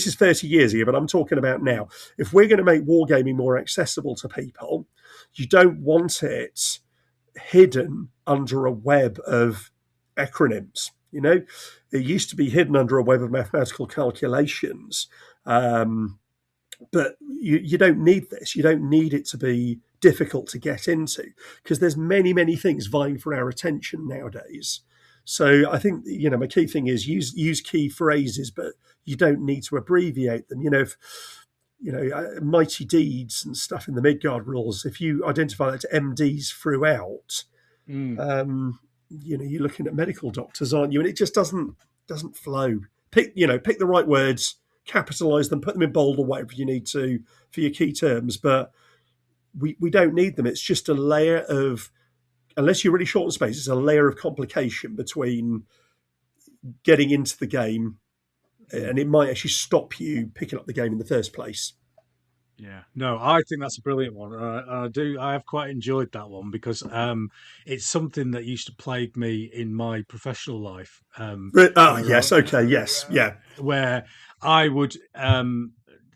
is 30 years ago, but I'm talking about now. If we're going to make wargaming more accessible to people, you don't want it hidden under a web of acronyms. It used to be hidden under a web of mathematical calculations. But you don't need this. You don't need it to be difficult to get into, because there's many things vying for our attention nowadays. So I think, my key thing is use key phrases, but you don't need to abbreviate them. If mighty deeds and stuff in the Midgard rules, if you identify that to MDs throughout, you're looking at medical doctors, aren't you? And it just doesn't flow. Pick the right words, capitalize them, put them in bold or whatever you need to for your key terms, but we don't need them. It's just a layer of, unless you're really short on space, it's a layer of complication between getting into the game, and it might actually stop you picking up the game in the first place. Yeah, no, I think that's a brilliant one. I have quite enjoyed that one because it's something that used to plague me in my professional life. Yes, okay, yes, yeah. Where I would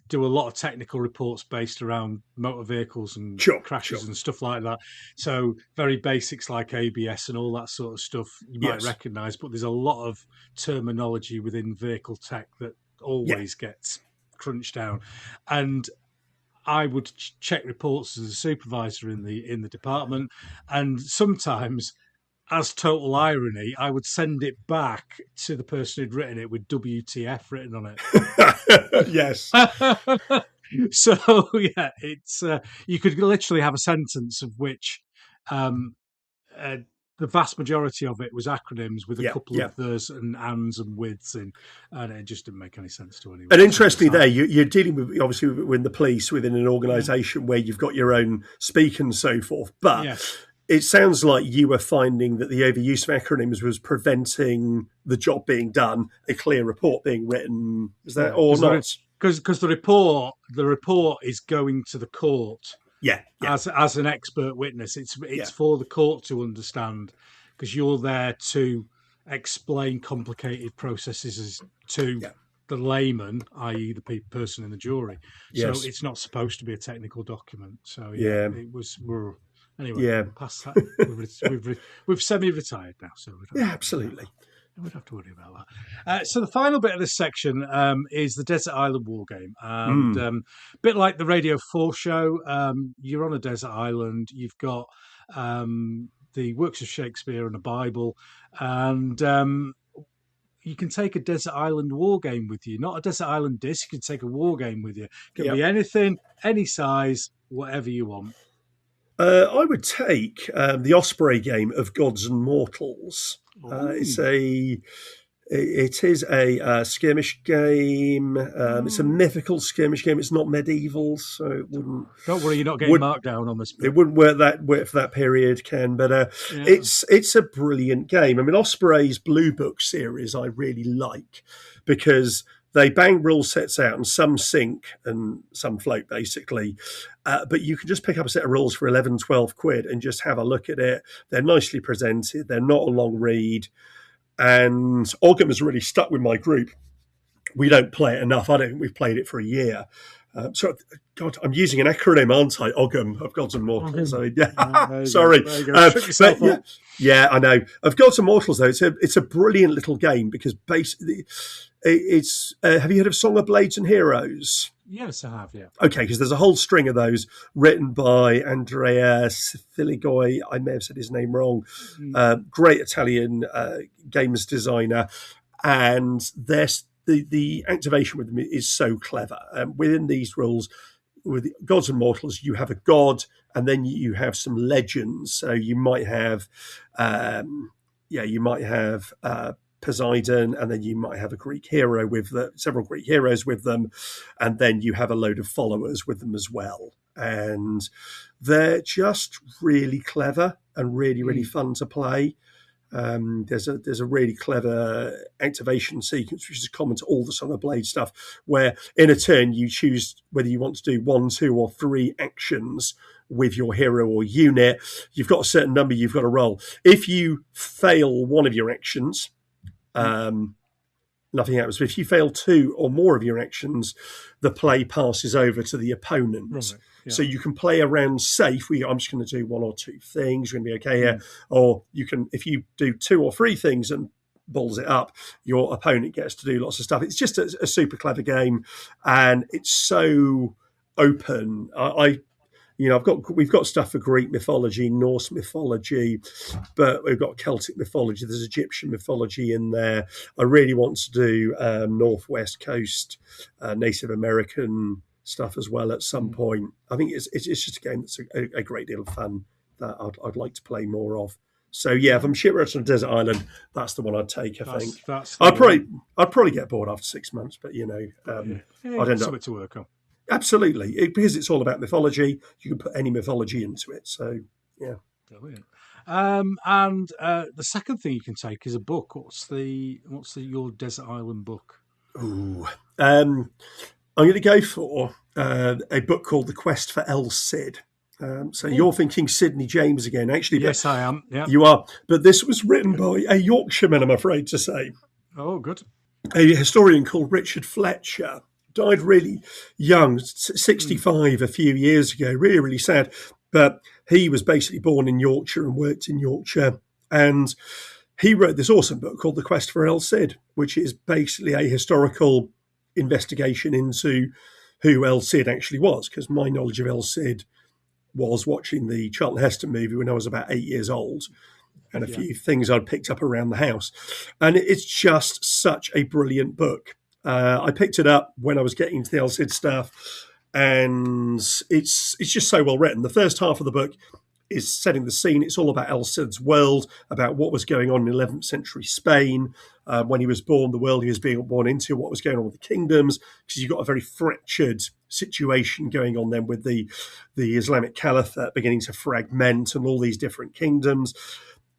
do a lot of technical reports based around motor vehicles and crashes and stuff like that. So very basics like ABS and all that sort of stuff you might recognise, but there's a lot of terminology within vehicle tech that always gets crunched down. And I would check reports as a supervisor in the department, and sometimes, as total irony, I would send it back to the person who'd written it with WTF written on it. Yes. So yeah, it's you could literally have a sentence of which the vast majority of it was acronyms with a couple of there's and ands and withs in, and it just didn't make any sense to anyone. And interestingly, there you're dealing with, obviously, with the police within an organisation where you've got your own speak and so forth. But it sounds like you were finding that the overuse of acronyms was preventing the job being done, a clear report being written. Is that or not? Because the report is going to the court. Yeah. As an expert witness, it's for the court to understand, because you're there to explain complicated processes to the layman, i.e. the person in the jury. So it's not supposed to be a technical document. So it was. Anyway, past that. We've semi-retired now, so absolutely. We don't have to worry about that. So the final bit of this section is the Desert Island War Game. And a bit like the Radio 4 show, you're on a desert island. You've got the works of Shakespeare and a Bible. And you can take a Desert Island War Game with you. Not a Desert Island disc. You can take a war game with you. It can be anything, any size, whatever you want. I would take the Osprey game of Gods and Mortals. It is a skirmish game. It's a mythical skirmish game. It's not medieval, so it wouldn't. Don't worry, you're not getting marked down on this. It wouldn't work for that period, Ken. But it's a brilliant game. I mean, Osprey's Blue Book series I really like, because they bang rule sets out, and some sink and some float, basically. But you can just pick up a set of rules for 11, 12 quid and just have a look at it. They're nicely presented. They're not a long read. And Ogham has really stuck with my group. We don't play it enough. I don't think we've played it for a year. God, I'm using an acronym, aren't I? Ogham of Gods and Mortals. Sorry. I know. Of Gods and Mortals, though, it's a brilliant little game, because basically it's have you heard of Song of Blades and Heroes? Yes, I have, yeah. Okay, because there's a whole string of those written by Andrea Filigoi. I may have said his name wrong. Great Italian games designer. And the activation with them is so clever. Within these rules, with Gods and Mortals, you have a god, and then you have some legends. So you might have, Poseidon, and then you might have a Greek hero with several Greek heroes with them, and then you have a load of followers with them as well. And they're just really clever and really, really fun to play. There's a really clever activation sequence, which is common to all the Song of Blade stuff, where in a turn you choose whether you want to do 1, 2, or 3 actions with your hero or unit. You've got a certain number you've got to roll. If you fail one of your actions, nothing happens. But if you fail 2 or more of your actions, the play passes over to the opponent. Right, yeah. So you can play around safe. I'm just going to do 1 or 2 things. You're going to be okay here. Or you can, if you do 2 or 3 things and balls it up, your opponent gets to do lots of stuff. It's just a super clever game, and it's so open. We've got stuff for Greek mythology, Norse mythology, but we've got Celtic mythology. There's Egyptian mythology in there. I really want to do Northwest Coast, Native American stuff as well at some point. I think it's just a game that's a great deal of fun that I'd like to play more of. So yeah, if I'm shipwrecked on a desert island, that's the one I'd take. I think I'd probably get bored after 6 months, but I'd end up to work on. Absolutely, because it's all about mythology. You can put any mythology into it. So yeah, brilliant. And the second thing you can take is a book. What's your desert island book? Ooh, I'm going to go for a book called The Quest for El Cid. So you're thinking Sidney James again, actually. Yes, I am. Yeah, you are. But this was written by a Yorkshireman, I'm afraid to say. Oh, good. A historian called Richard Fletcher. Died really young, 65 a few years ago. Really, really sad. But he was basically born in Yorkshire and worked in Yorkshire. And he wrote this awesome book called The Quest for El Cid, which is basically a historical investigation into who El Cid actually was. Because my knowledge of El Cid was watching the Charlton Heston movie when I was about 8 years old, and a few things I'd picked up around the house. And it's just such a brilliant book. I picked it up when I was getting into the El Cid stuff, and it's just so well written. The first half of the book is setting the scene. It's all about El Cid's world, about what was going on in 11th century Spain when he was born, the world he was being born into, what was going on with the kingdoms, because you've got a very fractured situation going on then with the Islamic Caliphate beginning to fragment and all these different kingdoms.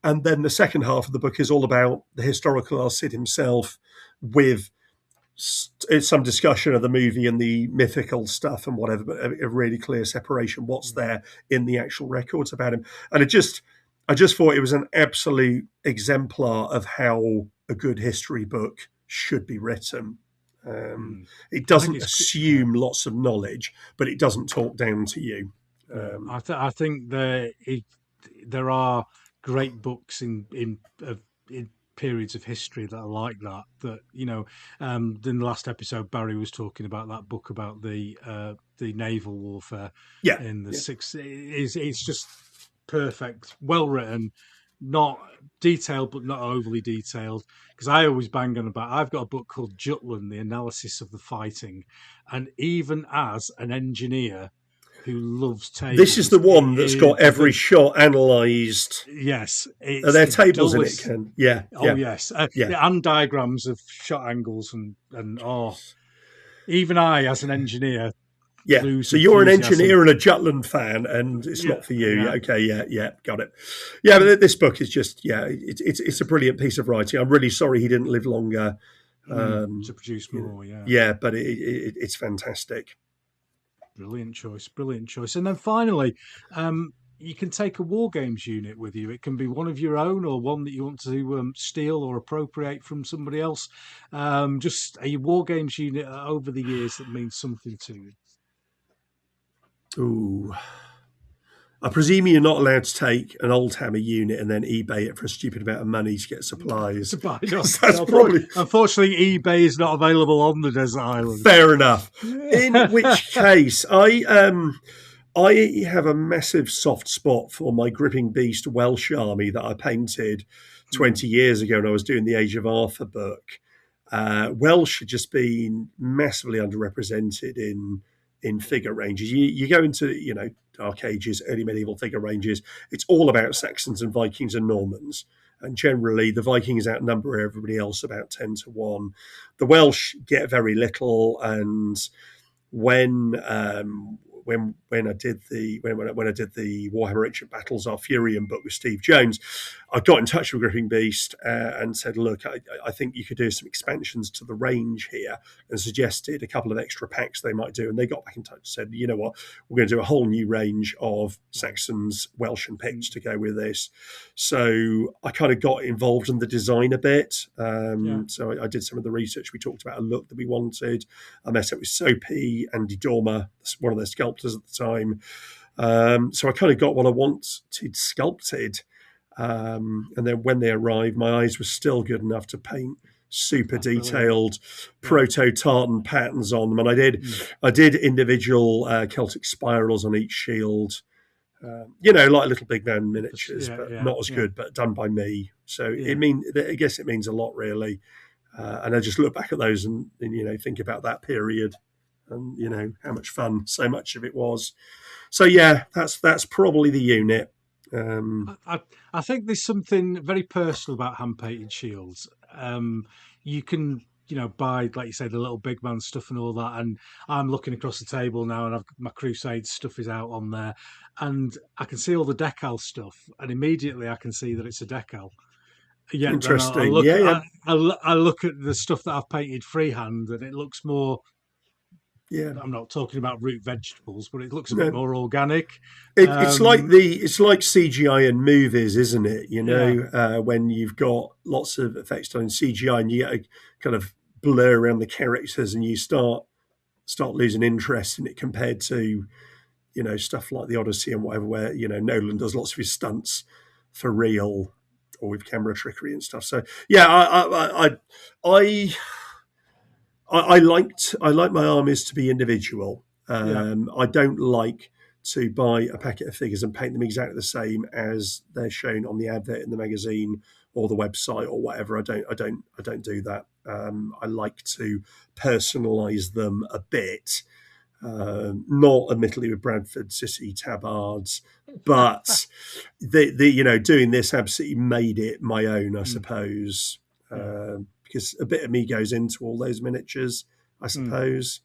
And then the second half of the book is all about the historical El Cid himself, with some discussion of the movie and the mythical stuff and whatever, but a really clear separation, what's there in the actual records about him. And I just thought it was an absolute exemplar of how a good history book should be written. It doesn't assume lots of knowledge, but it doesn't talk down to you. I think there are great books in periods of history that are like that. In the last episode, Barry was talking about that book about the naval warfare. Yeah, in the six. It's just perfect, well written, not detailed but not overly detailed. Because I always bang on about, I've got a book called Jutland, the Analysis of the Fighting, and even as an engineer who loves tables, this is the one that's got every shot analysed. Yes, are there tables in it, Ken? Yeah. Oh yes, and diagrams of shot angles and even I, as an engineer. Yeah, so you're an engineer and a Jutland fan, and it's not for you. Yeah. Okay, yeah, got it. Yeah, but this book is just, it's a brilliant piece of writing. I'm really sorry he didn't live longer to produce more. Yeah, but it's fantastic. Brilliant choice. And then finally, you can take a Wargames unit with you. It can be one of your own or one that you want to steal or appropriate from somebody else. Just a Wargames unit over the years that means something to you. Ooh. I presume you're not allowed to take an Oldhammer unit and then eBay it for a stupid amount of money to get supplies. That's probably... Unfortunately, eBay is not available on the desert island. Fair enough. In which case, I have a massive soft spot for my Gripping Beast Welsh army that I painted 20 years ago when I was doing the Age of Arthur book. Welsh had just been massively underrepresented in figure ranges. You go into, Dark Ages, early medieval figure ranges, it's all about Saxons and Vikings and Normans. And generally, the Vikings outnumber everybody else about 10 to 1. The Welsh get very little. And when I did the Warhammer Ancient Battles Arthurian book with Steve Jones, I got in touch with Gripping Beast and said, look, I think you could do some expansions to the range here, and suggested a couple of extra packs they might do. And they got back in touch and said, you know what, we're going to do a whole new range of Saxons, Welsh and Picts to go with this. So I kind of got involved in the design a bit. So I did some of the research. We talked about a look that we wanted. I met up with Soapy, Andy Dormer, one of their sculptors at the time. So I kind of got what I wanted sculpted. And then when they arrived, my eyes were still good enough to paint super detailed proto-tartan patterns on them. And I did individual Celtic spirals on each shield. Like little big man miniatures, but not as good, but done by me. So I guess it means a lot, really. And I just look back at those and think about that period and how much fun so much of it was. So yeah, that's probably the unit. I think there's something very personal about hand painted shields. You can buy, like you say, the little big man stuff and all that. And I'm looking across the table now, and my Crusade stuff is out on there, and I can see all the decal stuff, and immediately I can see that it's a decal. Yeah, interesting. I look at the stuff that I've painted freehand, and it looks more. Yeah, I'm not talking about root vegetables, but it looks a bit more organic. It's like CGI in movies, isn't it? When you've got lots of effects done in CGI, and you get a kind of blur around the characters, and you start losing interest in it compared to stuff like the Odyssey and whatever, where Nolan does lots of his stunts for real or with camera trickery and stuff. So yeah, I like my armies to be individual. I don't like to buy a packet of figures and paint them exactly the same as they're shown on the advert in the magazine or the website or whatever. I don't do that. I like to personalise them a bit. Not admittedly with Bradford City tabards, but doing this absolutely made it my own, I suppose. Because a bit of me goes into all those miniatures, I suppose.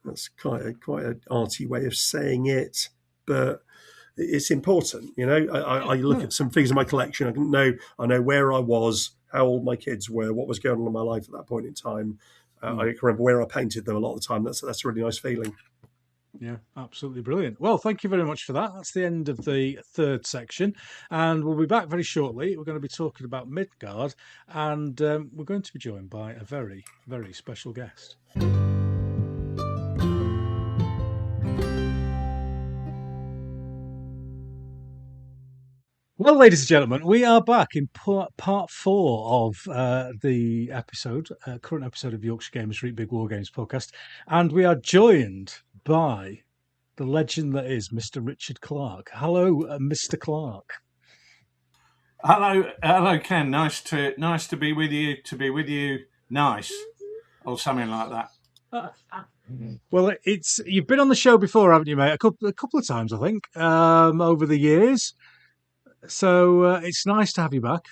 That's quite an arty way of saying it, but it's important. I look at some figures in my collection. I know where I was, how old my kids were, what was going on in my life at that point in time. I can remember where I painted them a lot of the time. That's a really nice feeling. Yeah, absolutely brilliant. Well, thank you very much for that. That's the end of the third section, and we'll be back very shortly. We're going to be talking about Midgard, and we're going to be joined by a very, very special guest. Well, ladies and gentlemen, we are back in part 4 of the episode, current episode of Yorkshire Gamer's Read Big Wargames podcast, and we are joined by the legend that is Mr. Richard Clarke. Hello, Mr. Clarke. Hello, Ken. Nice to be with you. Nice, or something like that. Well, you've been on the show before, haven't you, mate? A couple of times, I think, over the years. So it's nice to have you back.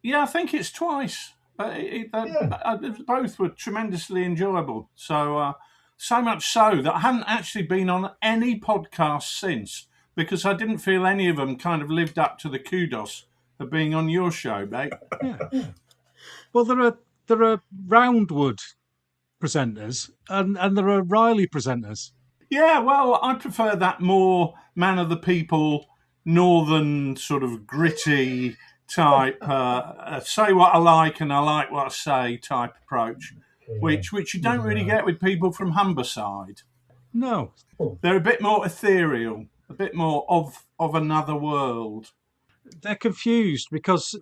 Yeah, I think it's twice. Both were tremendously enjoyable. So much so that I haven't actually been on any podcast since, because I didn't feel any of them kind of lived up to the kudos of being on your show, mate. Yeah. Well, there are Roundwood presenters and there are Riley presenters. Yeah, well, I prefer that more man of the people, northern sort of gritty type, say what I like and I like what I say type approach, which you don't really get with people from Humberside. No. They're a bit more ethereal, a bit more of another world. They're confused because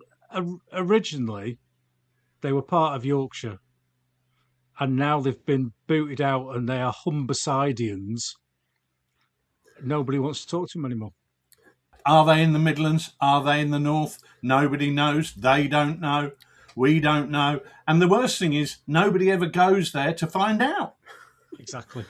originally they were part of Yorkshire and now they've been booted out and they are Humbersidians. Nobody wants to talk to them anymore. Are they in the Midlands? Are they in the North? Nobody knows. They don't know. We don't know. And the worst thing is nobody ever goes there to find out. Exactly.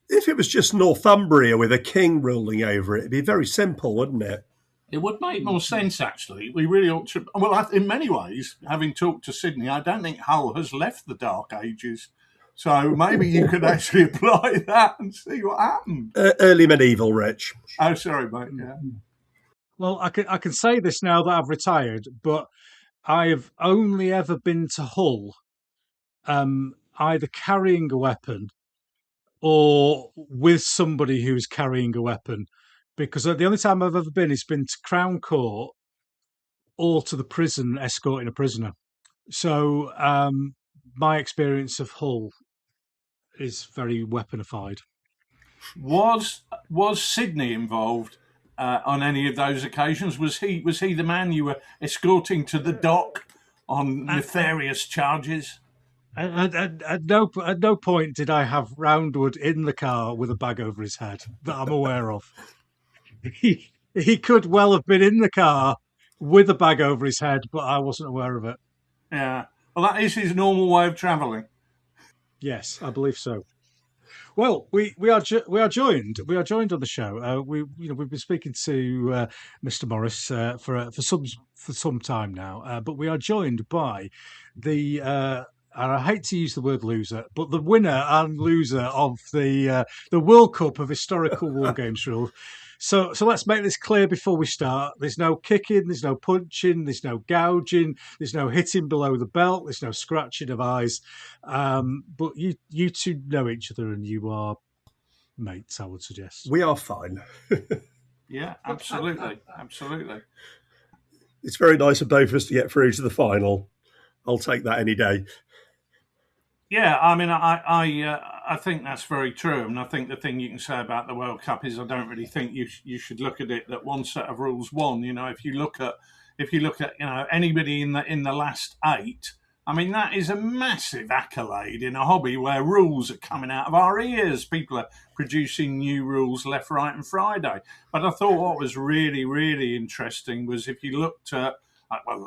If it was just Northumbria with a king ruling over it, it'd be very simple, wouldn't it? It would make more sense, actually. We really ought to... Well, in many ways, having talked to Sydney, I don't think Hull has left the Dark Ages. So maybe you could actually apply that and see what happened. Early medieval, Rich. Oh, sorry, mate. Yeah. Well, I can say this now that I've retired, but I have only ever been to Hull either carrying a weapon or with somebody who's carrying a weapon. Because the only time I've ever been is been to Crown Court or to the prison escorting a prisoner. So my experience of Hull is very weaponified. Was Sydney involved? on any of those occasions? Was he the man you were escorting to the dock on nefarious charges? At no point did I have Roundwood in the car with a bag over his head that I'm aware of. He could well have been in the car with a bag over his head, but I wasn't aware of it. Yeah. Well, that is his normal way of travelling. Yes, I believe so. Well, we are joined on the show. We've been speaking to Mr. Morris for some time now, but we are joined by the. And I hate to use the word loser, but the winner and loser of the World Cup of Historical Wargames Rule. So let's make this clear before we start. There's no kicking, there's no punching, there's no gouging, there's no hitting below the belt, there's no scratching of eyes. But you two know each other and you are mates, I would suggest. We are fine. Yeah, absolutely. Absolutely. It's very nice of both of us to get through to the final. I'll take that any day. Yeah, I mean, I think that's very true, and I think the thing you can say about the World Cup is I don't really think you should look at it that one set of rules won. You know, if you look at anybody in the last 8, I mean, that is a massive accolade in a hobby where rules are coming out of our ears. People are producing new rules left, right, and Friday. But I thought what was really, really interesting was if you looked at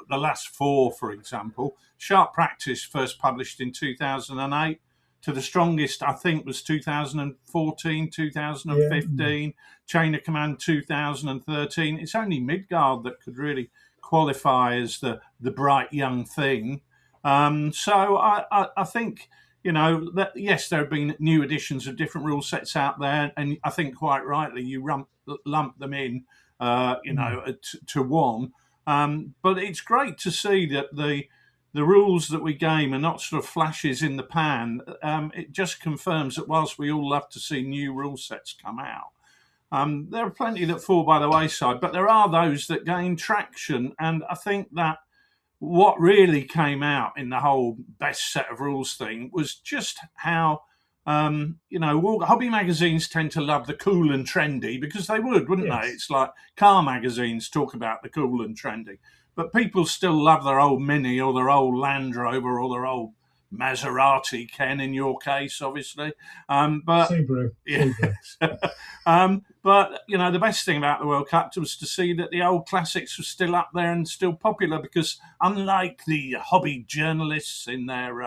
the last 4, for example, Sharp Practice first published in 2008 to the strongest, I think, was 2014, 2015, Chain of Command 2013. It's only Midgard that could really qualify as the bright young thing. So I think, that yes, there have been new editions of different rule sets out there, and I think quite rightly you lump them in, to one. But it's great to see that the rules that we game are not sort of flashes in the pan. It just confirms that whilst we all love to see new rule sets come out, there are plenty that fall by the wayside, but there are those that gain traction. And I think that what really came out in the whole best set of rules thing was just how, hobby magazines tend to love the cool and trendy because they wouldn't they? It's like car magazines talk about the cool and trendy, but people still love their old Mini or their old Land Rover or their old Maserati, Ken, in your case, obviously. But Subaru. Yeah. But the best thing about the World Cup was to see that the old classics were still up there and still popular, because unlike the hobby journalists in their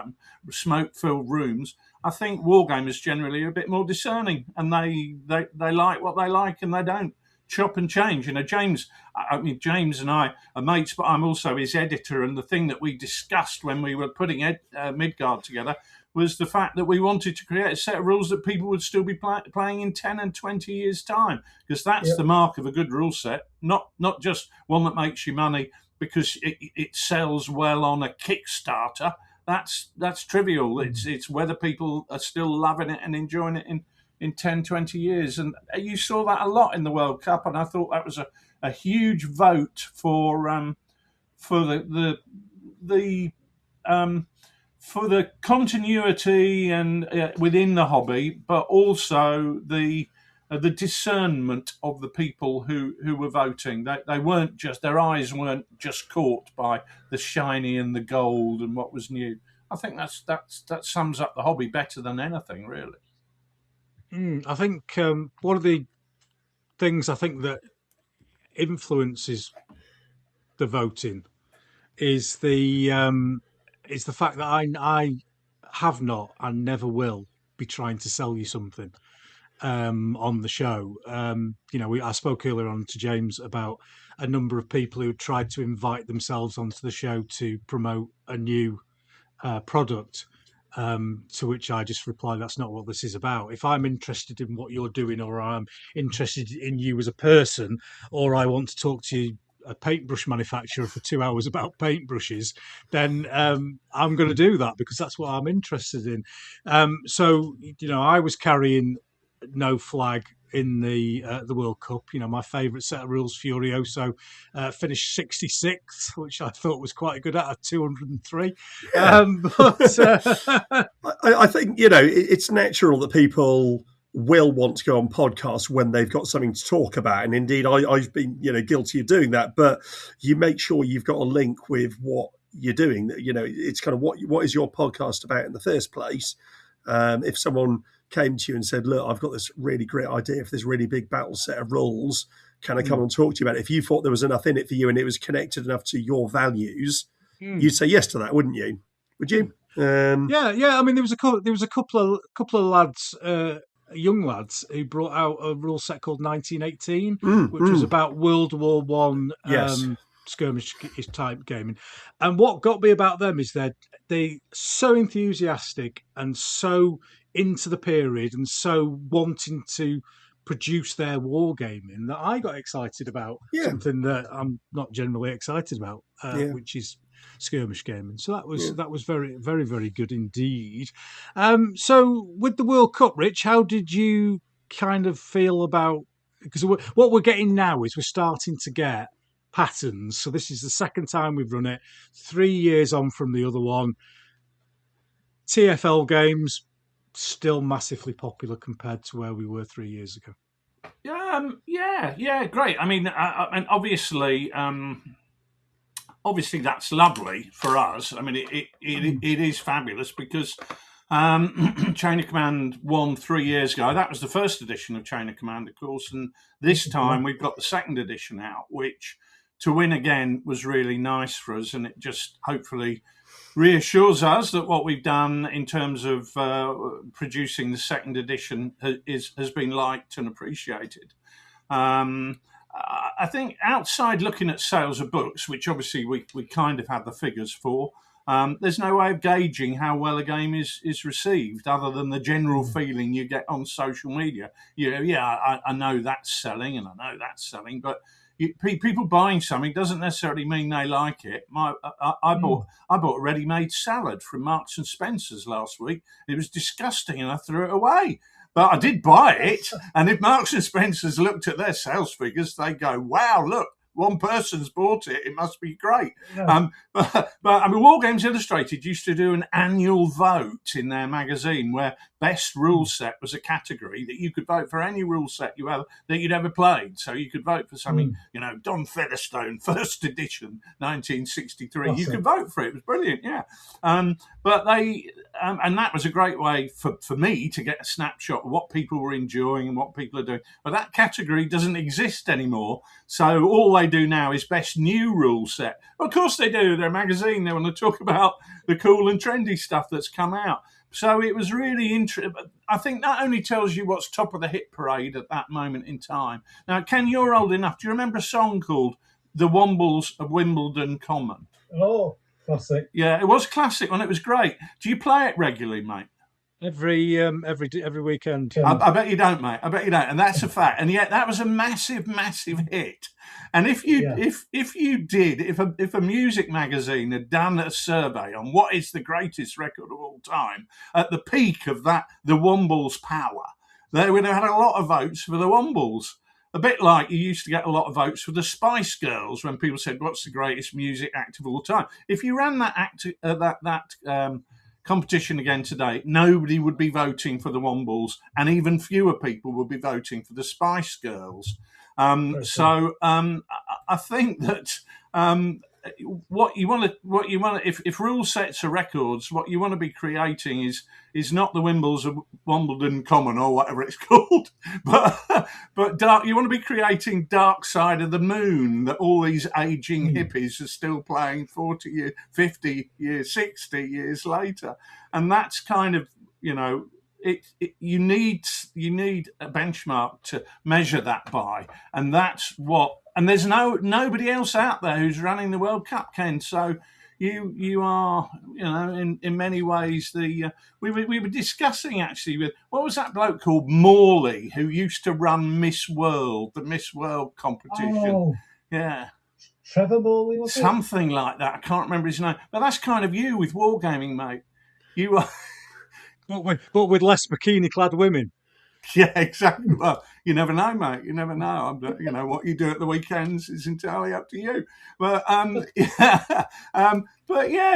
smoke-filled rooms, I think wargamers generally are a bit more discerning, and they like what they like and they don't chop and change. James and I are mates, but I'm also his editor, and the thing that we discussed when we were putting Midgard together was the fact that we wanted to create a set of rules that people would still be playing in 10 and 20 years' time, because that's the mark of a good rule set, not just one that makes you money because it sells well on a Kickstarter. That's trivial. It's whether people are still loving it and enjoying it in 10, 20 years. And you saw that a lot in the World Cup, and I thought that was a huge vote for the continuity and within the hobby, but also the discernment of the people who were voting. They weren't just, their eyes weren't just caught by the shiny and the gold and what was new. I think that sums up the hobby better than anything, really. I think one of the things I think that influences the voting is the fact that I have not and never will be trying to sell you something on the show. I spoke earlier on to James about a number of people who tried to invite themselves onto the show to promote a new product. To which I just replied, that's not what this is about. If I'm interested in what you're doing, or I'm interested in you as a person, or I want to talk to you, a paintbrush manufacturer, for 2 hours about paintbrushes, then I'm going to do that because that's what I'm interested in. So I was carrying no flag in the World Cup. My favourite set of rules, Furioso, finished 66th, which I thought was quite good out of 203. Yeah. I think it's natural that people will want to go on podcasts when they've got something to talk about. And indeed, I've been, guilty of doing that. But you make sure you've got a link with what you're doing. It's kind of what is your podcast about in the first place. If someone came to you and said, look, I've got this really great idea for this really big battle set of rules, can I come and talk to you about it? If you thought there was enough in it for you and it was connected enough to your values, you'd say yes to that, wouldn't you? Would you? Yeah. I mean, there was a couple of lads, young lads, who brought out a rule set called 1918, which was about World War One skirmish type gaming. And what got me about them is that they so enthusiastic and so into the period and so wanting to produce their wargaming that I got excited about something that I'm not generally excited about, which is skirmish gaming. So that was very, very, very good indeed. So with the World Cup, Rich, how did you kind of feel about, because what we're getting now is we're starting to get patterns. So this is the second time we've run it, 3 years on from the other one. TFL games still massively popular compared to where we were 3 years ago. Yeah, great. I mean, and obviously that's lovely for us. I mean, it is fabulous because Chain of Command won 3 years ago. That was the first edition of Chain of Command, of course, and this time we've got the second edition out, which to win again was really nice for us, and it just hopefully reassures us that what we've done in terms of producing the second edition has been liked and appreciated. I think outside looking at sales of books, which obviously we kind of have the figures for, there's no way of gauging how well a game is received other than the general feeling you get on social media. I know that's selling and I know that's selling, but people buying something doesn't necessarily mean they like it. I bought a ready-made salad from Marks and Spencer's last week. It was disgusting and I threw it away. But I did buy it, and if Marks and Spencer's looked at their sales figures, they go, wow, look, one person's bought it. It must be great. Yeah. But I mean, Wargames Illustrated used to do an annual vote in their magazine where best rule set was a category that you could vote for any rule set that you'd ever played. So you could vote for something, Don Featherstone, first edition, 1963. Awesome. You could vote for it. It was brilliant, yeah. But they, and that was a great way for me to get a snapshot of what people were enjoying and what people are doing. But that category doesn't exist anymore. So all they do now is best new rule set. Well, of course they do. They're a magazine. They want to talk about the cool and trendy stuff that's come out. So it was really interesting. I think that only tells you what's top of the hit parade at that moment in time. Now, Ken, you're old enough. Do you remember a song called The Wombles of Wimbledon Common? Oh, classic. Yeah, it was classic and it was great. Do you play it regularly, mate? Every weekend. I bet you don't, mate. I bet you don't, and that's a fact. And yet, that was a massive, massive hit. And if a music magazine had done a survey on what is the greatest record of all time at the peak of that, the Wombles power, they would have had a lot of votes for the Wombles. A bit like you used to get a lot of votes for the Spice Girls when people said, "What's the greatest music act of all time?" If you ran that competition again today, nobody would be voting for the Wombles, and even fewer people would be voting for the Spice Girls. I think that what you want to, if rule sets are records, what you want to be creating is not the Wimbles of Wimbledon Common or whatever it's called, but dark. You want to be creating Dark Side of the Moon that all these aging hippies are still playing 40 years, 50 years, 60 years later, and that's kind of you need a benchmark to measure that by, and that's what. And there's nobody else out there who's running the World Cup, Ken. So you are, in many ways we were discussing actually with, what was that bloke called, Morley, who used to run the Miss World competition. Oh, yeah. Trevor Morley, was it? Something like that. I can't remember his name. But that's kind of you with wargaming, mate. You are. But with less bikini-clad women. Yeah, exactly. Well, you never know, mate. You never know. What you do at the weekends is entirely up to you. But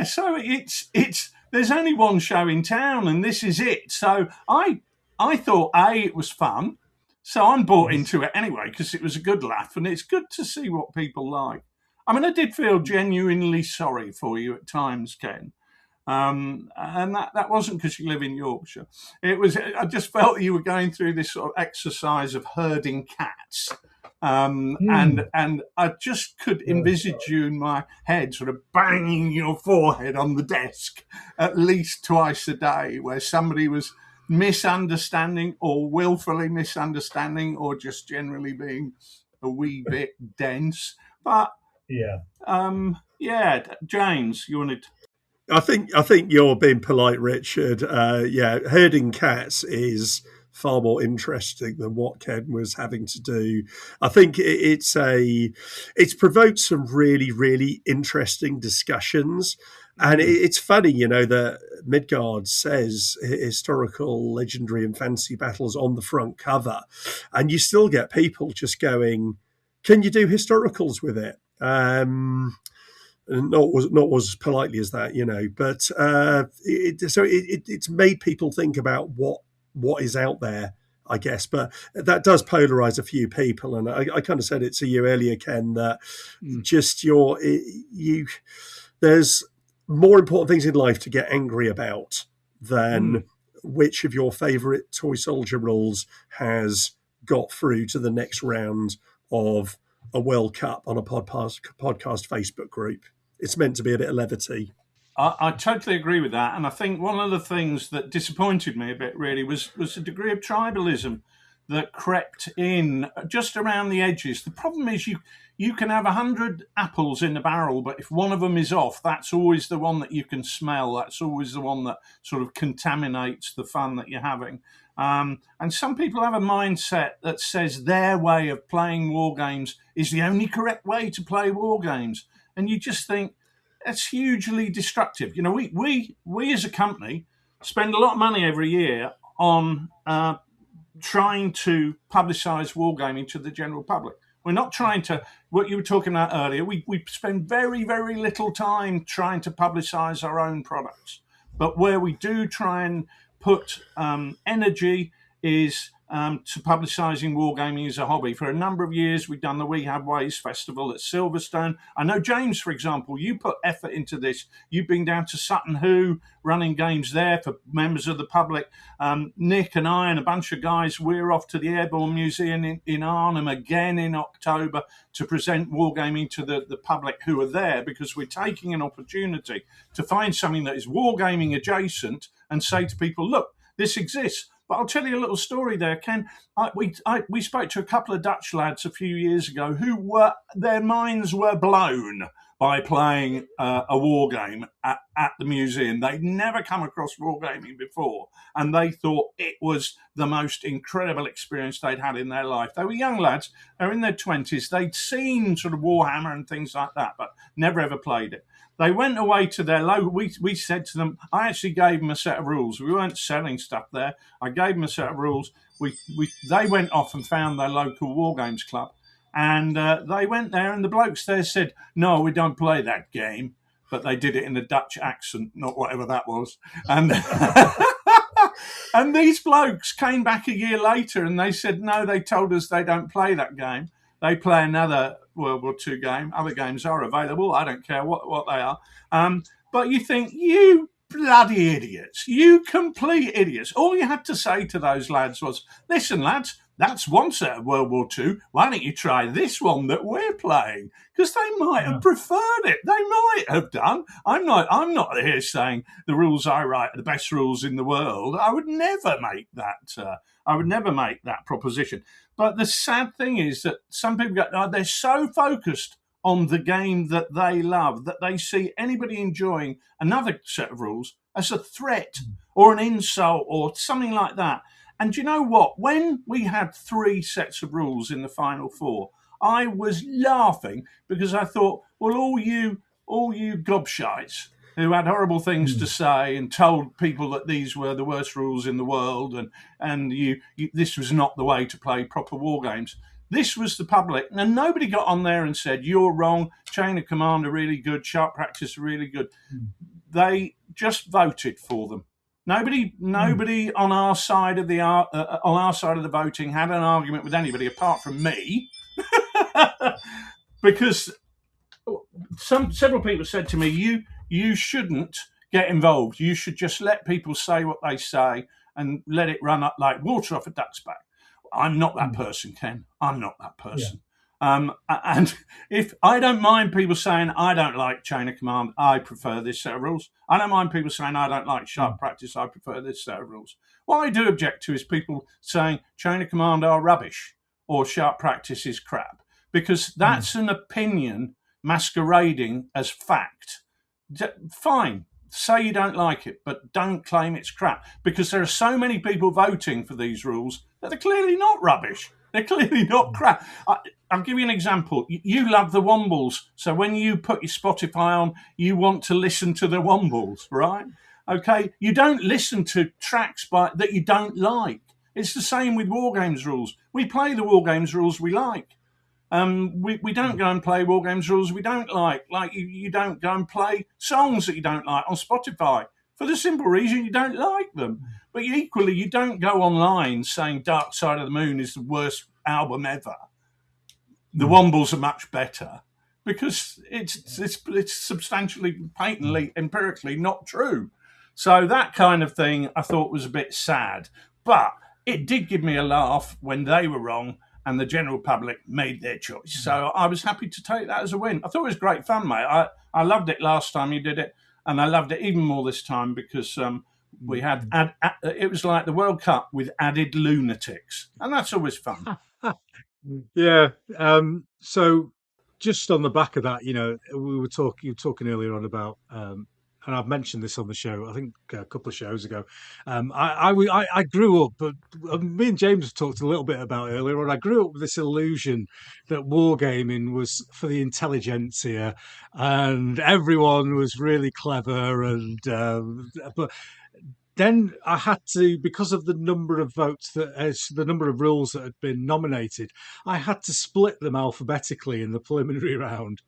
So it's there's only one show in town, and this is it. So I I thought, it was fun. So I'm bought into it anyway because it was a good laugh, and it's good to see what people like. I mean, I did feel genuinely sorry for you at times, Ken. And that wasn't because you live in Yorkshire. It was. I just felt you were going through this sort of exercise of herding cats, and I just could envisage you in my head, sort of banging your forehead on the desk at least twice a day, where somebody was misunderstanding or willfully misunderstanding or just generally being a wee bit dense. But James, you wanted. I think you're being polite, Richard. Herding cats is far more interesting than what Ken was having to do. I think it's provoked some really, really interesting discussions. And it's funny, that Midgard says historical, legendary, and fantasy battles on the front cover, and you still get people just going, "Can you do historicals with it?" Not as politely as that, but it's made people think about what is out there, I guess. But that does polarize a few people, and I kind of said it to you earlier, Ken, that just there's more important things in life to get angry about than which of your favorite toy soldier rules has got through to the next round of a World Cup on a podcast Facebook group. It's meant to be a bit of levity. I totally agree with that. And I think one of the things that disappointed me a bit really was a degree of tribalism that crept in just around the edges. The problem is you can have 100 apples in the barrel, but if one of them is off, that's always the one that you can smell. That's always the one that sort of contaminates the fun that you're having. And some people have a mindset that says their way of playing war games is the only correct way to play war games. And you just think that's hugely destructive. We as a company spend a lot of money every year on trying to publicise wargaming to the general public. We're not trying to, what you were talking about earlier, we spend very, very little time trying to publicise our own products. But where we do try and put energy is to publicising wargaming as a hobby. For a number of years, we've done the We Have Ways Festival at Silverstone. I know, James, for example, you put effort into this. You've been down to Sutton Hoo, running games there for members of the public. Nick and I and a bunch of guys, we're off to the Airborne Museum in Arnhem again in October to present wargaming to the public who are there, because we're taking an opportunity to find something that is wargaming adjacent and say to people, look, this exists. But I'll tell you a little story there, Ken. We spoke to a couple of Dutch lads a few years ago who their minds were blown by playing a war game at the museum. They'd never come across wargaming before, and they thought it was the most incredible experience they'd had in their life. They were young lads. They were in their 20s. They'd seen sort of Warhammer and things like that, but never ever played it. They went away to their local. We said to them, I actually gave them a set of rules. We weren't selling stuff there. I gave them a set of rules. They went off and found their local war games club, and they went there, and the blokes there said, "No, we don't play that game," but they did it in a Dutch accent, not whatever that was, and. And these blokes came back a year later and they said, no, they told us they don't play that game. They play another World War II game. Other games are available. I don't care what they are. But you think, you bloody idiots, you complete idiots. All you had to say to those lads was, listen, lads, that's one set of World War II. Why don't you try this one that we're playing? Because they might have preferred it. They might have done. I'm not here saying the rules I write are the best rules in the world. I would never make that. I would never make that proposition. But the sad thing is that some people they're so focused on the game that they love that they see anybody enjoying another set of rules as a threat or an insult or something like that. And do you know what? When we had 3 sets of rules in the final 4, I was laughing because I thought, well, all you gobshites who had horrible things to say and told people that these were the worst rules in the world and this was not the way to play proper war games. This was the public, and nobody got on there and said, you're wrong, Chain of Command are really good, Sharp Practice are really good. They just voted for them. Nobody on our side of the voting had an argument with anybody apart from me, because several people said to me, "You shouldn't get involved. You should just let people say what they say and let it run up like water off a duck's back." I'm not that person, Ken. I'm not that person. And if I don't mind people saying I don't like chain of command, I prefer this set of rules. I don't mind people saying I don't like sharp practice, I prefer this set of rules. What I do object to is people saying chain of command are rubbish or sharp practice is crap, because that's an opinion masquerading as fact. Fine, say you don't like it, but don't claim it's crap, because there are so many people voting for these rules that they're clearly not rubbish. They're clearly not crap. I'll give you an example. You love the Wombles, so when you put your Spotify on, you want to listen to the Wombles, right? Okay, you don't listen to tracks that you don't like. It's the same with Wargames rules. We play the Wargames rules we like. We don't go and play Wargames rules we don't like. Like you don't go and play songs that you don't like on Spotify for the simple reason you don't like them. But equally, you don't go online saying Dark Side of the Moon is the worst album ever. The Wombles are much better, because it's substantially, patently, empirically not true. So that kind of thing I thought was a bit sad. But it did give me a laugh when they were wrong and the general public made their choice. So I was happy to take that as a win. I thought it was great fun, mate. I loved it last time you did it, and I loved it even more this time because we had it was like the World Cup with added lunatics, and that's always fun. Yeah. So just on the back of that, we were talking earlier on about, and I've mentioned this on the show, I think a couple of shows ago. I grew up, but me and James talked a little bit about it earlier on. I grew up with this illusion that wargaming was for the intelligentsia, and everyone was really clever, and but then I had to, because of the number of votes the number of rules that had been nominated, I had to split them alphabetically in the preliminary round.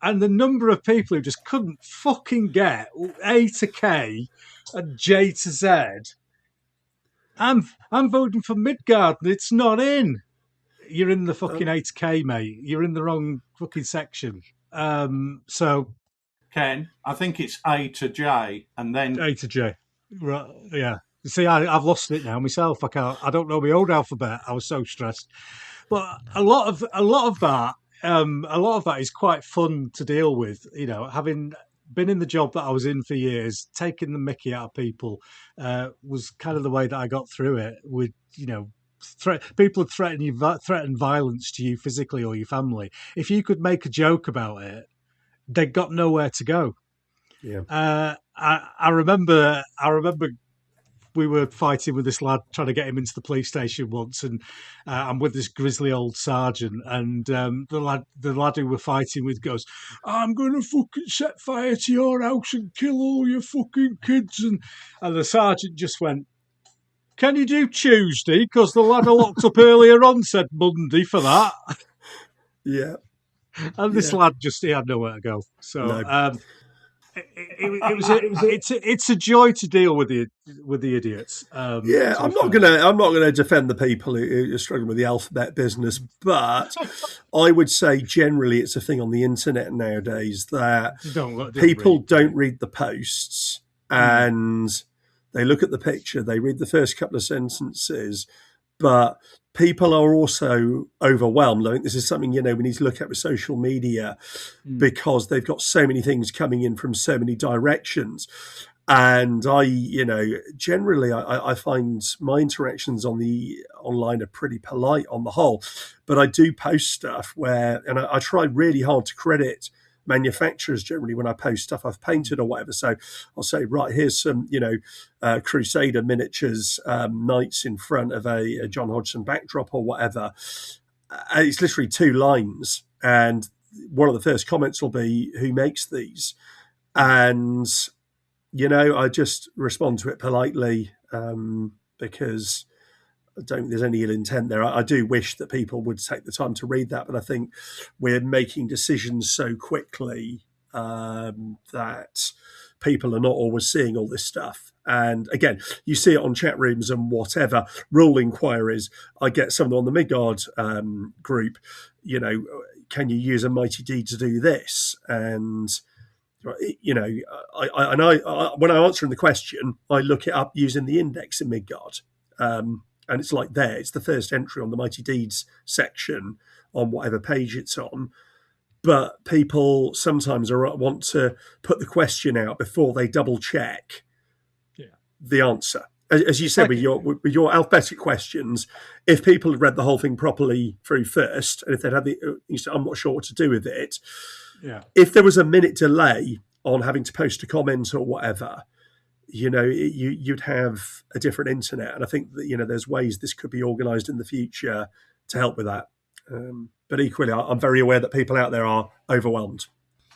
And the number of people who just couldn't fucking get A to K and J to Z. I'm voting for Midgard and it's not in. You're in the fucking A to K, mate. You're in the wrong fucking section. So Ken, I think it's A to J and then A to J. Right, yeah. You see, I've lost it now myself. I don't know my own alphabet. I was so stressed. But a lot of that is quite fun to deal with. Having been in the job that I was in for years, taking the mickey out of people was kind of the way that I got through it. With people would threaten violence to you physically or your family. If you could make a joke about it, they got nowhere to go. Yeah. I remember we were fighting with this lad, trying to get him into the police station once, and I'm with this grizzly old sergeant, and the lad who we're fighting with goes, "I'm going to fucking set fire to your house and kill all your fucking kids," and the sergeant just went, "Can you do Tuesday? Because the lad I locked up earlier on said Monday for that." Yeah. And this lad he had nowhere to go. So. No. It's a joy to deal with the idiots. I'm not gonna defend the people who are struggling with the alphabet business, but I would say generally it's a thing on the internet nowadays that people don't read the posts and they look at the picture, they read the first couple of sentences, but people are also overwhelmed. I think this is something, we need to look at with social media because they've got so many things coming in from so many directions. And generally I find my interactions on the online are pretty polite on the whole, but I do post stuff and I try really hard to credit manufacturers generally when I post stuff I've painted or whatever. So I'll say, right, here's some, Crusader miniatures, knights in front of a John Hodgson backdrop or whatever. It's literally 2 lines. And one of the first comments will be, who makes these? And, I just respond to it politely because I don't think there's any ill intent there. I do wish that people would take the time to read that, but I think we're making decisions so quickly that people are not always seeing all this stuff. And again, you see it on chat rooms and whatever, rule inquiries. I get someone on the Midgard group, can you use a mighty deed to do this? And I when I answer the question, I look it up using the index in Midgard, and it's like it's the first entry on the mighty deeds section on whatever page it's on. But people sometimes want to put the question out before they double check the answer. As you said, with your alphabetic questions, if people had read the whole thing properly through first, and if they'd had I'm not sure what to do with it. Yeah. If there was a minute delay on having to post a comment or whatever, you'd have a different internet. And I think that, there's ways this could be organised in the future to help with that. But equally, I'm very aware that people out there are overwhelmed.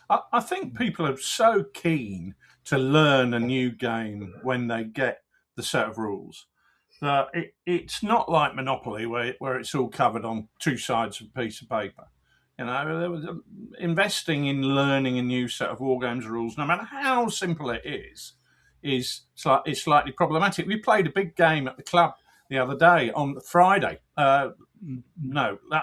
I think people are so keen to learn a new game when they get the set of rules that it's not like Monopoly where it's all covered on two sides of a piece of paper. Investing in learning a new set of Wargames rules, no matter how simple it is slightly problematic. We played a big game at the club the other day on Friday. A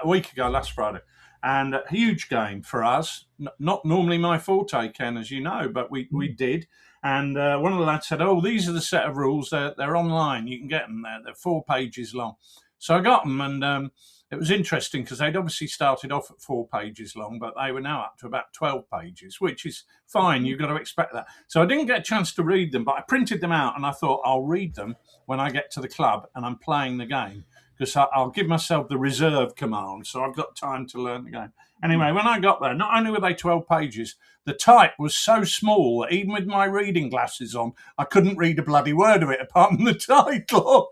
week ago, last Friday. And a huge game for us. Not normally my forte, Ken, as you know, but we did. And one of the lads said, these are the set of rules. They're online. You can get them there. They're 4 pages long. So I got them, and it was interesting because they'd obviously started off at 4 pages long, but they were now up to about 12 pages, which is fine. You've got to expect that. So I didn't get a chance to read them, but I printed them out, and I thought I'll read them when I get to the club and I'm playing the game, because I'll give myself the reserve command, so I've got time to learn the game. Anyway, when I got there, not only were they 12 pages, the type was so small that even with my reading glasses on, I couldn't read a bloody word of it apart from the title.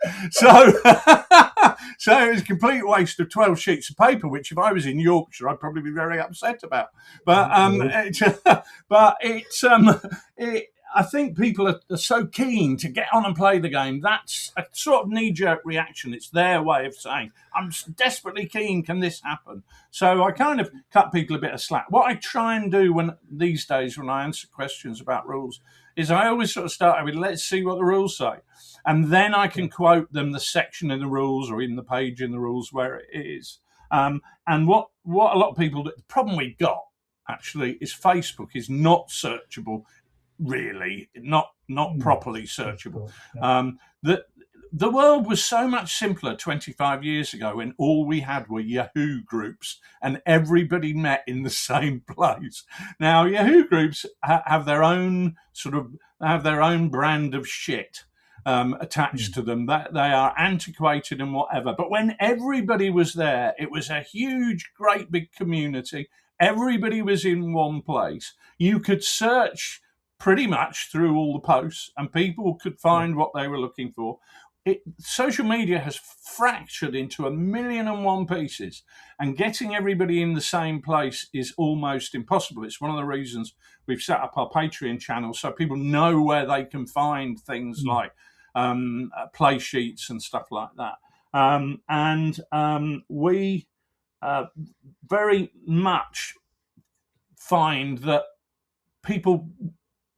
So it was a complete waste of 12 sheets of paper, which if I was in Yorkshire, I'd probably be very upset about. But I think people are so keen to get on and play the game. That's a sort of knee-jerk reaction. It's their way of saying, I'm desperately keen, can this happen? So I kind of cut people a bit of slack. What I try and do these days when I answer questions about rules is I always sort of start with, let's see what the rules say. And then I can quote them the section in the rules or in the page in the rules where it is. And what a lot of people do, the problem we've got, actually, is Facebook is not searchable. Really, not properly searchable. The world was so much simpler 25 years ago when all we had were Yahoo groups and everybody met in the same place. Now, Yahoo groups have their own brand of shit attached to them. That they are antiquated and whatever. But when everybody was there, it was a huge, great big community. Everybody was in one place. You could search pretty much through all the posts and people could find what they were looking for. Social media has fractured into 1,000,001 pieces, and getting everybody in the same place is almost impossible. It's one of the reasons we've set up our Patreon channel, so people know where they can find things like play sheets and stuff like that. We very much find that people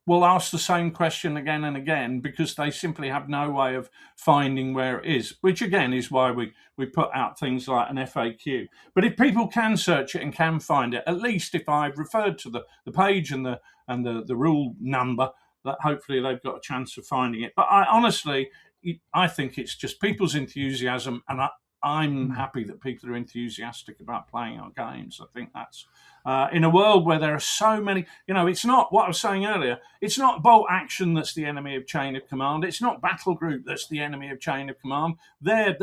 will ask the same question again and again because they simply have no way of finding where it is, which again is why we put out things like an FAQ. But if people can search it and can find it, at least if I've referred to the page and the rule number, that hopefully they've got a chance of finding it. But I think it's just people's enthusiasm, and I'm happy that people are enthusiastic about playing our games. I think that's in a world where there are so many, it's not what I was saying earlier. It's not bolt action that's the enemy of chain of command. It's not battle group that's the enemy of chain of command. They're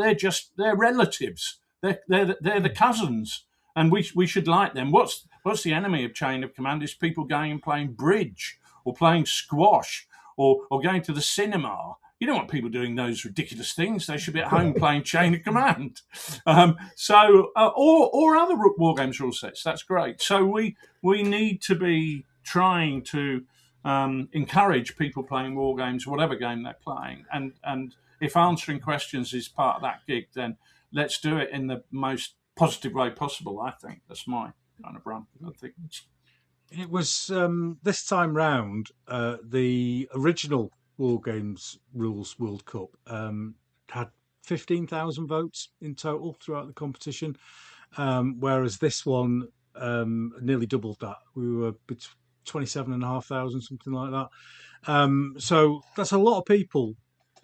relatives. They're the cousins, and we should like them. What's the enemy of chain of command? Is people going and playing bridge or playing squash or going to the cinema. You don't want people doing those ridiculous things. They should be at home playing Chain of Command. Or other Wargames rule sets. That's great. So we need to be trying to encourage people playing Wargames, whatever game they're playing. And if answering questions is part of that gig, then let's do it in the most positive way possible, I think. That's my kind of run, I think. It was this time round the original Wargames Rules World Cup had 15,000 votes in total throughout the competition, whereas this one nearly doubled that. We were 27,500, something like that. So that's a lot of people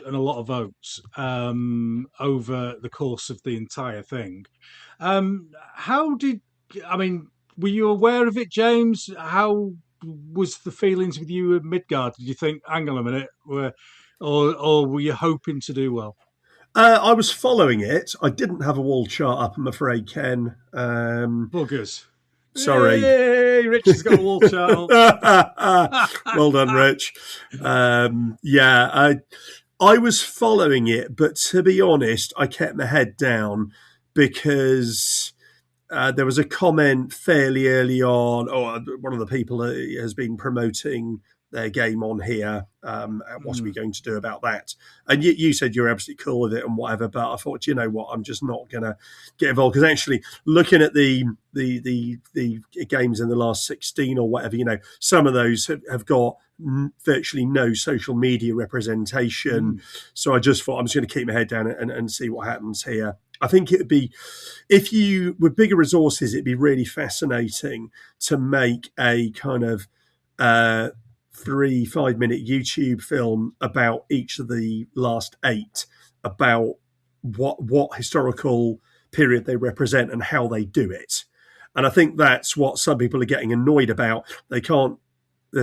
and a lot of votes over the course of the entire thing. How did I mean? Were you aware of it, James? How was the feelings with you at Midgard? Did you think, hang on a minute, or were you hoping to do well? I was following it. I didn't have a wall chart up, I'm afraid, Ken. Buggers. Sorry. Yay, Rich has got a wall chart up. Well done, Rich. I was following it, but to be honest, I kept my head down because there was a comment fairly early on. One of the people has been promoting their game on here. What are we going to do about that? And you said you're absolutely cool with it and whatever, but I thought, you know what, I'm just not going to get involved, because actually looking at the games in the last 16 or whatever, you know, some of those have got virtually no social media representation. So I just thought I'm just going to keep my head down and see what happens here. I think it would be, if you, with bigger resources, it'd be really fascinating to make a kind of 3-5 minute YouTube film about each of the last 8, about what historical period they represent and how they do it. And I think that's what some people are getting annoyed about. They're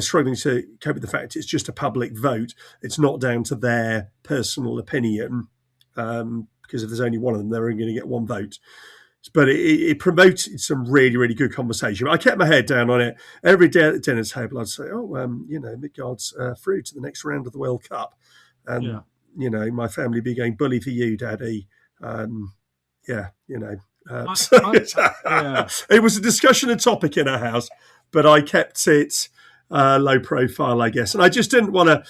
struggling to cope with the fact it's just a public vote. It's not down to their personal opinion, because if there's only one of them, they're only going to get one vote. But it promoted some really, really good conversation. I kept my head down on it. Every day at the dinner table, I'd say, Midgard's through to the next round of the World Cup. And, my family would be going, bully for you, Daddy. It was a discussion and topic in our house, but I kept it low profile, I guess. And I just didn't want to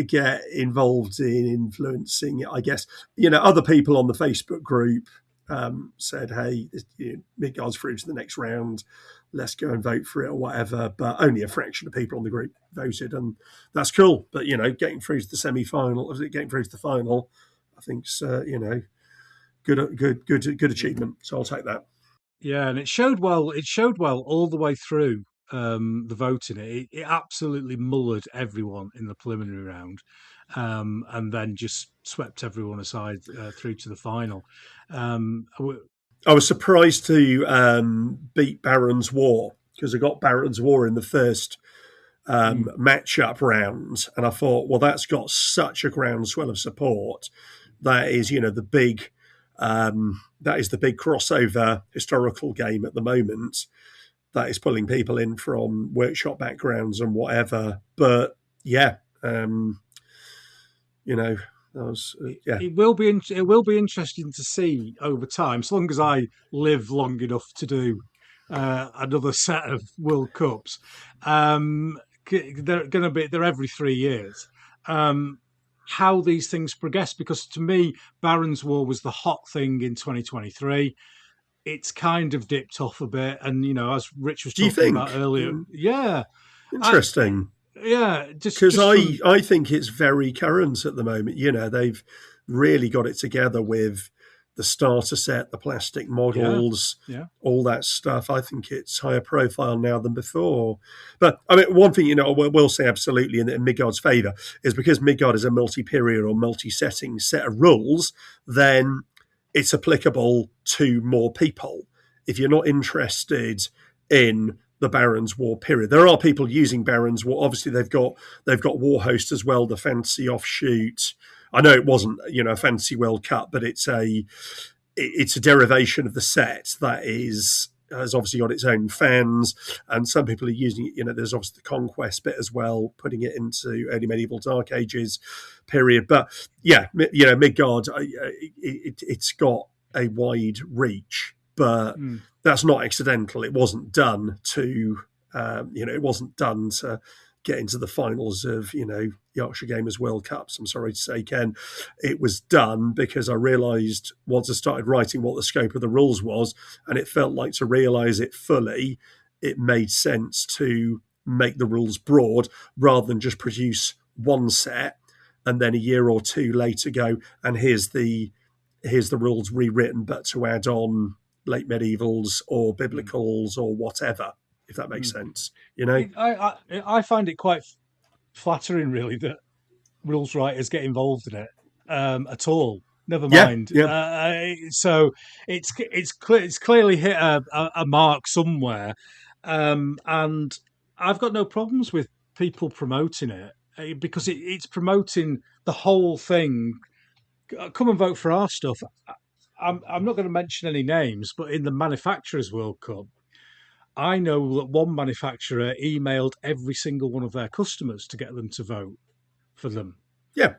get involved in influencing it, I guess. Other people on the Facebook group said, hey, Midgard's through to the next round, let's go and vote for it or whatever. But only a fraction of people on the group voted, and that's cool. But, getting through to the semi-final, getting through to the final, I think's, good achievement. So I'll take that. Yeah, and it showed well all the way through the voting. It absolutely mullered everyone in the preliminary round, and then just swept everyone aside through to the final. I was surprised to beat Baron's War, because I got Baron's War in the first matchup round, and I thought, well, that's got such a groundswell of support. That is, the big crossover historical game at the moment that is pulling people in from workshop backgrounds and whatever. But yeah, it will be interesting to see over time, as long as I live long enough to do another set of World Cups. They're every 3 years. How these things progress, because to me, Baron's War was the hot thing in 2023. It's kind of dipped off a bit, and as Rich was talking about earlier, interesting. Because I think it's very current at the moment. They've really got it together with the starter set, the plastic models, all that stuff. I think it's higher profile now than before. But I mean, one thing I will say absolutely in Midgard's favour is, because Midgard is a multi-period or multi-setting set of rules, then it's applicable to more people. If you're not interested in the Baron's War period, there are people using Baron's War. Obviously, they've got Warhost as well, the fancy offshoot. I know it wasn't a fancy World Cup, but it's a derivation of the set that has obviously got its own fans, and some people are using it. There's obviously the conquest bit as well, putting it into early medieval Dark Ages period. But yeah, Midgard, it's got a wide reach, but that's not accidental. It wasn't done to, it wasn't done to get into the finals of, Yarkshire Gamers World Cups. I'm sorry to say, Ken. It was done because I realised, once I started writing, what the scope of the rules was, and it felt like, to realise it fully, it made sense to make the rules broad rather than just produce one set and then a year or two later go, and here's the rules rewritten, but to add on late medievals or biblicals or whatever, if that makes sense. I find it quite flattering, really, that rules writers get involved in it at all. Never mind. Yeah. So it's clearly hit a mark somewhere, and I've got no problems with people promoting it because it's promoting the whole thing. Come and vote for our stuff. I'm not going to mention any names, but in the Manufacturers World Cup, I know that one manufacturer emailed every single one of their customers to get them to vote for them. Yeah.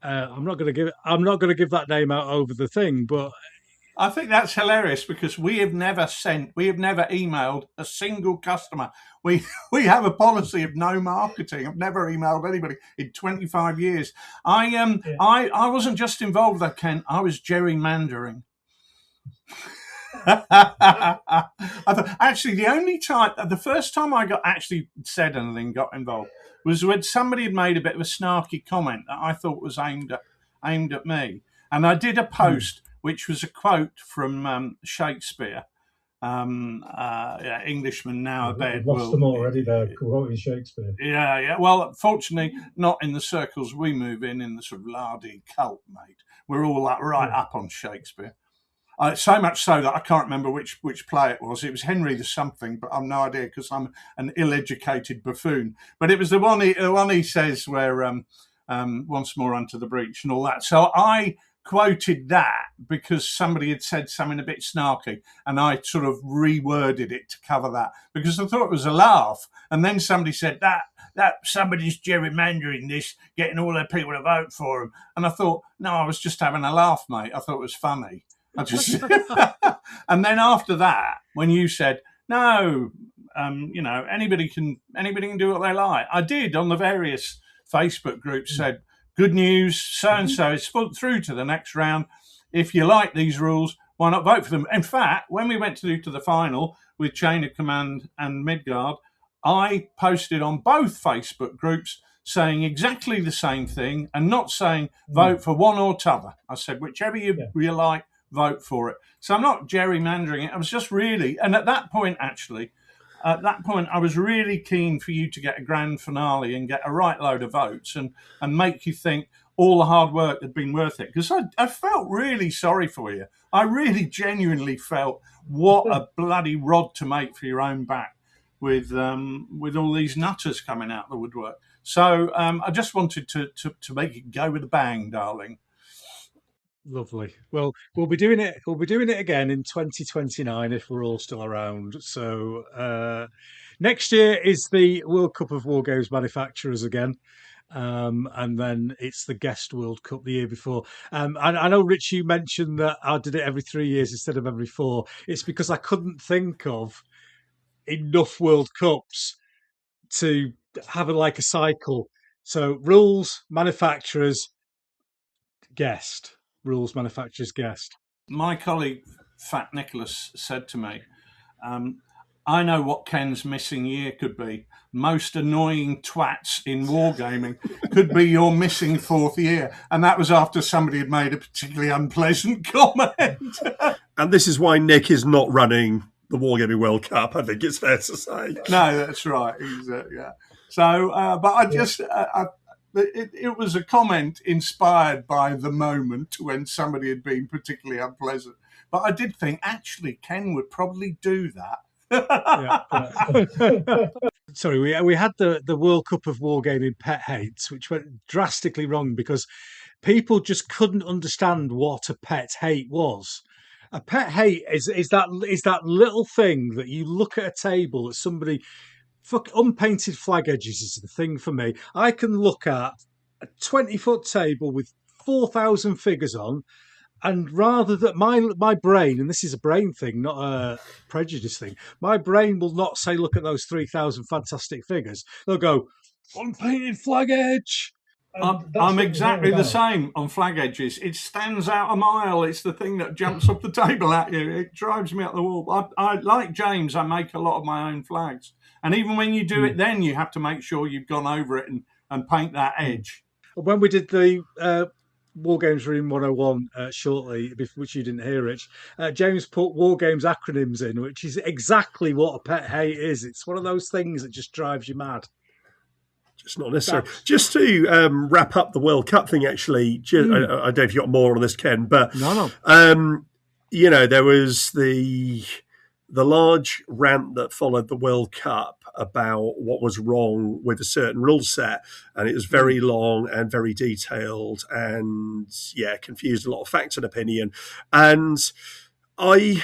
I'm not going to give that name out over the thing, but I think that's hilarious because we have never emailed a single customer. We have a policy of no marketing. I've never emailed anybody in 25 years. I wasn't just involved though, Ken. I was gerrymandering. Actually, the first time I said anything, got involved, was when somebody had made a bit of a snarky comment that I thought was aimed at me, and I did a post which was a quote from Shakespeare, Englishman now abed. Lost them already. They're quoting Shakespeare. Yeah. Well, fortunately, not in the circles we move in the sort of lardy cult, mate. We're all right up on Shakespeare. So much so that I can't remember which play it was. It was Henry the something, but I've no idea because I'm an ill-educated buffoon. But it was the one he says where once more unto the breach and all that. So I quoted that because somebody had said something a bit snarky, and I sort of reworded it to cover that because I thought it was a laugh. And then somebody said that somebody's gerrymandering this, getting all their people to vote for him. And I thought, no, I was just having a laugh, mate. I thought it was funny. And then after that, when you said no, anybody can do what they like, I did on the various Facebook groups said, good news, so and so is through to the next round. If you like these rules, why not vote for them? In fact, when we went to the final with Chain of Command and Midgard, I posted on both Facebook groups saying exactly the same thing and not saying vote for one or t'other. I said whichever you like, vote for it. So I'm not gerrymandering it. I was just really, and at that point, I was really keen for you to get a grand finale and get a right load of votes and make you think all the hard work had been worth it. Because I felt really sorry for you. I really genuinely felt what a bloody rod to make for your own back with all these nutters coming out the woodwork. So I just wanted to make it go with a bang, darling. Lovely. Well, we'll be doing it. We'll be doing it again in 2029 if we're all still around. So next year is the World Cup of Wargames Manufacturers again, and then it's the Guest World Cup the year before. I know, Rich, you mentioned that I did it every 3 years instead of every 4. It's because I couldn't think of enough World Cups to have a cycle. So rules, manufacturers, guest. Rules, manufacturers, guest. My colleague Fat Nicholas said to me, I know what Ken's missing year could be. Most annoying twats in wargaming could be your missing 4th year. And that was after somebody had made a particularly unpleasant comment. And this is why Nick is not running the Wargaming World Cup, I think it's fair to say. No, that's right. Yeah. So, but I just... It was a comment inspired by the moment when somebody had been particularly unpleasant. But I did think, actually, Ken would probably do that. Sorry, we had the World Cup of Wargaming pet hates, which went drastically wrong because people just couldn't understand what a pet hate was. A pet hate is that little thing that you look at a table that somebody... unpainted flag edges is the thing for me. I can look at a 20-foot table with 4,000 figures on, and rather that my brain, and this is a brain thing, not a prejudice thing, my brain will not say, look at those 3,000 fantastic figures. They'll go, unpainted flag edge. I'm exactly the same on flag edges. It stands out a mile. It's the thing that jumps up the table at you. It drives me up the wall. I like James, I make a lot of my own flags. And even when you do it, then you have to make sure you've gone over it and paint that edge. When we did the Wargames Room 101 shortly, which you didn't hear, Rich, James put Wargames acronyms in, which is exactly what a pet hate is. It's one of those things that just drives you mad. Just not necessary. Just to wrap up the World Cup thing, actually, I don't know if you got more on this, Ken, but there was the large rant that followed the World Cup about what was wrong with a certain rule set, and it was very long and very detailed, and confused a lot of fact and opinion. And I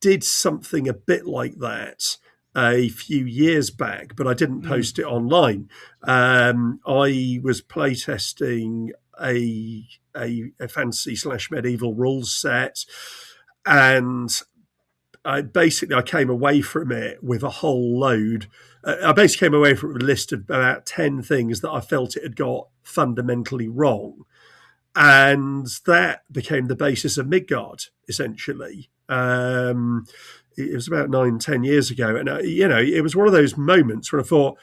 did something a bit like that a few years back, but I didn't post it online. I was playtesting a fantasy/medieval rules set, and I came away from it with a whole load. I basically came away from a list of about 10 things that I felt it had got fundamentally wrong. And that became the basis of Midgard, essentially. It was about 9-10 years ago. And, it was one of those moments where I thought,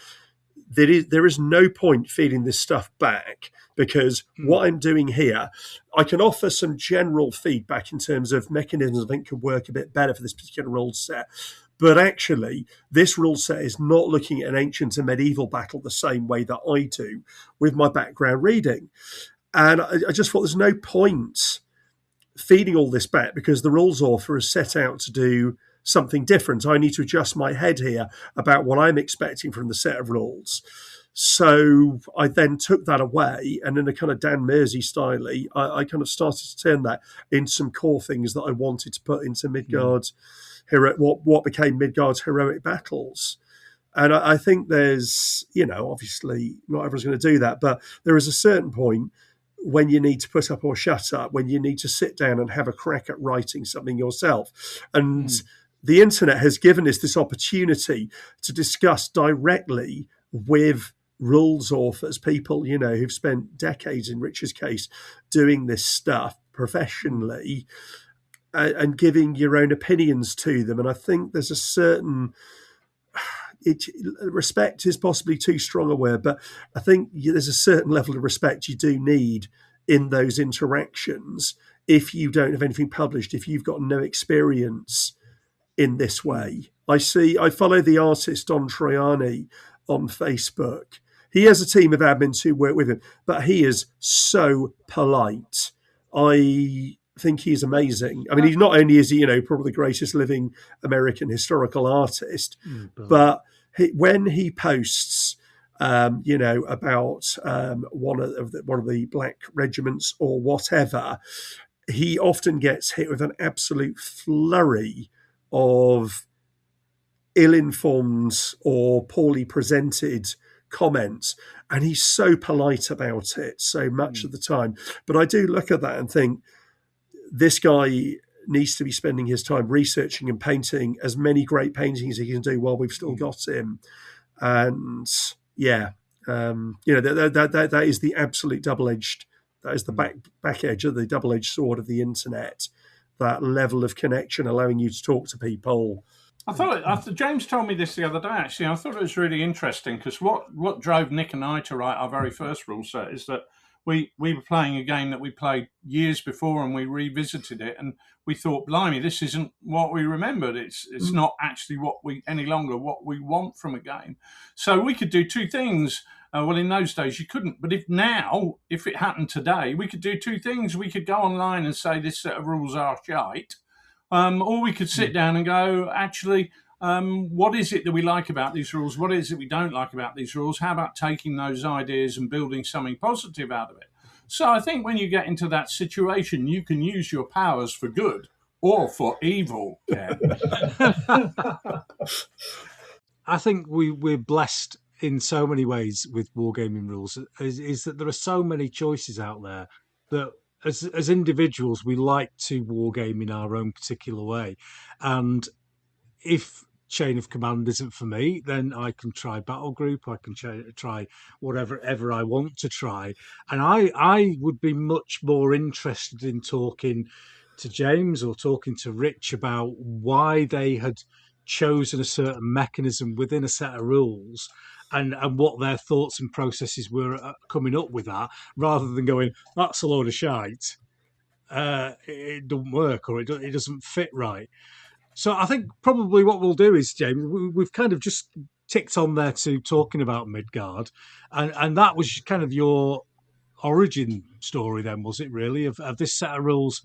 there is no point feeding this stuff back, because what I'm doing here, I can offer some general feedback in terms of mechanisms I think could work a bit better for this particular rule set. But actually, this rule set is not looking at an ancient and medieval battle the same way that I do with my background reading. And I just thought there's no point feeding all this back, because the rules author has set out to do something different. I need to adjust my head here about what I'm expecting from the set of rules. So I then took that away, and in a kind of Dan Mersey style, I kind of started to turn that into some core things that I wanted to put into Midgard's what became Midgard's heroic battles. And I think there's, obviously not everyone's going to do that, but there is a certain point when you need to put up or shut up, when you need to sit down and have a crack at writing something yourself. And the internet has given us this opportunity to discuss directly with rules authors, people, who've spent decades, in Rich's case, doing this stuff professionally, and giving your own opinions to them. And I think there's a certain... respect is possibly too strong a word, but I think there's a certain level of respect you do need in those interactions if you don't have anything published, if you've got no experience in this way. I follow the artist Don Troiani on Facebook. He has a team of admins who work with him, but he is so polite. I think he's amazing. I mean, he's not only is he, probably the greatest living American historical artist, but when he posts, about one of the black regiments or whatever, he often gets hit with an absolute flurry of ill-informed or poorly presented comments, and he's so polite about it so much of the time. But I do look at that and think, this guy needs to be spending his time researching and painting as many great paintings as he can do while we've still got him. And that is the absolute double-edged, that is the back edge of the double-edged sword of the internet, that level of connection, allowing you to talk to people. I thought, James told me this the other day, actually. I thought it was really interesting, because what drove Nick and I to write our very first rule set is that we were playing a game that we played years before, and we revisited it, and we thought, blimey, this isn't what we remembered. It's not actually what we want from a game. So we could do two things. Well, in those days you couldn't, but if it happened today, we could do two things. We could go online and say this set of rules are shite, or we could sit down and go, actually, what is it that we like about these rules? What is it we don't like about these rules? How about taking those ideas and building something positive out of it? So I think when you get into that situation, you can use your powers for good or for evil. Yeah. I think we're blessed in so many ways with wargaming rules, is that there are so many choices out there that as individuals, we like to wargame in our own particular way. And if chain of command isn't for me, then I can try battle group. I can try whatever ever I want to try. And I would be much more interested in talking to James or talking to Rich about why they had chosen a certain mechanism within a set of rules, and what their thoughts and processes were coming up with that, rather than going, that's a load of shite. It doesn't work, or it doesn't fit right. So I think probably what we'll do is, James, we've kind of just ticked on there to talking about Midgard, and that was kind of your origin story then, was it really, of this set of rules?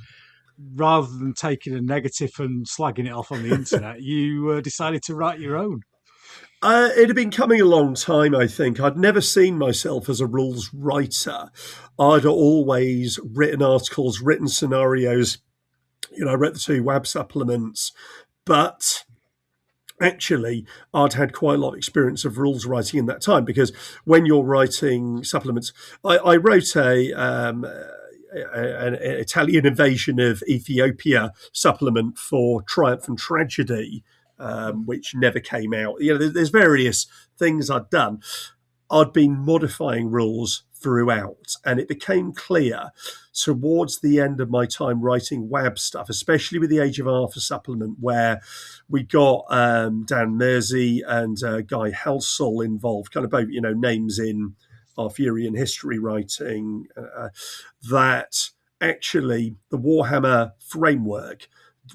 Rather than taking a negative and slagging it off on the internet, you decided to write your own. It had been coming a long time, I think. I'd never seen myself as a rules writer. I'd always written articles, written scenarios. I read the 2 WAB supplements, but actually, I'd had quite a lot of experience of rules writing in that time, because when you're writing supplements, I wrote an Italian invasion of Ethiopia supplement for Triumph and Tragedy, which never came out. There's various things I'd done. I'd been modifying rules throughout, and it became clear towards the end of my time writing WAB stuff, especially with the Age of Arthur supplement, where we got Dan Mersey and Guy Halsall involved, kind of both, names in Arthurian history writing, that actually the Warhammer framework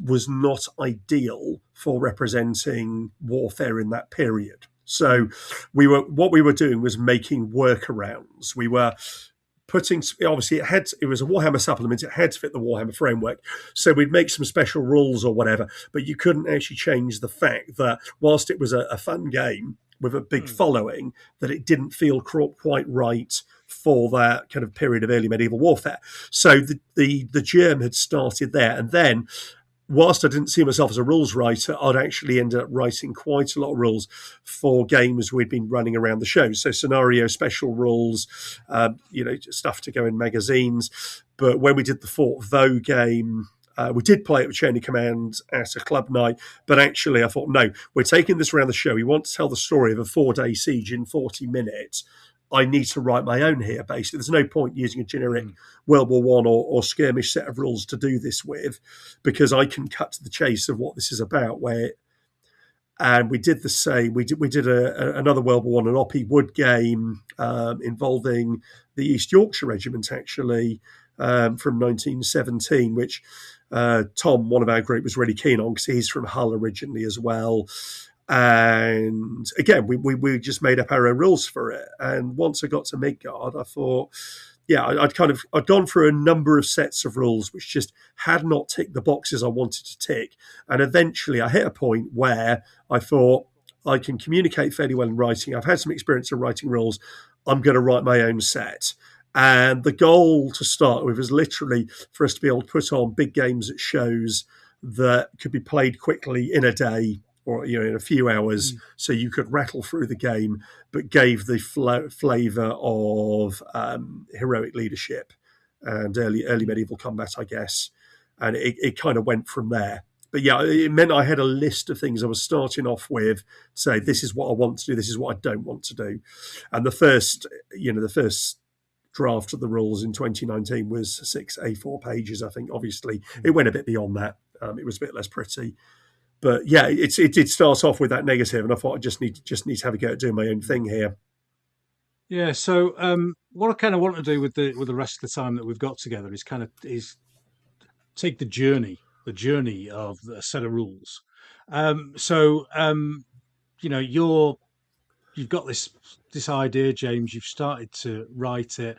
was not ideal for representing warfare in that period. So what we were doing was making workarounds. We were putting, obviously it was a Warhammer supplement, it had to fit the Warhammer framework. So we'd make some special rules or whatever, but you couldn't actually change the fact that whilst it was a fun game with a big following, that it didn't feel quite right for that kind of period of early medieval warfare. So the germ had started there. And then, whilst I didn't see myself as a rules writer, I'd actually ended up writing quite a lot of rules for games we'd been running around the show. So scenario, special rules, stuff to go in magazines. But when we did the Fort Vaux game, we did play it with Chain of Command at a club night, but actually I thought, no, we're taking this around the show. We want to tell the story of a 4-day siege in 40 minutes. I need to write my own here, basically. There's no point using a generic World War One or skirmish set of rules to do this with, because I can cut to the chase of what this is about. And we did the same. We did another World War One, an Oppie Wood game involving the East Yorkshire Regiment, actually, from 1917, which Tom, one of our group, was really keen on because he's from Hull originally as well. And again, we just made up our own rules for it. And once I got to Midgard, I thought, I'd gone through a number of sets of rules which just had not ticked the boxes I wanted to tick. And eventually I hit a point where I thought, I can communicate fairly well in writing. I've had some experience of writing rules. I'm going to write my own set. And the goal to start with was literally for us to be able to put on big games at shows that could be played quickly in a day, or in a few hours, so you could rattle through the game, but gave the flavour of heroic leadership and early medieval combat, I guess. And it kind of went from there. But it meant I had a list of things I was starting off with, say, this is what I want to do, this is what I don't want to do. And the first draft of the rules in 2019 was 6 A4 pages, I think. Obviously, it went a bit beyond that. It was a bit less pretty. But it did start off with that negative, and I thought I just need to have a go at doing my own thing here. Yeah. So what I kind of want to do with the rest of the time that we've got together is take the journey of a set of rules. You've got this idea, James. You've started to write it,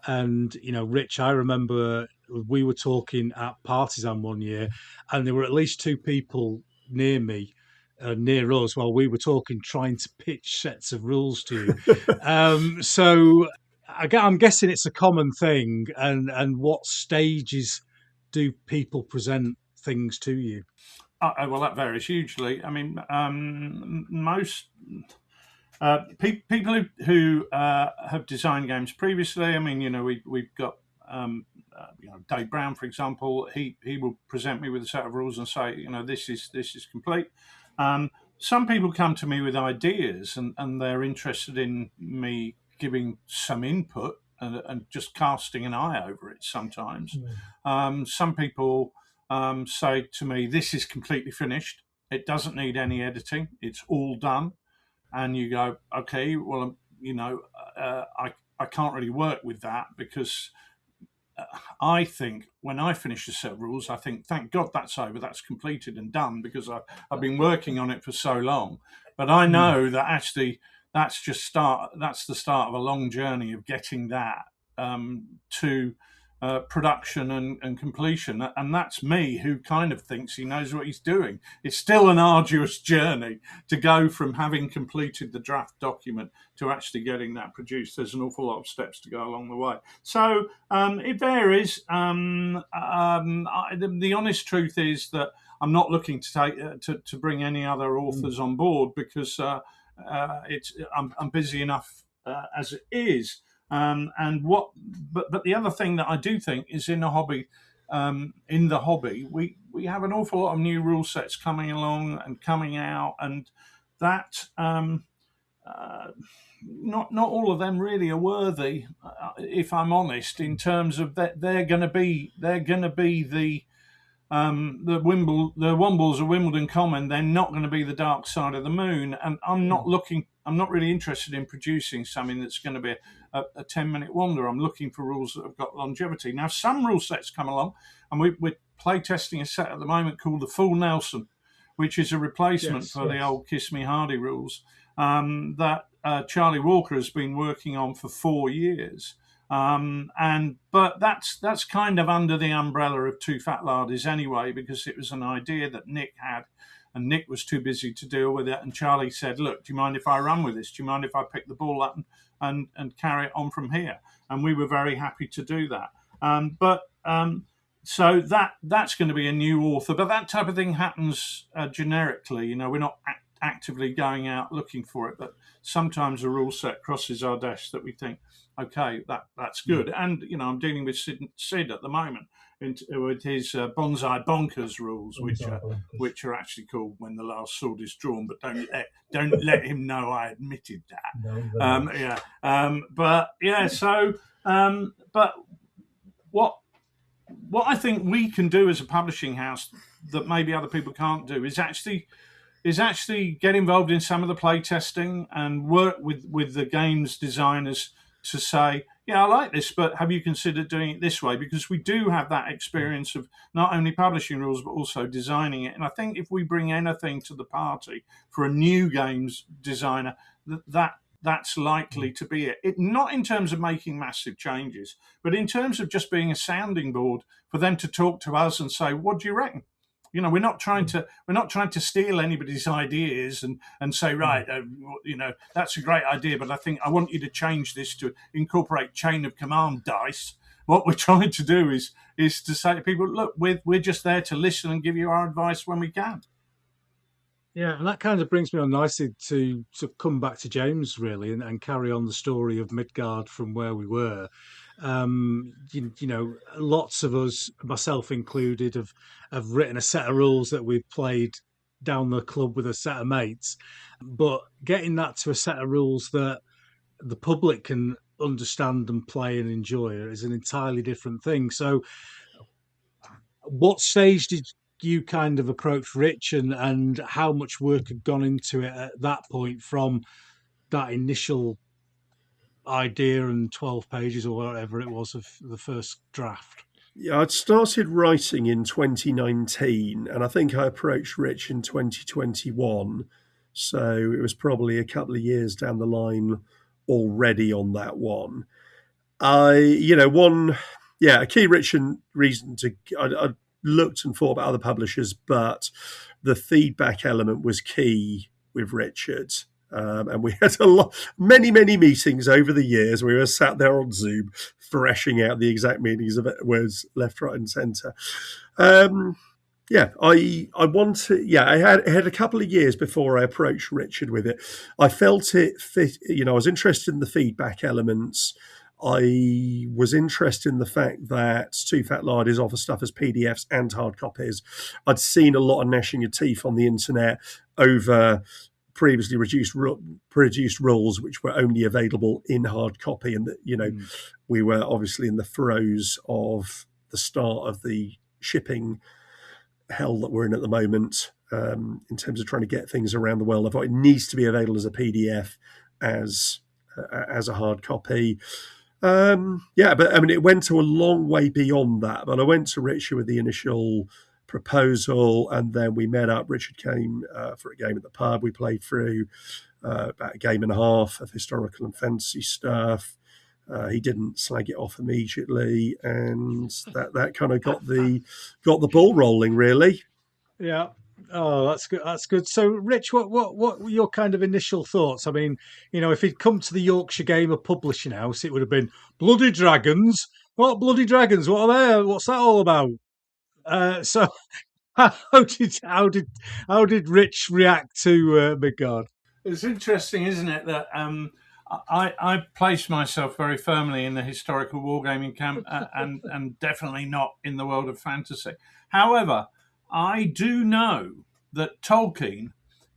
and Rich, I remember we were talking at Partisan one year, and there were at least 2 people near me, near us, while we were talking, trying to pitch sets of rules to you. So I'm guessing it's a common thing. And what stages do people present things to you? Well, that varies hugely. I mean, most people who have designed games previously. I mean, we've got Dave Brown, for example. He will present me with a set of rules and say, this is complete. some people come to me with ideas, and they're interested in me giving some input and just casting an eye over it sometimes. Some people say to me, this is completely finished. It doesn't need any editing. It's all done. And you go, okay, well, I can't really work with that, because I think when I finish a set of rules, I think, thank God that's over, that's completed and done, because I've been working on it for so long. But I know that actually that's the start of a long journey of getting that to production and completion. And that's me, who kind of thinks he knows what he's doing. It's still an arduous journey to go from having completed the draft document to actually getting that produced. There's an awful lot of steps to go along the way. So it varies. The honest truth is that I'm not looking to bring any other authors on board, because I'm busy enough as it is. But the other thing that I do think is in the hobby, we have an awful lot of new rule sets coming along and coming out, and that not all of them really are worthy, if I'm honest, in terms of that they're going to be the Wombles of Wimbledon Common. They're not going to be the dark side of the moon, and I'm not really interested in producing something that's going to be a 10-minute wonder. I'm looking for rules that have got longevity. Now, some rule sets come along, and we're play testing a set at the moment called the Full Nelson, which is a replacement for the old Kiss Me Hardy rules that Charlie Walker has been working on for 4 years. But that's kind of under the umbrella of Toofatlardies anyway, because it was an idea that Nick had, and Nick was too busy to deal with it. And Charlie said, look, do you mind if I run with this? Do you mind if I pick the ball up and carry it on from here? And we were very happy to do that. So that's going to be a new author. But that type of thing happens generically. We're not actively going out looking for it, but sometimes a rule set crosses our desk that we think, okay, that's good. And I'm dealing with Sid at the moment with his Bonsai Bonkers rules, which are actually called When the Last Sword is Drawn. But don't let him know I admitted that. But what I think we can do as a publishing house that maybe other people can't do is actually get involved in some of the play testing and work with the games designers to say, yeah, I like this, but have you considered doing it this way? Because we do have that experience of not only publishing rules, but also designing it. And I think if we bring anything to the party for a new games designer, that's likely to be it. Not in terms of making massive changes, but in terms of just being a sounding board for them to talk to us and say, what do you reckon? We're not trying to steal anybody's ideas and say, right, that's a great idea, but I think I want you to change this to incorporate chain of command dice. What we're trying to do is to say to people, look, we're just there to listen and give you our advice when we can. Yeah, and that kind of brings me on nicely to come back to James, really, and carry on the story of Midgard from where we were. Lots of us, myself included, have written a set of rules that we've played down the club with a set of mates. But getting that to a set of rules that the public can understand and play and enjoy is an entirely different thing. So what stage did you kind of approach Rich, and how much work had gone into it at that point from that initial idea and 12 pages or whatever it was of the first draft? Yeah, I'd started writing in 2019, and I think I approached Rich in 2021. So it was probably a couple of years down the line already on that one. A key reason I looked and thought about other publishers, but the feedback element was key with Richard. And we had many meetings over the years. We were sat there on Zoom, thrashing out the exact meanings of it, words left, right, and centre. I had a couple of years before I approached Richard with it. I felt it fit. I was interested in the feedback elements. I was interested in the fact that Toofatlardies offer stuff as PDFs and hard copies. I'd seen a lot of gnashing of teeth on the internet over previously produced rules which were only available in hard copy, and that we were obviously in the throes of the start of the shipping hell that we're in at the moment, in terms of trying to get things around the world. I thought it needs to be available as a PDF, as a hard copy. But I mean, it went to a long way beyond that. But I went to Richard with the initial proposal, and then we met up. Richard came for a game at the pub. We played through about a game and a half of historical and fantasy stuff. He didn't slag it off immediately, and that kind of got the ball rolling, really. Yeah. Oh, that's good. That's good. So, Rich, what were your kind of initial thoughts? I mean, if he'd come to the Yorkshire Gamer publishing house, it would have been bloody dragons. What bloody dragons? What are they? What's that all about? So, how did Rich react to Midgard? It's interesting, isn't it, that I place myself very firmly in the historical wargaming camp, and definitely not in the world of fantasy. However, I do know that Tolkien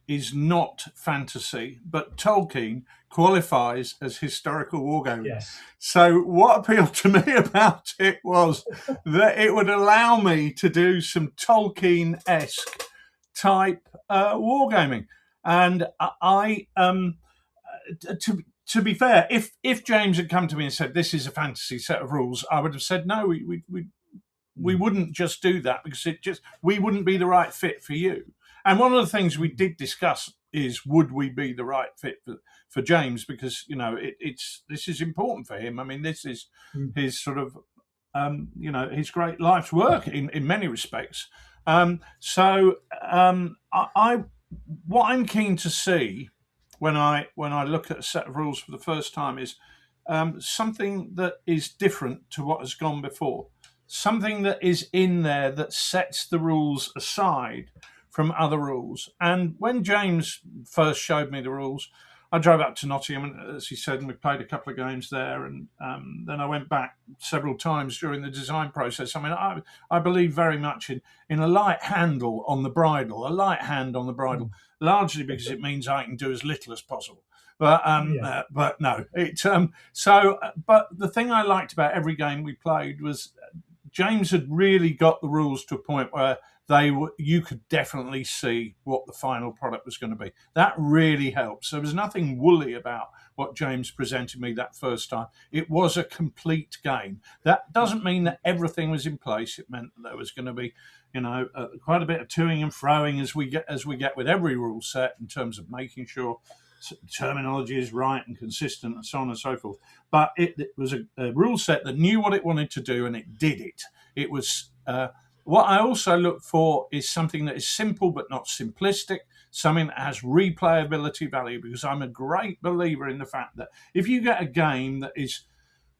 is not fantasy, but Tolkien qualifies as historical wargaming. Yes. So what appealed to me about it was that it would allow me to do some Tolkien-esque type wargaming. And I to be fair, if James had come to me and said, this is a fantasy set of rules, I would have said, no, we wouldn't just do that, because we wouldn't be the right fit for you. And one of the things we did discuss is, would we be the right fit for James? Because, this is important for him. I mean, this is his sort of, his great life's work in many respects. What I'm keen to see when I look at a set of rules for the first time is something that is different to what has gone before. Something that is in there that sets the rules aside from other rules. And when James first showed me the rules, I drove up to Nottingham, as he said, and we played a couple of games there. And then I went back several times during the design process. I mean, I believe very much in a light handle on the bridle, largely because it means I can do as little as possible. But no, but the thing I liked about every game we played was James had really got the rules to a point where you could definitely see what the final product was going to be. That really helps. There was nothing woolly about what James presented me that first time. It was a complete game. That doesn't mean that everything was in place. It meant that there was going to be, quite a bit of toing and froing as we get with every rule set, in terms of making sure terminology is right and consistent and so on and so forth. But it was a rule set that knew what it wanted to do, and it did it. It was what I also look for is something that is simple but not simplistic, something that has replayability value, because I'm a great believer in the fact that if you get a game that is,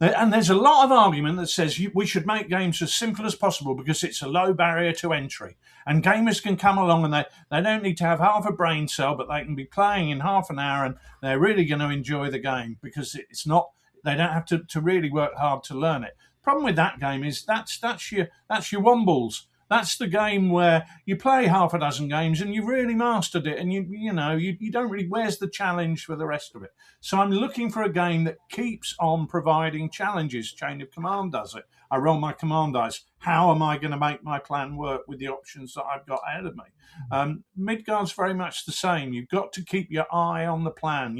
and there's a lot of argument that says we should make games as simple as possible because it's a low barrier to entry, and gamers can come along and they don't need to have half a brain cell, but they can be playing in half an hour and they're really going to enjoy the game because they don't have to really work hard to learn it. Problem with that game is that's your Wombles. That's the game where you play half a dozen games and you've really mastered it, and you don't really, where's the challenge for the rest of it? So I'm looking for a game that keeps on providing challenges. Chain of Command does it. I roll my command dice. How am I going to make my plan work with the options that I've got ahead of me? Midgard's very much the same. You've got to keep your eye on the plan.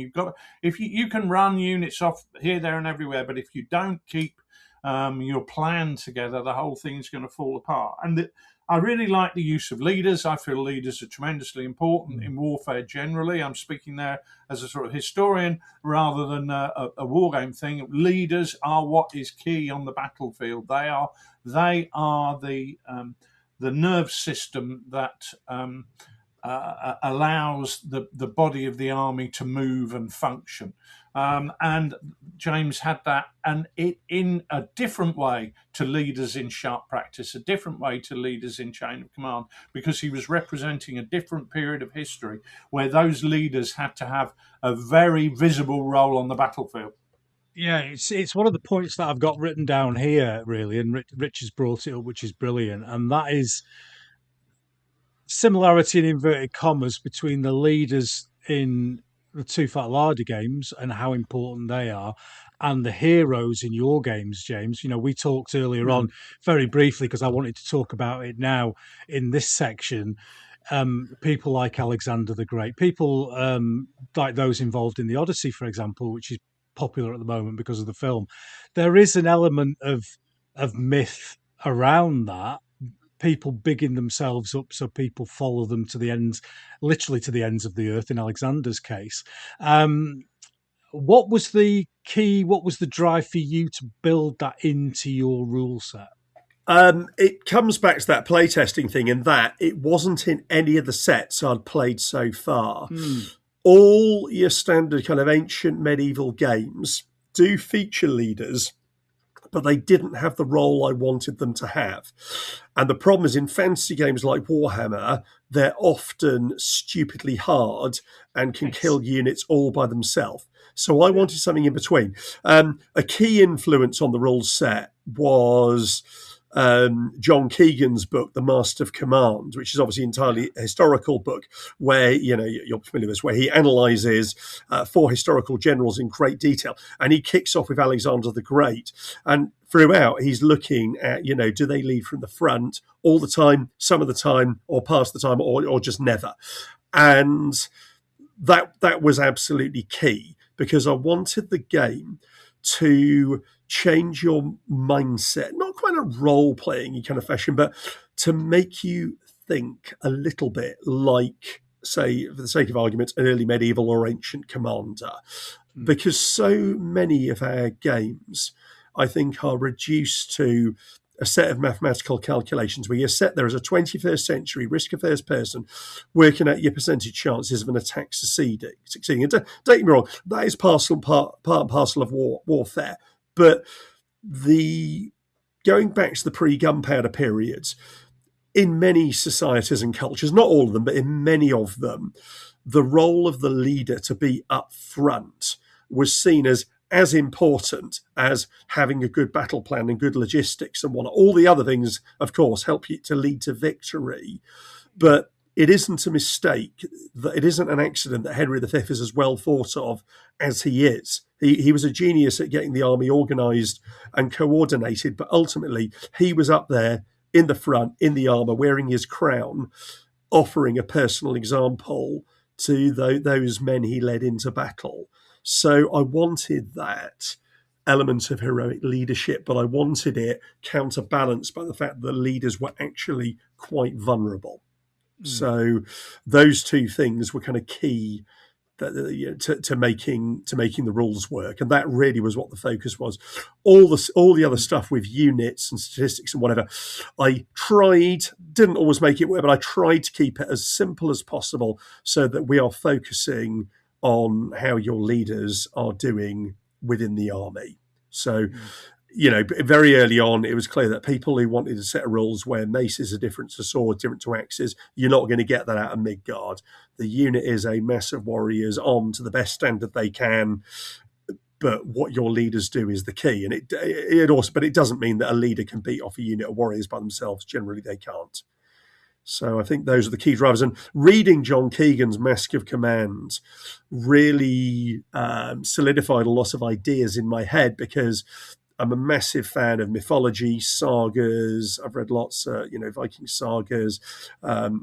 If you can run units off here, there, and everywhere, but if you don't keep your plan together, the whole thing's going to fall apart. And I really like the use of leaders. I feel leaders are tremendously important in warfare generally. I'm speaking there as a sort of historian rather than a wargame thing. Leaders are what is key on the battlefield. They are the nerve system that allows the body of the army to move and function. And James had that, and it in a different way to leaders in sharp practice, a different way to leaders in chain of command, because he was representing a different period of history where those leaders had to have a very visible role on the battlefield. Yeah, it's one of the points that I've got written down here, really, and Rich has brought it up, which is brilliant, and that is similarity in inverted commas between the leaders in the Toofatlardies games and how important they are, and the heroes in your games, James. You know, we talked earlier on very briefly because I wanted to talk about it now in this section. People like Alexander the Great, people like those involved in the Odyssey, for example, which is popular at the moment because of the film. There is an element of myth around that. People bigging themselves up so people follow them to the ends, literally to the ends of the earth in Alexander's case. What was the key? What was the drive for you to build that into your rule set? It comes back to that playtesting thing, and that it wasn't in any of the sets I'd played so far. All your standard kind of ancient medieval games do feature leaders, but they didn't have the role I wanted them to have. And the problem is in fantasy games like Warhammer, they're often stupidly hard and can kill units all by themselves. So I wanted something in between. A key influence on the rules set was John Keegan's book, The Master of Command, which is obviously entirely a historical book where, you're familiar with this, where he analyses 4 historical generals in great detail. And he kicks off with Alexander the Great. And throughout, he's looking at, do they lead from the front all the time, some of the time, or past the time, or just never? And that was absolutely key, because I wanted the game to change your mindset, not quite a role-playing kind of fashion, but to make you think a little bit like, say, for the sake of argument, an early medieval or ancient commander. Because so many of our games, I think, are reduced to a set of mathematical calculations where you're set there as a 21st century risk-averse person working out your percentage chances of an attack succeeding. And don't get me wrong, that is part and parcel of warfare. But going back to the pre-gunpowder periods, in many societies and cultures, not all of them, but in many of them, the role of the leader to be up front was seen as important as having a good battle plan and good logistics and whatnot. All the other things, of course, help you to lead to victory. But it isn't a mistake, that it isn't an accident that Henry V is as well thought of as he is. He was a genius at getting the army organised and coordinated, but ultimately he was up there in the front, in the armour, wearing his crown, offering a personal example to those men he led into battle. So I wanted that element of heroic leadership, but I wanted it counterbalanced by the fact that the leaders were actually quite vulnerable. So those two things were kind of key to making the rules work, and that really was what the focus was. All the other stuff with units and statistics and whatever, I didn't always make it work, but I tried to keep it as simple as possible so that we are focusing on how your leaders are doing within the army. So, very early on, it was clear that people who wanted a set of rules where maces are different to swords, different to axes, you're not going to get that out of Midgard. The unit is a mass of warriors armed to the best standard they can, but what your leaders do is the key. And but it doesn't mean that a leader can beat off a unit of warriors by themselves. Generally, they can't. So I think those are the key drivers. And reading John Keegan's Mask of Command really solidified a lot of ideas in my head, because I'm a massive fan of mythology, sagas. I've read lots, Viking sagas,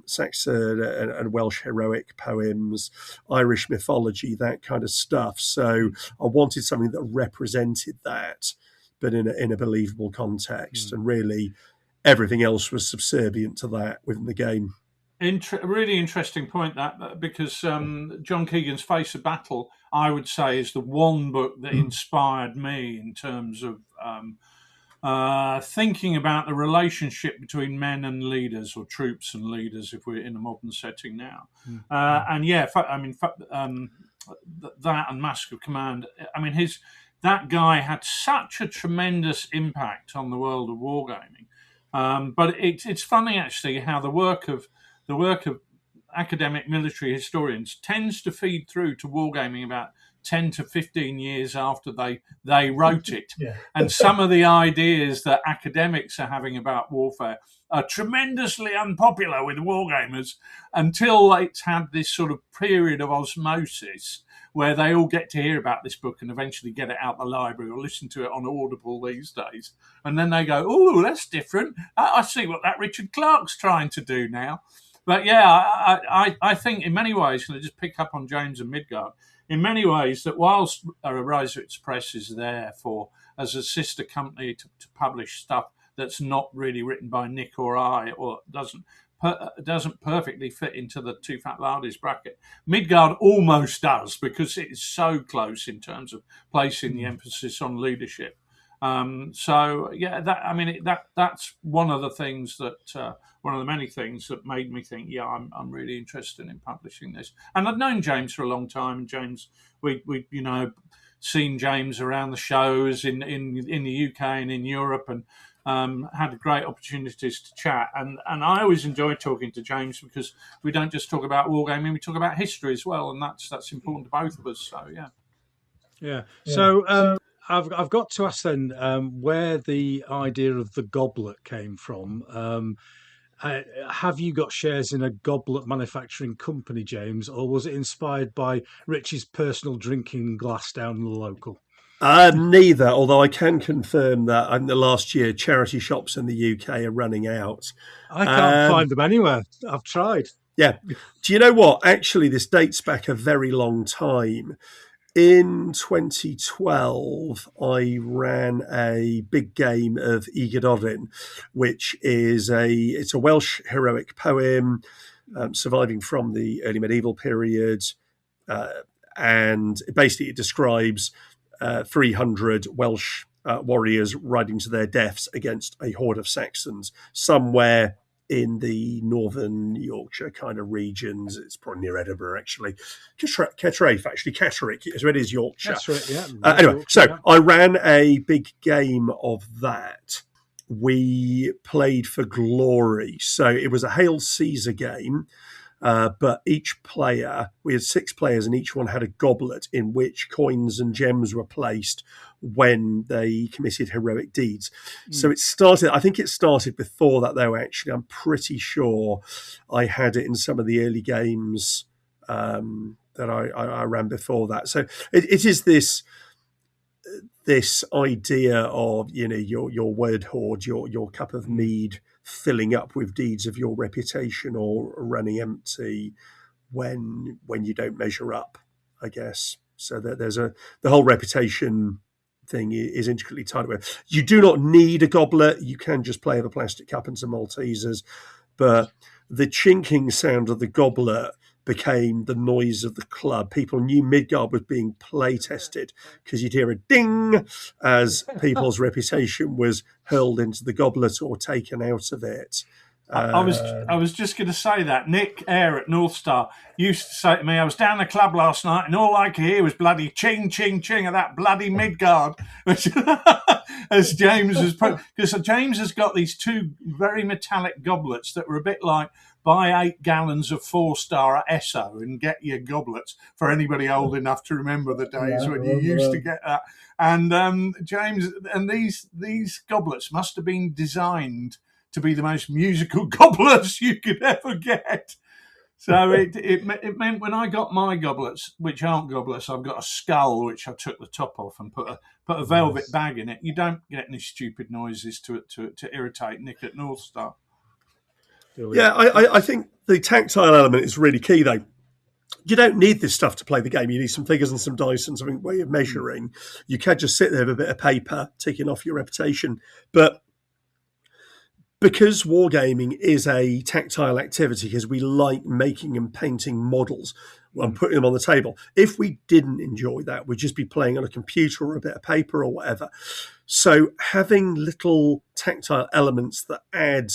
Saxon and Welsh heroic poems, Irish mythology, that kind of stuff. So I wanted something that represented that, but in a believable context. And really, everything else was subservient to that within the game. Really interesting point, that, because John Keegan's Face of Battle, I would say, is the one book that inspired me in terms of thinking about the relationship between men and leaders, or troops and leaders, if we're in a modern setting now. And yeah, that and Mask of Command, that guy had such a tremendous impact on the world of wargaming. But it's funny, actually, how the work of academic military historians tends to feed through to wargaming about 10 to 15 years after they wrote it. Yeah. And some of the ideas that academics are having about warfare are tremendously unpopular with wargamers until it's had this sort of period of osmosis where they all get to hear about this book and eventually get it out the library or listen to it on Audible these days. And then they go, oh, that's different. I see what that Richard Clarke's trying to do now. But yeah, I think in many ways, and I just pick up on James and Midgard, in many ways that whilst Rise of Its Press is there for as a sister company to publish stuff that's not really written by Nick or I, or doesn't perfectly fit into the Toofatlardies bracket. Midgard almost does because it is so close in terms of placing the emphasis on leadership. So yeah, that's one of the things that one of the many things that made me think, yeah, I'm really interested in publishing this. And I'd known James for a long time, and James, we seen James around the shows in the UK and in Europe, and had great opportunities to chat. And I always enjoy talking to James because we don't just talk about wargaming, we talk about history as well, and that's important to both of us. So yeah. Yeah. So I've got to ask then where the idea of the goblet came from. Have you got shares in a goblet manufacturing company, James, or was it inspired by Rich's personal drinking glass down the local? Neither, although I can confirm that in the last year, charity shops in the UK are running out. I can't find them anywhere. I've tried. Yeah. Do you know what? Actually, this dates back a very long time. In 2012, I ran a big game of Igadodin, which is a Welsh heroic poem surviving from the early medieval period, and basically it describes 300 Welsh warriors riding to their deaths against a horde of Saxons somewhere in the northern Yorkshire kind of regions. It's probably near Edinburgh, actually. Catterick, actually. Catterick, so it is Yorkshire. That's right, yeah. Anyway, Yorkshire, so yeah. I ran a big game of that. We played for glory. So it was a Hail Caesar game, but each player, we had 6 players, and each one had a goblet in which coins and gems were placed when they committed heroic deeds. So I think it started before that, though, actually. I'm pretty sure I had it in some of the early games that I ran before that. So it is this idea of, your word hoard, your cup of mead filling up with deeds of your reputation or running empty when you don't measure up, I guess. So that there's the whole reputation thing is intricately tied with. You do not need a goblet. You can just play with a plastic cup and some Maltesers, but the chinking sound of the goblet became the noise of the club. People knew Midgard was being play tested because you'd hear a ding as people's reputation was hurled into the goblet or taken out of it. I was just going to say that Nick Eyre at North Star used to say to me, I was down the club last night and all I could hear was bloody ching, ching, ching of that bloody Midgard. Which, as James has put, because James has got these 2 very metallic goblets that were a bit like buy 8 gallons of 4-star at Esso and get your goblets, for anybody old enough to remember the days when you used to get that. And James, and these goblets must have been designed to be the most musical goblets you could ever get. So it meant when I got my goblets, which aren't goblets, I've got a skull which I took the top off and put a velvet bag in it. You don't get any stupid noises to irritate Nick at North Star. Yeah, I think the tactile element is really key, though. You don't need this stuff to play the game. You need some figures and some dice and something way of measuring. You can't just sit there with a bit of paper ticking off your reputation. But because wargaming is a tactile activity, because we like making and painting models and putting them on the table, if we didn't enjoy that, we'd just be playing on a computer or a bit of paper or whatever. So having little tactile elements that add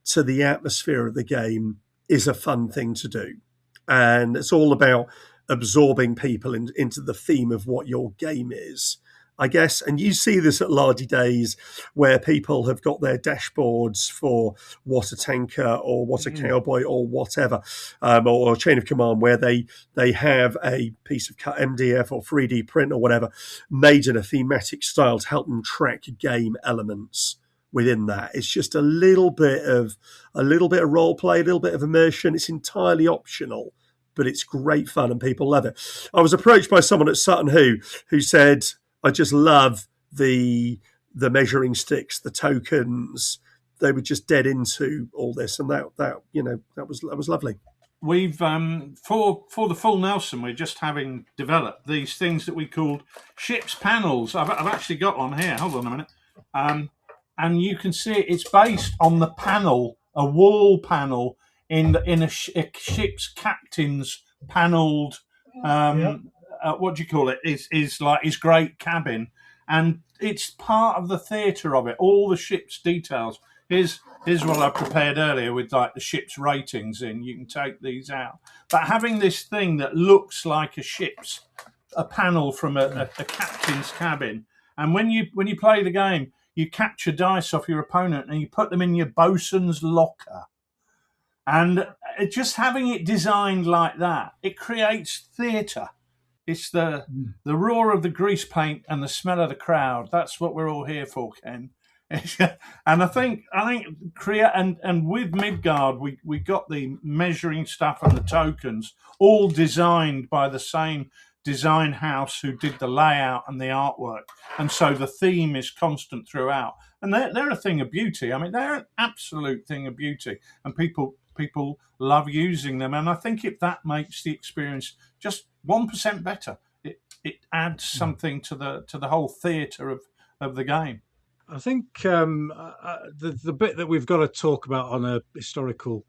to the atmosphere of the game is a fun thing to do. And it's all about absorbing people into the theme of what your game is. I guess. And you see this at Lardy Days, where people have got their dashboards for what a tanker or what a cowboy or whatever, or a chain of command, where they have a piece of cut MDF or 3D print or whatever made in a thematic style to help them track game elements within that. It's just a little bit of role play, a little bit of immersion. It's entirely optional, but it's great fun and people love it. I was approached by someone at Sutton who said, I just love the measuring sticks, the tokens. They were just dead into all this, and that was lovely. We've for the full Nelson, we're just having developed these things that we called ship's panels. I've actually got one here. Hold on a minute. And you can see it's based on the panel, a wall panel in a ship's captain's panelled. What do you call it? Is like his great cabin, and it's part of the theatre of it. All the ship's details. Here's what I prepared earlier with like the ship's ratings in. You can take these out, but having this thing that looks like a panel from a captain's cabin, and when you play the game, you capture dice off your opponent and you put them in your bosun's locker. And just having it designed like that, it creates theatre. It's the roar of the grease paint and the smell of the crowd. That's what we're all here for, Ken. And I think and with Midgard, we got the measuring stuff and the tokens all designed by the same design house who did the layout and the artwork, and so the theme is constant throughout, and they're a thing of beauty. I mean, they're an absolute thing of beauty, and people love using them. And I think if that makes the experience just 1% better, it adds something to the whole theatre of the game. I think the bit that we've got to talk about on a historical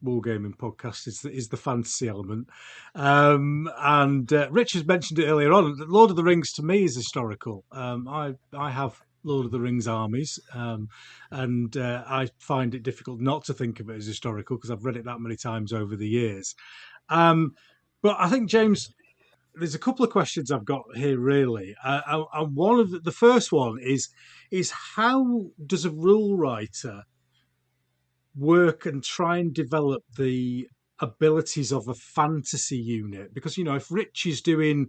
wargaming podcast is the fantasy element, and Rich has mentioned it earlier on. Lord of the Rings to me is historical. I have Lord of the Rings armies, and I find it difficult not to think of it as historical because I've read it that many times over the years. But I think, James, there's a couple of questions I've got here really, and one of the first one is how does a rule writer work and try and develop the abilities of a fantasy unit? Because, you know, if Rich is doing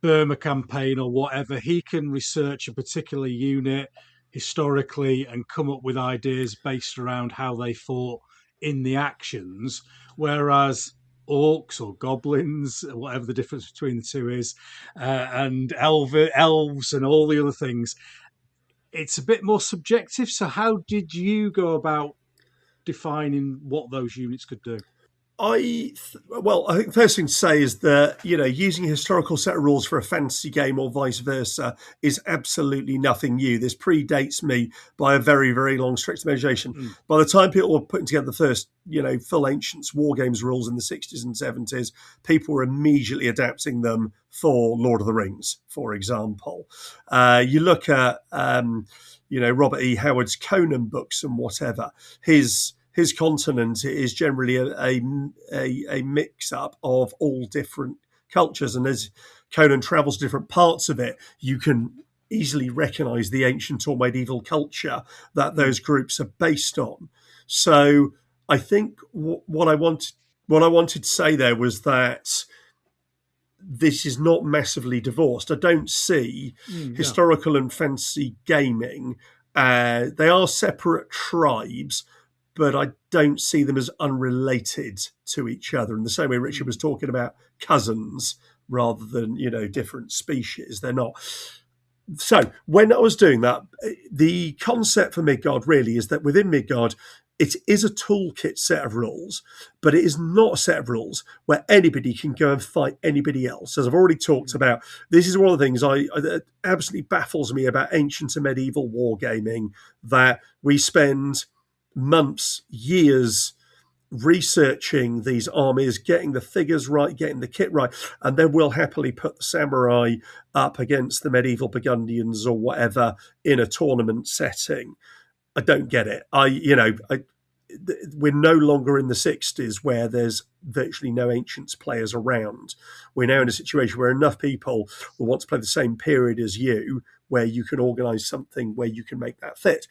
Burma campaign or whatever, he can research a particular unit historically and come up with ideas based around how they fought in the actions, whereas orcs or goblins, whatever the difference between the two is, and elves and all the other things, it's a bit more subjective. So how did you go about defining what those units could do? I think the first thing to say is that, you know, using a historical set of rules for a fantasy game or vice versa is absolutely nothing new. This predates me by a very, very long stretch of imagination. By the time people were putting together the first, you know, full Ancients Wargames rules in the 60s and 70s, people were immediately adapting them for Lord of the Rings, for example. You look at, you know, Robert E. Howard's Conan books and whatever. His continent is generally a mix-up of all different cultures. And as Conan travels different parts of it, you can easily recognise the ancient or medieval culture that those groups are based on. So I think what I wanted to say there was that this is not massively divorced. I don't see historical and fantasy gaming. They are separate tribes, but I don't see them as unrelated to each other in the same way Richard was talking about cousins rather than, you know, different species. They're not. So when I was doing that, the concept for Midgard really is that within Midgard, it is a toolkit set of rules, but it is not a set of rules where anybody can go and fight anybody else. As I've already talked about, this is one of the things that absolutely baffles me about ancient and medieval wargaming, that we spend months, years researching these armies, getting the figures right, getting the kit right, and then we'll happily put the samurai up against the medieval Burgundians or whatever in a tournament setting. I don't get it. we're no longer in the 60s where there's virtually no Ancients players around. We're now in a situation where enough people will want to play the same period as you, where you can organise something where you can make that fit.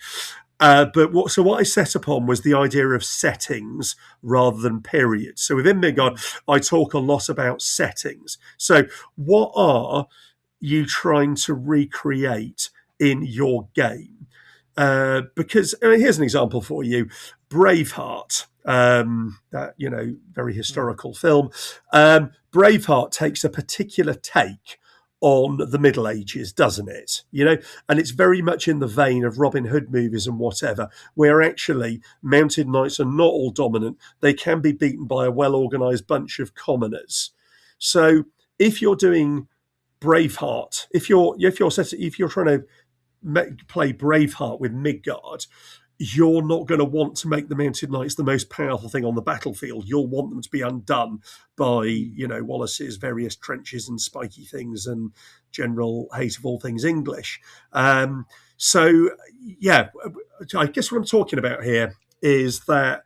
But what I set upon was the idea of settings rather than periods. So within Midgard, I talk a lot about settings. So what are you trying to recreate in your game? Because here's an example for you: Braveheart, that very historical film. Braveheart takes a particular take on the Middle Ages, doesn't it? And it's very much in the vein of Robin Hood movies and whatever, where actually mounted knights are not all dominant. They can be beaten by a well-organised bunch of commoners. So if you're doing Braveheart, if you're trying to play Braveheart with Midgard, you're not going to want to make the mounted knights the most powerful thing on the battlefield. You'll want them to be undone by, Wallace's various trenches and spiky things and general hate of all things English. So, I guess what I'm talking about here is that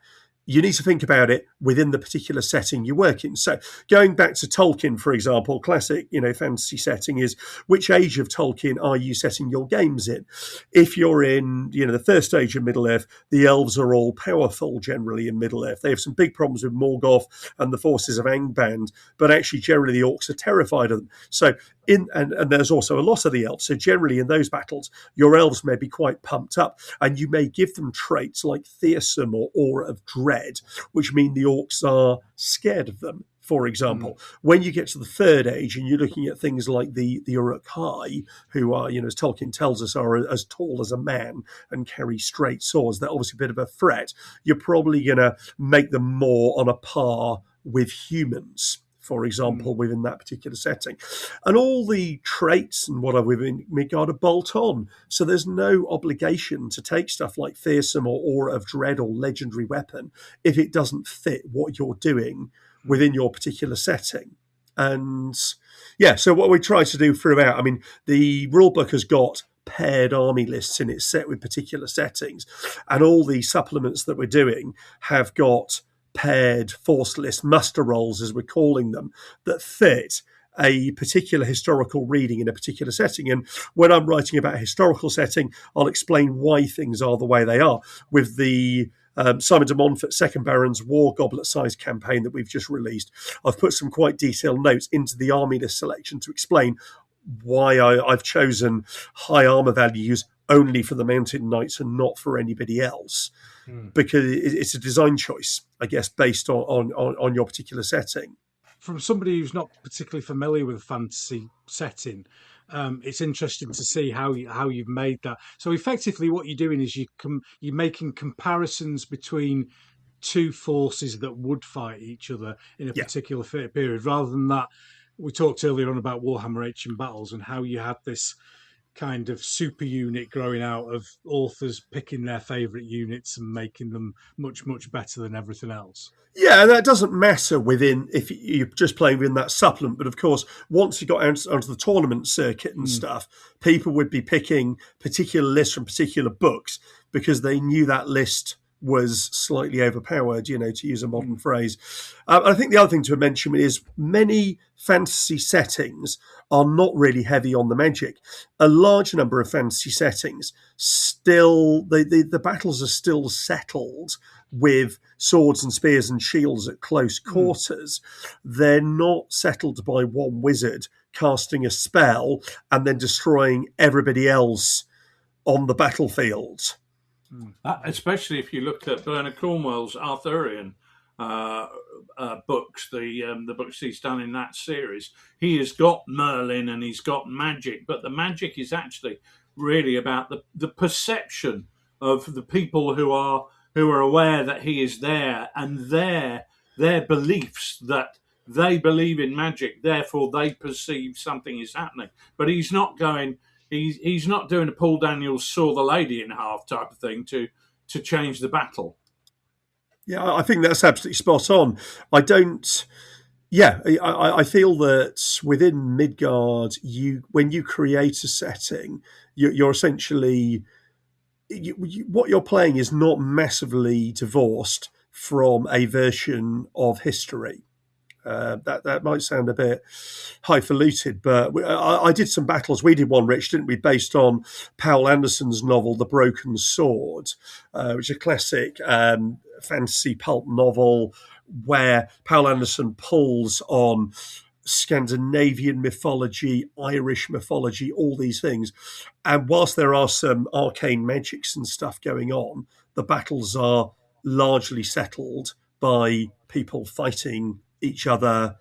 you need to think about it within the particular setting you work in. So going back to Tolkien, for example, classic, fantasy setting is, which age of Tolkien are you setting your games in? If you're in, the first age of Middle-earth, the elves are all powerful generally in Middle-earth. They have some big problems with Morgoth and the forces of Angband, but actually generally the orcs are terrified of them. So and there's also a lot of the elves. So generally in those battles, your elves may be quite pumped up, and you may give them traits like fearsome or aura of dread, which mean the orcs are scared of them. For example, when you get to the third age and you're looking at things like the Uruk-hai, who are, as Tolkien tells us, are as tall as a man and carry straight swords, they're obviously a bit of a threat. You're probably going to make them more on a par with humans, for example, within that particular setting. And all the traits and whatever within Midgard are bolt on. So there's no obligation to take stuff like fearsome or aura of dread or legendary weapon if it doesn't fit what you're doing within your particular setting. And so what we try to do throughout, the rulebook has got paired army lists in its set with particular settings, and all the supplements that we're doing have got paired force list muster rolls, as we're calling them, that fit a particular historical reading in a particular setting. And when I'm writing about a historical setting, I'll explain why things are the way they are. With the Simon de Montfort, Second Baron's War Goblet-sized campaign that we've just released, I've put some quite detailed notes into the army list selection to explain why I've chosen high armour values only for the mounted knights and not for anybody else. Because it's a design choice, I guess, based on your particular setting. From somebody who's not particularly familiar with a fantasy setting, it's interesting to see how you've made that. So effectively, what you're doing is you're making comparisons between two forces that would fight each other in a particular period, rather than that. We talked earlier on about Warhammer Ancient Battles and how you had this kind of super unit growing out of authors picking their favourite units and making them much, much better than everything else. Yeah, that doesn't matter if you're just playing within that supplement. But of course, once you got onto the tournament circuit and stuff, people would be picking particular lists from particular books because they knew that list was slightly overpowered, to use a modern phrase. I think the other thing to mention is many fantasy settings are not really heavy on the magic. A large number of fantasy settings still, the battles are still settled with swords and spears and shields at close quarters. They're not settled by one wizard casting a spell and then destroying everybody else on the battlefield. Especially if you looked at Bernard Cornwell's Arthurian books, the books he's done in that series. He has got Merlin and he's got magic, but the magic is actually really about the perception of the people who are aware that he is there, and their beliefs that they believe in magic, therefore they perceive something is happening. But he's not going. He's not doing a Paul Daniels saw the lady in half type of thing to change the battle. Yeah, I think that's absolutely spot on. I feel that within Midgard, when you create a setting, you're essentially what you're playing is not massively divorced from a version of history. That might sound a bit highfalutin, but I did some battles. We did one, Rich, didn't we, based on Powell Anderson's novel, The Broken Sword, which is a classic fantasy pulp novel where Powell Anderson pulls on Scandinavian mythology, Irish mythology, all these things. And whilst there are some arcane magics and stuff going on, the battles are largely settled by people fighting each other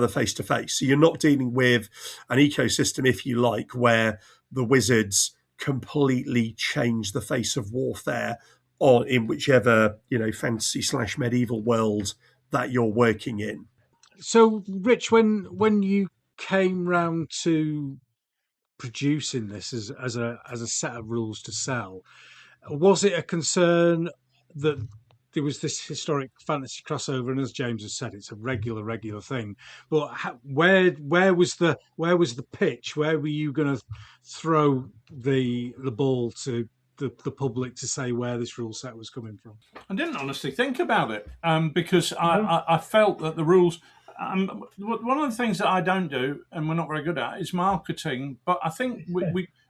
face to face. So you're not dealing with an ecosystem, if you like, where the wizards completely change the face of warfare or in whichever, fantasy / medieval world that you're working in. So, Rich, when you came round to producing this as a set of rules to sell, was it a concern that there was this historic fantasy crossover? And as James has said, it's a regular thing. But where was the pitch? Where were you going to throw the ball to the public to say where this rule set was coming from? I didn't honestly think about it because I felt that the rules. One of the things that I don't do, and we're not very good at, is marketing. But I think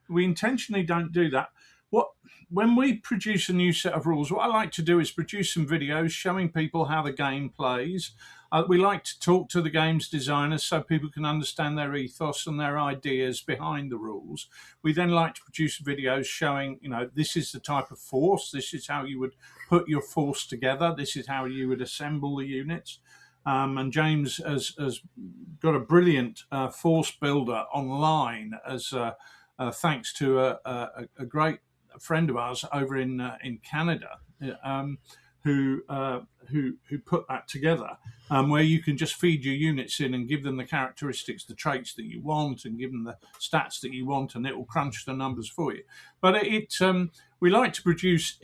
we intentionally don't do that. When we produce a new set of rules, what I like to do is produce some videos showing people how the game plays. We like to talk to the game's designers so people can understand their ethos and their ideas behind the rules. We then like to produce videos showing, this is the type of force, this is how you would put your force together, this is how you would assemble the units. And James has got a brilliant force builder online as thanks to a great friend of ours over in Canada who put that together, where you can just feed your units in and give them the characteristics, the traits that you want, and give them the stats that you want, and it will crunch the numbers for you. But we like to produce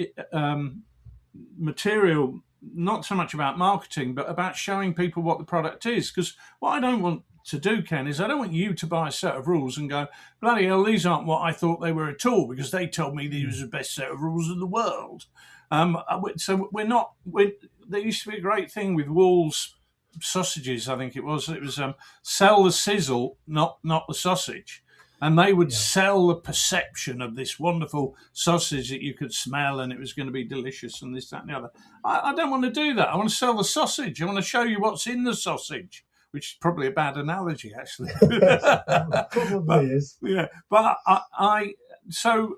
material not so much about marketing, but about showing people what the product is. Because what I don't want to do, Ken, is I don't want you to buy a set of rules and go, bloody hell, these aren't what I thought they were at all, because they told me these was the best set of rules in the world. So there used to be a great thing with Wall's sausages, I think it was sell the sizzle, not the sausage. And they would sell the perception of this wonderful sausage that you could smell and it was going to be delicious and this, that, and the other. I don't want to do that. I want to sell the sausage. I want to show you what's in the sausage, which is probably a bad analogy, actually. Probably is. Yeah. But so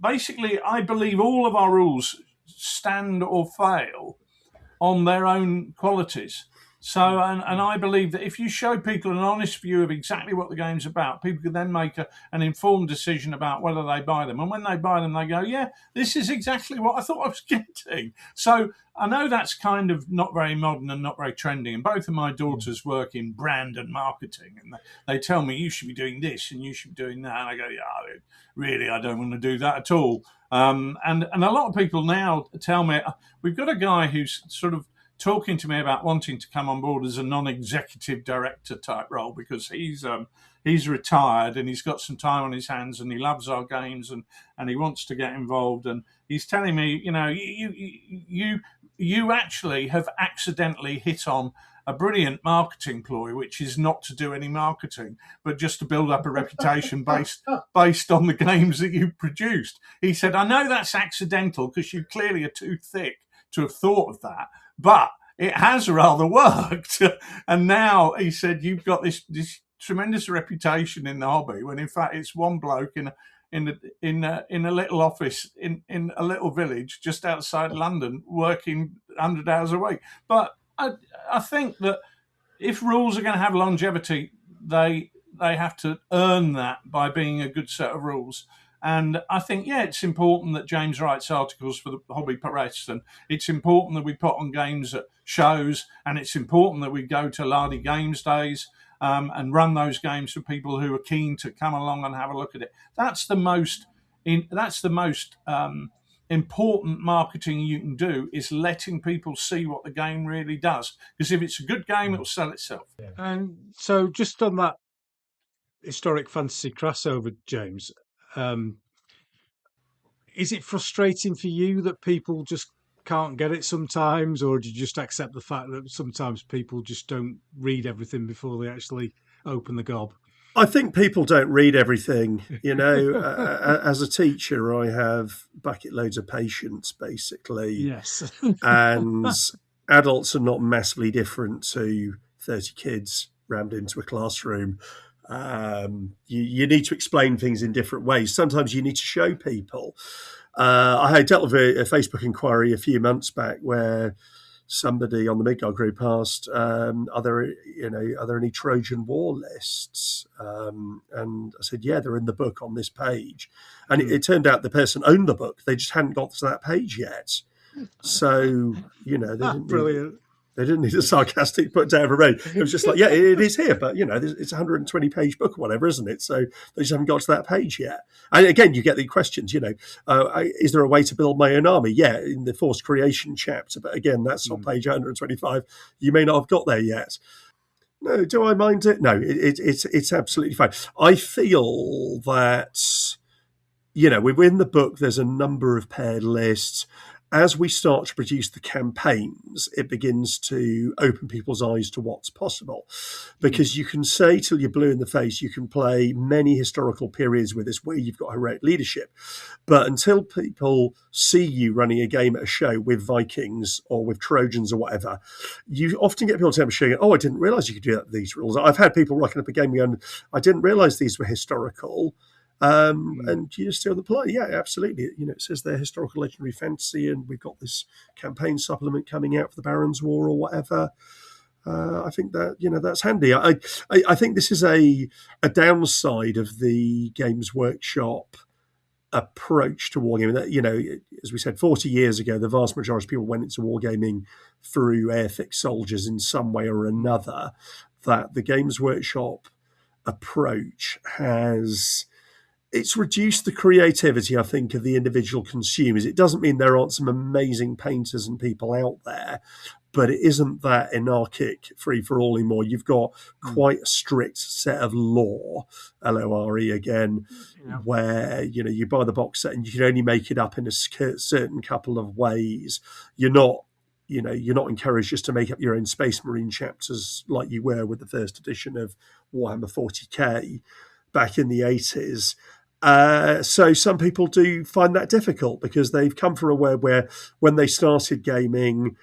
basically, I believe all of our rules stand or fail on their own qualities. So, and I believe that if you show people an honest view of exactly what the game's about, people can then make an informed decision about whether they buy them. And when they buy them, they go, yeah, this is exactly what I thought I was getting. So I know that's kind of not very modern and not very trendy. And both of my daughters work in brand and marketing. And they tell me, you should be doing this and you should be doing that. And I go, yeah, really, I don't want to do that at all. And a lot of people now tell me, we've got a guy who's sort of talking to me about wanting to come on board as a non-executive director type role, because he's retired and he's got some time on his hands and he loves our games and he wants to get involved. And he's telling me, you actually have accidentally hit on a brilliant marketing ploy, which is not to do any marketing, but just to build up a reputation based on the games that you produced. He said, I know that's accidental because you clearly are too thick to have thought of that, but it has rather worked. And now he said, you've got this tremendous reputation in the hobby, when in fact it's one bloke in a little office in a little village just outside London working 100 hours a week. But I think that if rules are going to have longevity, they have to earn that by being a good set of rules. And I think, it's important that James writes articles for the hobby press, and it's important that we put on games at shows, and it's important that we go to Lardy Games Days and run those games for people who are keen to come along and have a look at it. That's the most important marketing you can do, is letting people see what the game really does. Because if it's a good game, it'll sell itself. Yeah. And so just on that historic fantasy crossover, James, Is it frustrating for you that people just can't get it sometimes, or do you just accept the fact that sometimes people just don't read everything before they actually open the gob? I think people don't read everything. As a teacher, I have bucket loads of patience, basically, Yes. and adults are not massively different to 30 kids rammed into a classroom. You need to explain things in different ways. Sometimes you need to show people. I had dealt with a Facebook inquiry a few months back where somebody on the Midgard group asked, "Are there any Trojan War lists?" And I said, "Yeah, they're in the book on this page." And it turned out the person owned the book; they just hadn't got to that page yet. So Brilliant. they didn't need a sarcastic put down for rain. It was just like, yeah, it is here, but it's a 120-page book or whatever, isn't it? So they just haven't got to that page yet. And again, you get the questions, is there a way to build my own army? Yeah, in the forced creation chapter, but again, that's on page 125. You may not have got there yet. No, do I mind it? No, it's absolutely fine. I feel that within the book, there's a number of paired lists. As we start to produce the campaigns, it begins to open people's eyes to what's possible. Because you can say till you're blue in the face, you can play many historical periods with this where you've got heroic leadership. But until people see you running a game at a show with Vikings or with Trojans or whatever, you often get people saying, "Oh, I didn't realise you could do that with these rules." I've had people rocking up a game going, "I didn't realise these were historical." And you just steal the play. Yeah, absolutely. It says they're historical legendary fantasy, and we've got this campaign supplement coming out for the Barons' War or whatever. I think that that's handy. I think this is a downside of the Games Workshop approach to wargaming. That as we said, 40 years ago, the vast majority of people went into wargaming through Airfix soldiers in some way or another. That the Games Workshop approach it's reduced the creativity, I think, of the individual consumers. It doesn't mean there aren't some amazing painters and people out there, but it isn't that anarchic free-for-all anymore. You've got quite a strict set of lore, LORE again, where, you buy the box set and you can only make it up in a certain couple of ways. You're not encouraged just to make up your own Space Marine chapters like you were with the first edition of Warhammer 40k back in the 80s. So some people do find that difficult because they've come from a world where when they started gaming,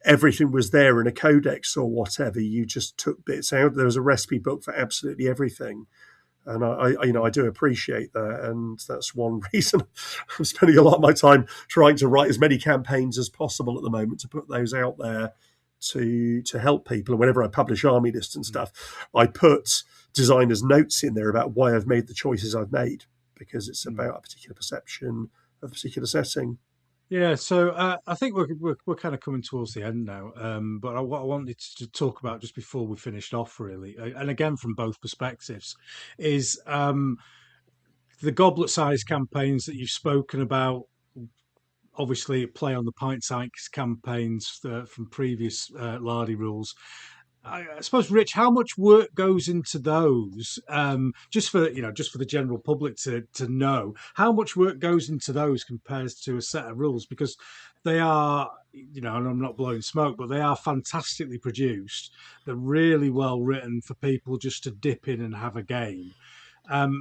everything was there in a codex or whatever. You just took bits out. There was a recipe book for absolutely everything. And I do appreciate that. And that's one reason I'm spending a lot of my time trying to write as many campaigns as possible at the moment to put those out there to help people. And whenever I publish army lists and stuff, I put designers' notes in there about why I've made the choices I've made, because it's about a particular perception of a particular setting. Yeah, so I think we're kind of coming towards the end now. But what I wanted to talk about just before we finished off, really, and again from both perspectives, is the goblet-sized campaigns that you've spoken about. Obviously, play on the pint-sized campaigns from previous Lardy rules. I suppose, Rich, how much work goes into those? Just for the general public to know how much work goes into those compared to a set of rules, because they are, and I'm not blowing smoke, but they are fantastically produced. They're really well written for people just to dip in and have a game.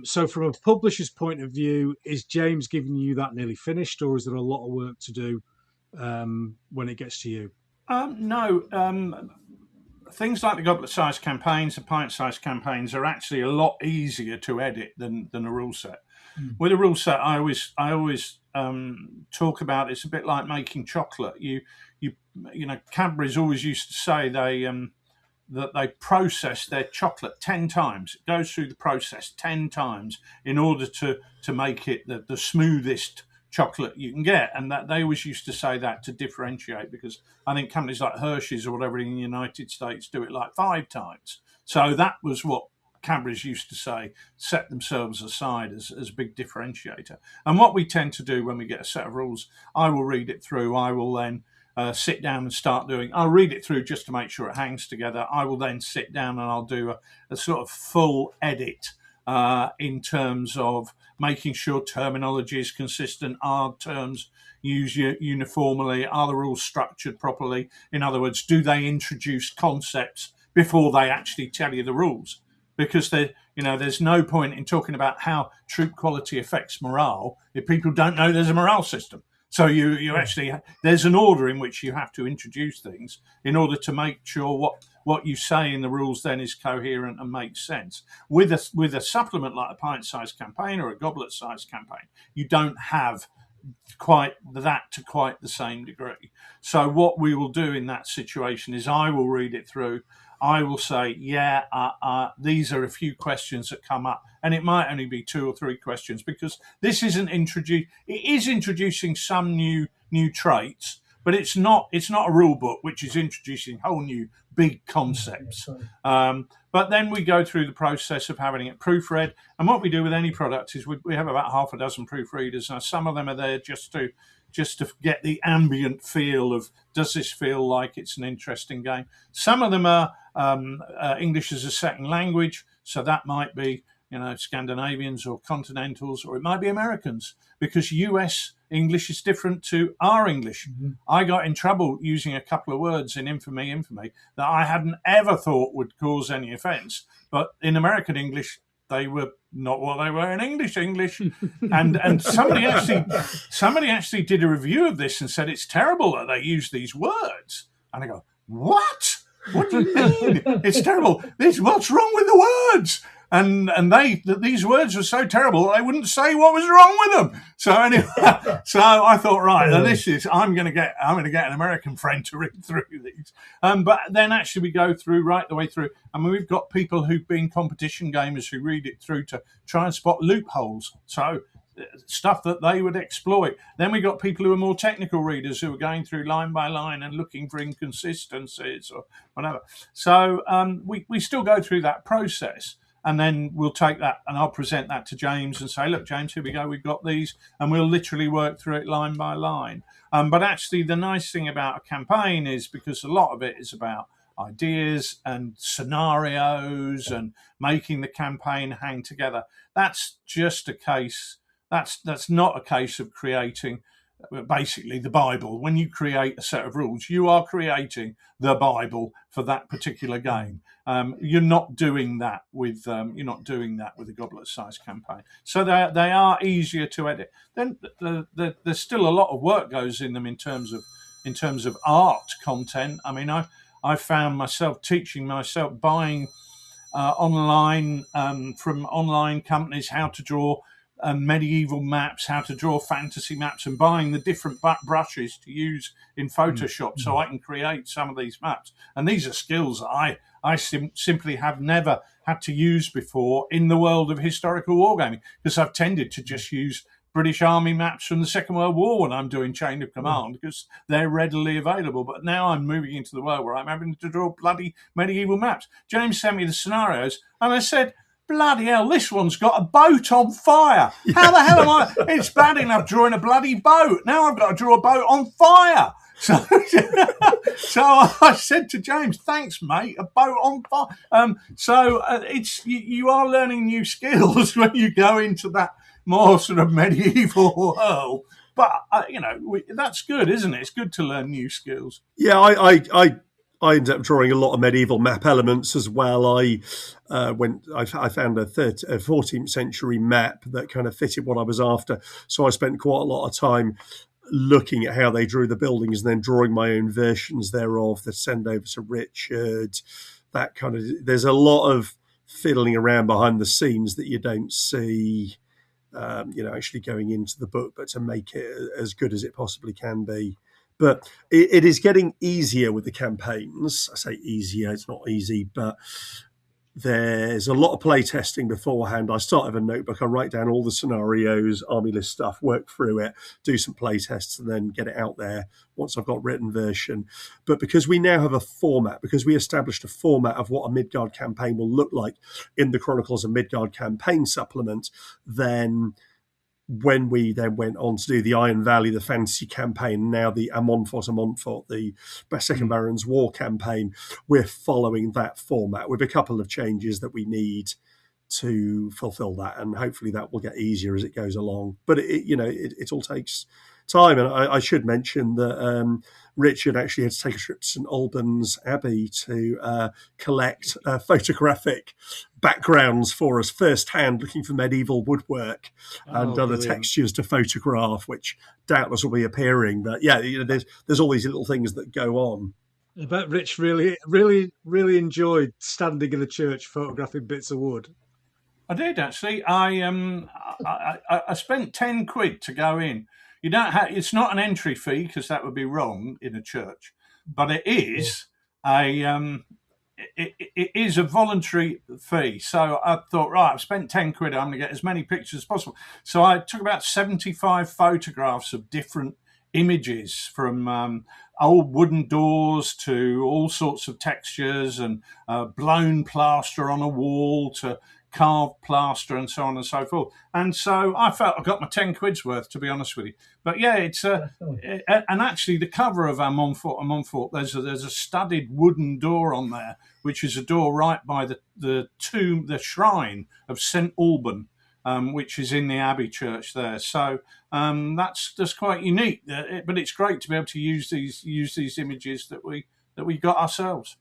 So from a publisher's point of view, is James giving you that nearly finished, or is there a lot of work to do when it gets to you? No. Things like the goblet-sized campaigns, the pint-sized campaigns are actually a lot easier to edit than a rule set. With a rule set, I always talk about it's a bit like making chocolate. Cadbury's always used to say that they process their chocolate 10 times. It goes through the process 10 times in order to make it the smoothest chocolate you can get, and that they always used to say that to differentiate, because I think companies like Hershey's or whatever in the United States do it like 5 times. So that was what Cadbury's used to say, set themselves aside as a big differentiator. And what we tend to do when we get a set of rules, I will read it through. I will then sit down and start doing. I'll read it through just to make sure it hangs together. I will then sit down and I'll do a sort of full edit in terms of making sure terminology is consistent. Are terms used uniformly? Are the rules structured properly? In other words, do they introduce concepts before they actually tell you the rules? Because there's no point in talking about how troop quality affects morale if people don't know there's a morale system. So you actually, there's an order in which you have to introduce things in order to make sure what you say in the rules then is coherent and makes sense. With a supplement like a pint-sized campaign or a goblet-sized campaign, you don't have quite the same degree. So what we will do in that situation is I will read it through. I will say, these are a few questions that come up, and it might only be 2 or 3 questions because this isn't it is introducing some new traits, but it's not a rule book which is introducing whole new big concepts. But then we go through the process of having it proofread, and what we do with any product is we have about half a dozen proofreaders. Now, some of them are there just to get the ambient feel of, does this feel like it's an interesting game? Some of them are English as a second language, so that might be Scandinavians or Continentals, or it might be Americans, because US English is different to our English. Mm-hmm. I got in trouble using a couple of words in Infamy that I hadn't ever thought would cause any offence, but in American English they were not what they were in English. And somebody actually did a review of this and said it's terrible that they use these words. And I go, what? What do you mean? It's terrible. What's wrong with the words? And these words were so terrible they wouldn't say what was wrong with them. So anyway, so I thought, right, I'm going to get an American friend to read through these. But then actually we go through right the way through. I mean, we've got people who've been competition gamers who read it through to try and spot loopholes. So stuff that they would exploit. Then we got people who are more technical readers who are going through line by line and looking for inconsistencies or whatever. So we still go through that process. And then we'll take that and I'll present that to James and say, look, James, here we go. We've got these. And we'll literally work through it line by line. But actually, the nice thing about a campaign is because a lot of it is about ideas and scenarios and making the campaign hang together. That's just a case. That's not a case of creating basically the Bible. When you create a set of rules, you are creating the Bible for that particular game. You're not doing that with a goblet-sized campaign. So they are easier to edit. Then there's still a lot of work goes in them in terms of art content. I mean, I found myself buying online from online companies how to draw medieval maps, how to draw fantasy maps, and buying the different brushes to use in Photoshop so I can create some of these maps. And these are skills that I simply have never had to use before in the world of historical wargaming, because I've tended to just use British Army maps from the Second World War when I'm doing Chain of Command because they're readily available. But now I'm moving into the world where I'm having to draw bloody medieval maps. James sent me the scenarios and I said, bloody hell, this one's got a boat on fire. How the hell am I? It's bad enough drawing a bloody boat. Now I've got to draw a boat on fire. So I said to James, thanks, mate, a boat on fire. It's you are learning new skills when you go into that more sort of medieval world. But, that's good, isn't it? It's good to learn new skills. Yeah, I ended up drawing a lot of medieval map elements as well. I found a 14th century map that kind of fitted what I was after. So I spent quite a lot of time looking at how they drew the buildings and then drawing my own versions thereof that send over to Richard. That kind of, there's a lot of fiddling around behind the scenes that you don't see, actually going into the book, but to make it as good as it possibly can be. But it is getting easier with the campaigns. I say easier, it's not easy, but there's a lot of play testing beforehand. I start with a notebook, I write down all the scenarios, army list stuff, work through it, do some play tests, and then get it out there once I've got written version. But because we now have a format, because we established a format of what a Midgard campaign will look like in the Chronicles of Midgard campaign supplement, then when we then went on to do the Iron Valley, the fantasy campaign, now the Amontfort, the Second Baron's War campaign, we're following that format with a couple of changes that we need to fulfill that, and hopefully that will get easier as it goes along. But it all takes time, and I should mention that Richard actually had to take a trip to St Albans Abbey to collect photographic backgrounds for us firsthand, looking for medieval woodwork and other textures to photograph, which doubtless will be appearing. But yeah, there's all these little things that go on. I bet Rich really enjoyed standing in a church photographing bits of wood. I did actually. I spent £10 to go in. You don't have. It's not an entry fee because that would be wrong in a church, but it is it is a voluntary fee. So I thought, right, I've spent £10. I'm going to get as many pictures as possible. So I took about 75 photographs of different images, from old wooden doors to all sorts of textures, and blown plaster on a wall to carved plaster, and so on and so forth. And so I felt I got my £10 worth, to be honest with you. But yeah, it's and actually the cover of our Montfort, there's a studded wooden door on there, which is a door right by the tomb, the shrine of St Alban, which is in the Abbey Church there. So that's quite unique. But it's great to be able to use these images that we got ourselves.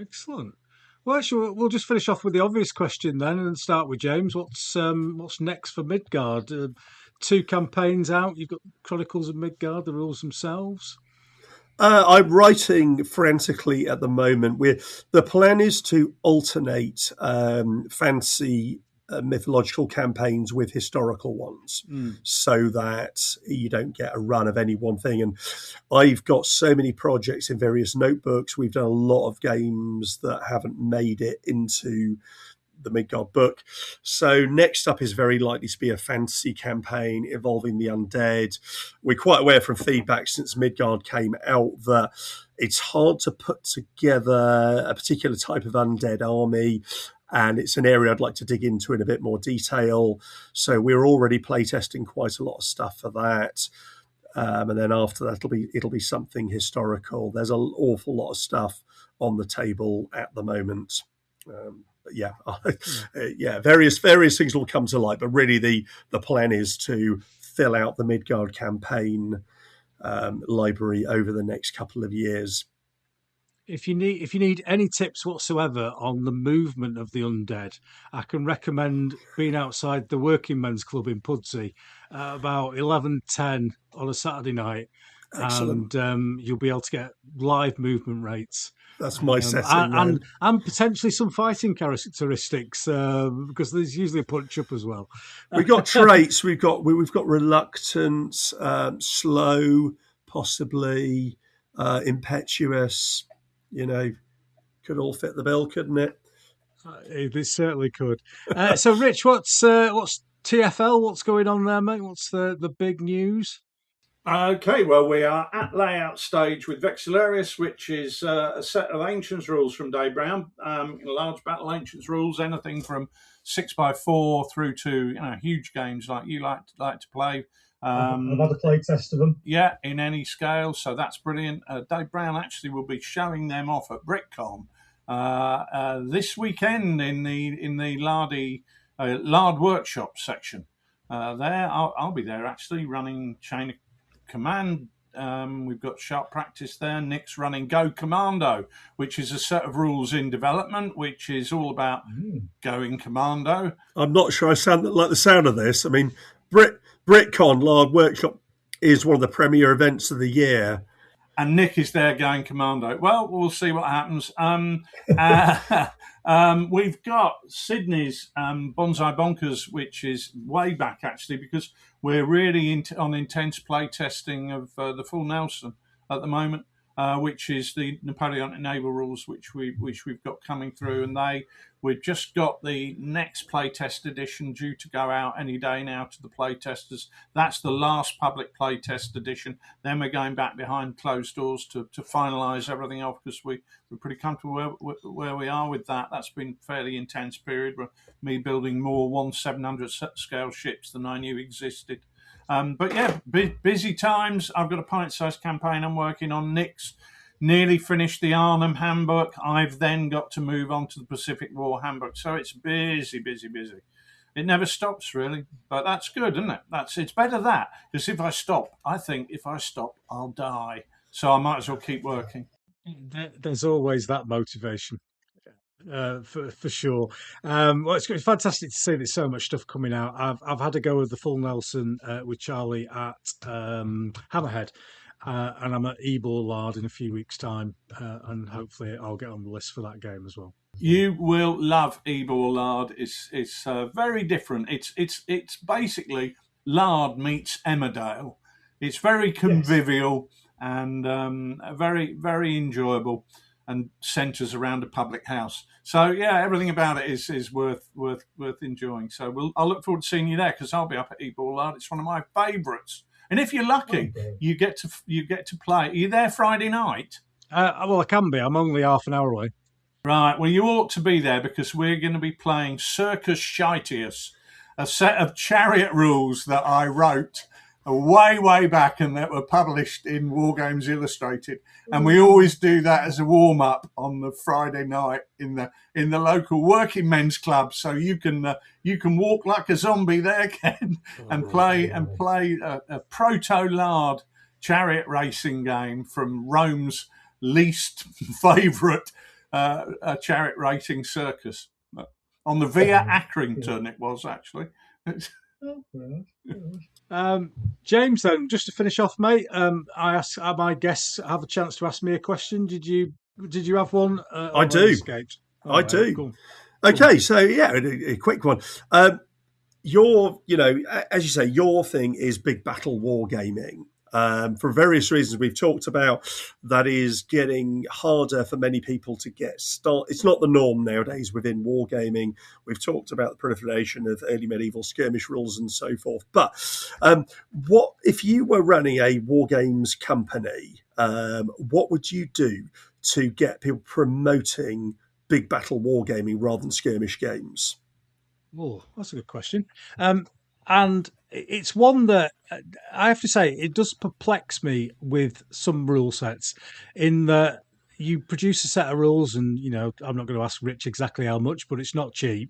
Excellent. Well, actually, we'll just finish off with the obvious question then, and start with James. What's next for Midgard? 2 campaigns out. You've got Chronicles of Midgard, the rules themselves. I'm writing frantically at the moment. The plan is to alternate fantasy mythological campaigns with historical ones, so that you don't get a run of any one thing. And I've got so many projects in various notebooks. We've done a lot of games that haven't made it into the Midgard book. So next up is very likely to be a fantasy campaign involving the undead. We're quite aware from feedback since Midgard came out that it's hard to put together a particular type of undead army, and it's an area I'd like to dig into in a bit more detail. So we're already playtesting quite a lot of stuff for that. And then after that, it'll be something historical. There's an awful lot of stuff on the table at the moment. But yeah, various things will come to light. But really, the plan is to fill out the Midgard campaign library over the next couple of years. If you need any tips whatsoever on the movement of the undead, I can recommend being outside the Working Men's Club in Pudsey about 11:10 on a Saturday night. Excellent. And you'll be able to get live movement rates. That's my setting. And potentially some fighting characteristics, because there's usually a punch up as well. We've got traits. We've got reluctance, slow, possibly impetuous. Could all fit the bill, couldn't it? It certainly could. So, Rich, what's TFL? What's going on there, mate? What's the big news? Okay, well, we are at layout stage with Vexillarius, which is a set of Ancients rules from Dave Brown. Large battle Ancients rules, anything from 6x4 through to huge games like you like to play. I've had a play test of them. Yeah, in any scale, so that's brilliant. Dave Brown actually will be showing them off at BrickCon this weekend in the Lard Workshop section. There, I'll be there actually running Chain of Command. We've got Sharp Practice there. Nick's running Go Commando, which is a set of rules in development, which is all about going commando. I'm not sure I like the sound of this. I mean, BritCon Lard Workshop is one of the premier events of the year. And Nick is there going commando. Well, we'll see what happens. We've got Sydney's Bonsai Bonkers, which is way back, actually, because we're really on intense play testing of the Full Nelson at the moment, which is the Napoleonic naval rules, which we've got coming through. And we've just got the next playtest edition due to go out any day now to the playtesters. That's the last public playtest edition. Then we're going back behind closed doors to finalise everything off, because we're pretty comfortable where we are with that. That's been a fairly intense period. Me building more 1/700 scale ships than I knew existed. But yeah, busy times. I've got a pint-sized campaign I'm working on. Nick's nearly finished the Arnhem Handbook. I've then got to move on to the Pacific War Handbook. So it's busy, busy, busy. It never stops, really. But that's good, isn't it? It's better that, because if I stop, I'll die. So I might as well keep working. There's always that motivation. For sure. Well, it's fantastic to see there's so much stuff coming out. I've had a go with the full Nelson with Charlie at Hammerhead, and I'm at Eborlard in a few weeks' time, and hopefully I'll get on the list for that game as well. You will love Eborlard. It's very different. It's basically Lard meets Emmerdale. It's very convivial and very, very enjoyable, and centres around a public house. So yeah, everything about it is worth enjoying. So I'll look forward to seeing you there, because I'll be up at Eborlard. It's one of my favourites. And if you're lucky, you get to play. Are you there Friday night? Well, I can be. I'm only half an hour away. Right. Well, you ought to be there, because we're going to be playing Circus Shitius, a set of chariot rules that I wrote way back and that were published in Wargames Illustrated. And we always do that as a warm up on the Friday night in the local working men's club. So you can walk like a zombie there, Ken, and play a proto-lard chariot racing game from Rome's least favourite chariot racing circus on the Via Accrington. It was actually. James, then, just to finish off, mate, I asked my guests have a chance to ask me a question. Did you have one? I do. I do. Cool. Okay, so yeah, a quick one. As you say, your thing is big battle wargaming. For various reasons we've talked about, that is getting harder for many people to get started. It's not the norm nowadays within wargaming. We've talked about the proliferation of early medieval skirmish rules and so forth. But what if you were running a wargames company? What would you do to get people promoting big battle wargaming rather than skirmish games? Oh, that's a good question. And it's one that I have to say, it does perplex me with some rule sets, in that you produce a set of rules, and I'm not going to ask Rich exactly how much, but it's not cheap.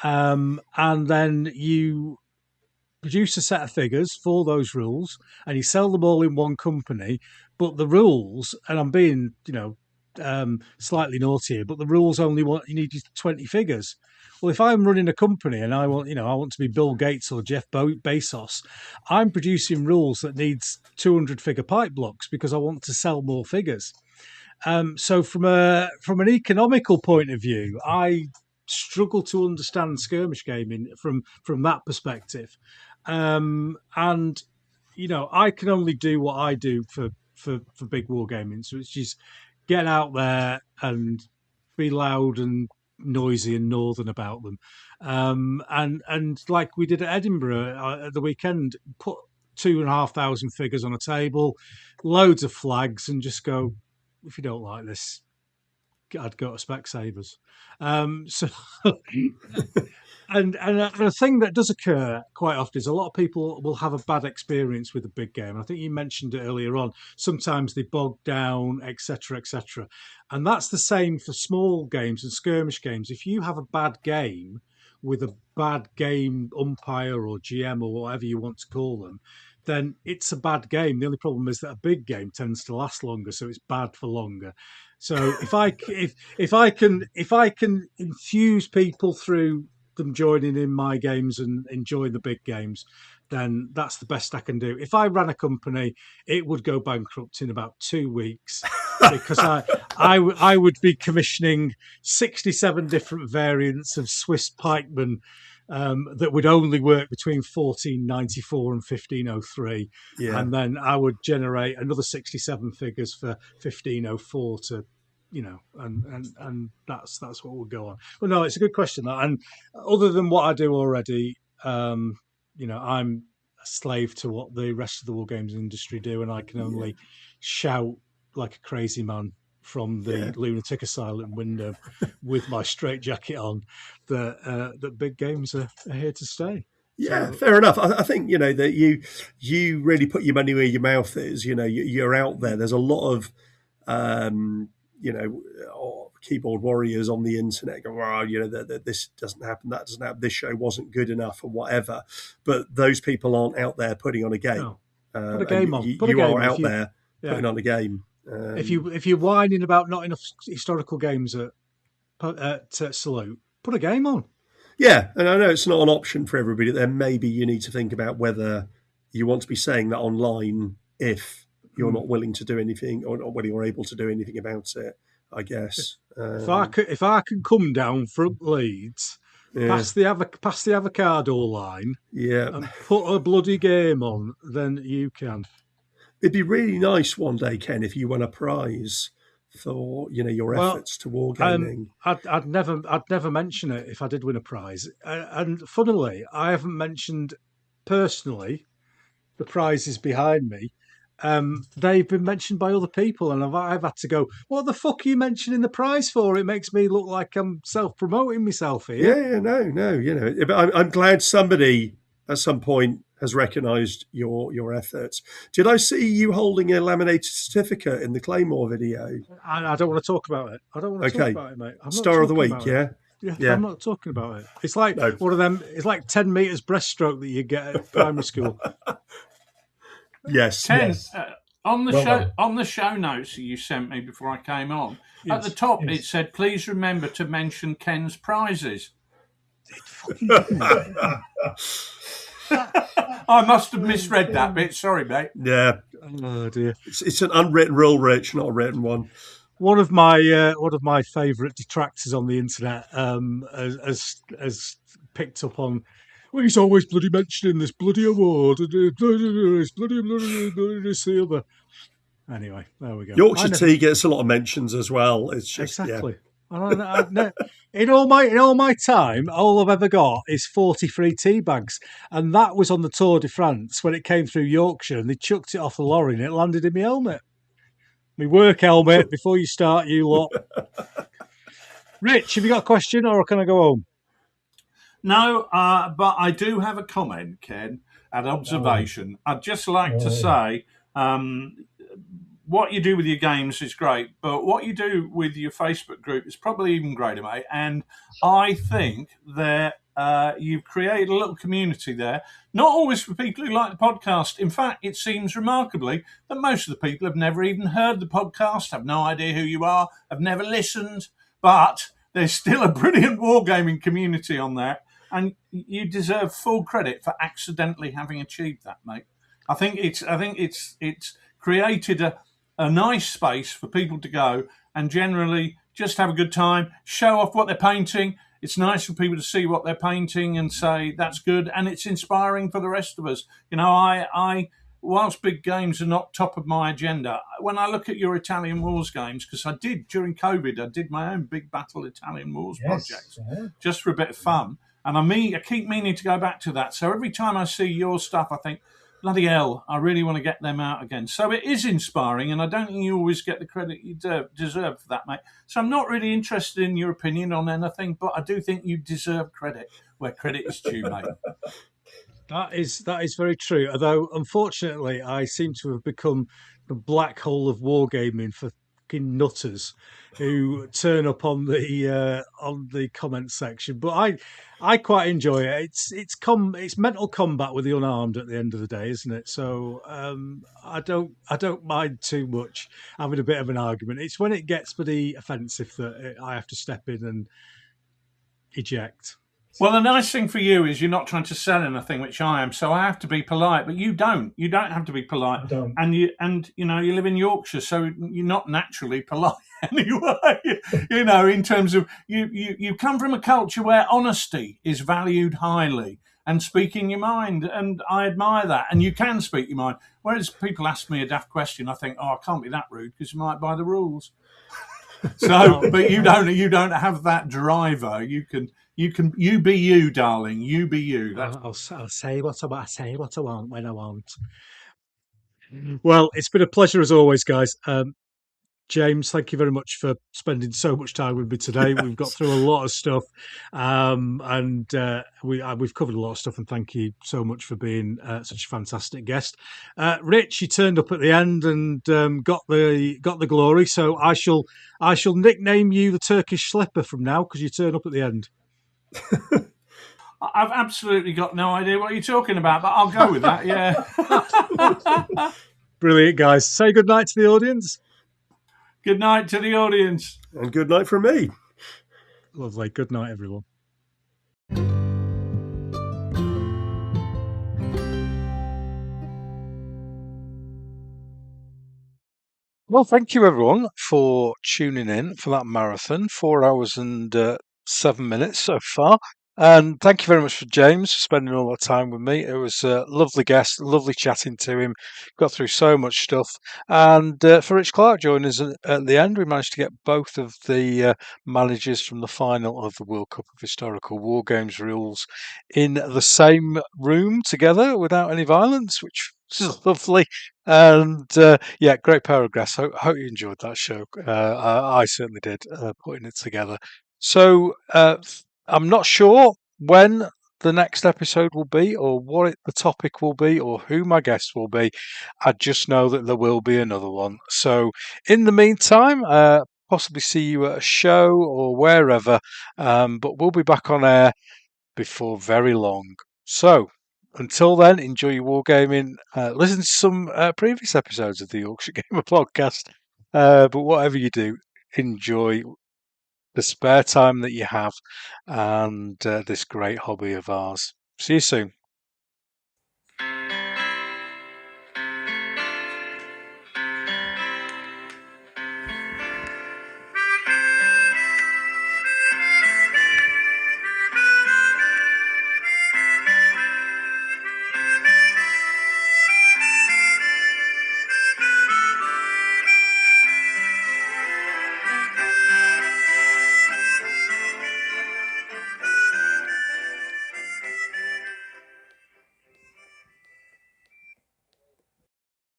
And then you produce a set of figures for those rules, and you sell them all in one company. But the rules, and I'm being slightly naughty here, but the rules only you need 20 figures. Well, if I'm running a company and I want to be Bill Gates or Jeff Bezos, I'm producing rules that needs 200 figure pipe blocks because I want to sell more figures. So from an economical point of view, I struggle to understand skirmish gaming from that perspective. And I can only do what I do for big wargaming, so it's just get out there and be loud and noisy and northern about them, and like we did at Edinburgh at the weekend, put 2,500 figures on a table, loads of flags, and just go, if you don't like this, I'd go to Specsavers. So and a thing that does occur quite often is a lot of people will have a bad experience with a big game. I think you mentioned it earlier on. Sometimes they bog down, etc., etc. And that's the same for small games and skirmish games. If you have a bad game with a bad game umpire or GM or whatever you want to call them, then it's a bad game. The only problem is that a big game tends to last longer, so it's bad for longer. So if I can infuse people through them joining in my games and enjoying the big games, then that's the best I can do. If I ran a company, it would go bankrupt in about 2 weeks because I would be commissioning 67 different variants of Swiss pikemen that would only work between 1494 and 1503. Yeah. And then I would generate another 67 figures for 1504 to, and that's what would go on. Well, no, it's a good question. And other than what I do already, I'm a slave to what the rest of the wargames industry do, and I can only shout like a crazy man from the lunatic asylum window with my straitjacket on that big games are here to stay. Yeah, so, fair enough. I think, that you really put your money where your mouth is. You're out there. There's a lot of or keyboard warriors on the internet go, well, this doesn't happen, that doesn't happen, this show wasn't good enough, or whatever. But those people aren't out there putting on a game. No. Put a game on. You are out there putting on a game. If you're whining about not enough historical games at Salute, put a game on. Yeah, and I know it's not an option for everybody. Then maybe you need to think about whether you want to be saying that online if you're not willing to do anything, or whether you're able to do anything about it, I guess. If I can come down front Leeds, past the avocado line, and put a bloody game on, then you can. It'd be really nice one day, Ken, if you won a prize for your efforts to wargaming. I'd never mention it if I did win a prize. And funnily, I haven't mentioned personally the prizes behind me. They've been mentioned by other people, and I've had to go, what the fuck are you mentioning the prize for? It makes me look like I'm self-promoting myself here. No. But I'm glad somebody at some point has recognised your efforts. Did I see you holding a laminated certificate in the Claymore video? I don't want to talk about it. I don't want to talk about it, mate. Star of the week, yeah? Yeah, I'm not talking about it. It's like one of them. It's like 10 meters breaststroke that you get at primary school. Yes. On the show notes that you sent me before I came on, at the top it said, "Please remember to mention Ken's prizes." I must have misread that bit. Sorry, mate. Yeah. Oh dear. It's an unwritten rule, Rich, not a written one. One of my favourite detractors on the internet has picked up on. Well, he's always bloody mentioning this bloody award. It's bloody silver. Anyway, there we go. Yorkshire Tea gets a lot of mentions as well. It's just exactly. In all my time, all I've ever got is 40 free tea bags, and that was on the Tour de France when it came through Yorkshire, and they chucked it off the lorry and it landed in my helmet. My work helmet. Before you start, you lot. Rich, have you got a question, or can I go home? No, but I do have a comment, Ken, an observation. I'd just like to say, what you do with your games is great, but what you do with your Facebook group is probably even greater, mate. And I think that you've created a little community there, not always for people who like the podcast. In fact, it seems remarkably that most of the people have never even heard the podcast, have no idea who you are, have never listened, but there's still a brilliant wargaming community on there, and you deserve full credit for accidentally having achieved that, mate. I think it's created a nice space for people to go and generally just have a good time, show off what they're painting. It's nice for people to see what they're painting and say that's good, and it's inspiring for the rest of us. I whilst big games are not top of my agenda, when I look at your Italian Wars games, because I did during COVID, I did my own big battle Italian Wars projects just for a bit of fun, and I keep meaning to go back to that. So every time I see your stuff, I think, bloody hell, I really want to get them out again. So it is inspiring, and I don't think you always get the credit you deserve for that, mate. So I'm not really interested in your opinion on anything, but I do think you deserve credit where credit is due, mate. That is very true. Although, unfortunately, I seem to have become the black hole of wargaming for fucking nutters who turn up on the comment section. But I quite enjoy it. It's mental combat with the unarmed at the end of the day, isn't it? So I don't mind too much having a bit of an argument. It's when it gets pretty offensive that I have to step in and eject. Well, the nice thing for you is you're not trying to sell anything, which I am. So I have to be polite, but you don't. You don't have to be polite. I don't. And you live in Yorkshire, so you're not naturally polite anyway. In terms of you come from a culture where honesty is valued highly and speaking your mind, and I admire that. And you can speak your mind. Whereas people ask me a daft question, I think, I can't be that rude because you might buy the rules. So, but you don't have that driver. You be you, darling. You be you. I'll say what I want when I want. Well, it's been a pleasure as always, guys. James, thank you very much for spending so much time with me today. We've got through a lot of stuff, and we've covered a lot of stuff. And thank you so much for being such a fantastic guest, Rich. You turned up at the end and got the glory. So I shall nickname you the Turkish Slipper from now because you turn up at the end. I've absolutely got no idea what you're talking about, but I'll go with that. Yeah. Brilliant, guys. Say good night to the audience. Good night to the audience. And good night from me. Lovely. Good night, everyone. Well, thank you everyone for tuning in for that marathon, 4 hours and 7 minutes so far. And thank you very much for James for spending all that time with me. It was a lovely guest, lovely chatting to him. Got through so much stuff. And for Rich Clarke joining us at the end, we managed to get both of the managers from the final of the World Cup of Historical Wargames rules in the same room together without any violence, which was lovely. And yeah, great paragraphs. Hope you enjoyed that show. I certainly did, putting it together. So I'm not sure when the next episode will be, or what the topic will be, or who my guest will be. I just know that there will be another one. So in the meantime, possibly see you at a show or wherever. But we'll be back on air before very long. So until then, enjoy your wargaming. Listen to some previous episodes of the Yorkshire Gamer podcast. But whatever you do, enjoy the spare time that you have and this great hobby of ours. See you soon.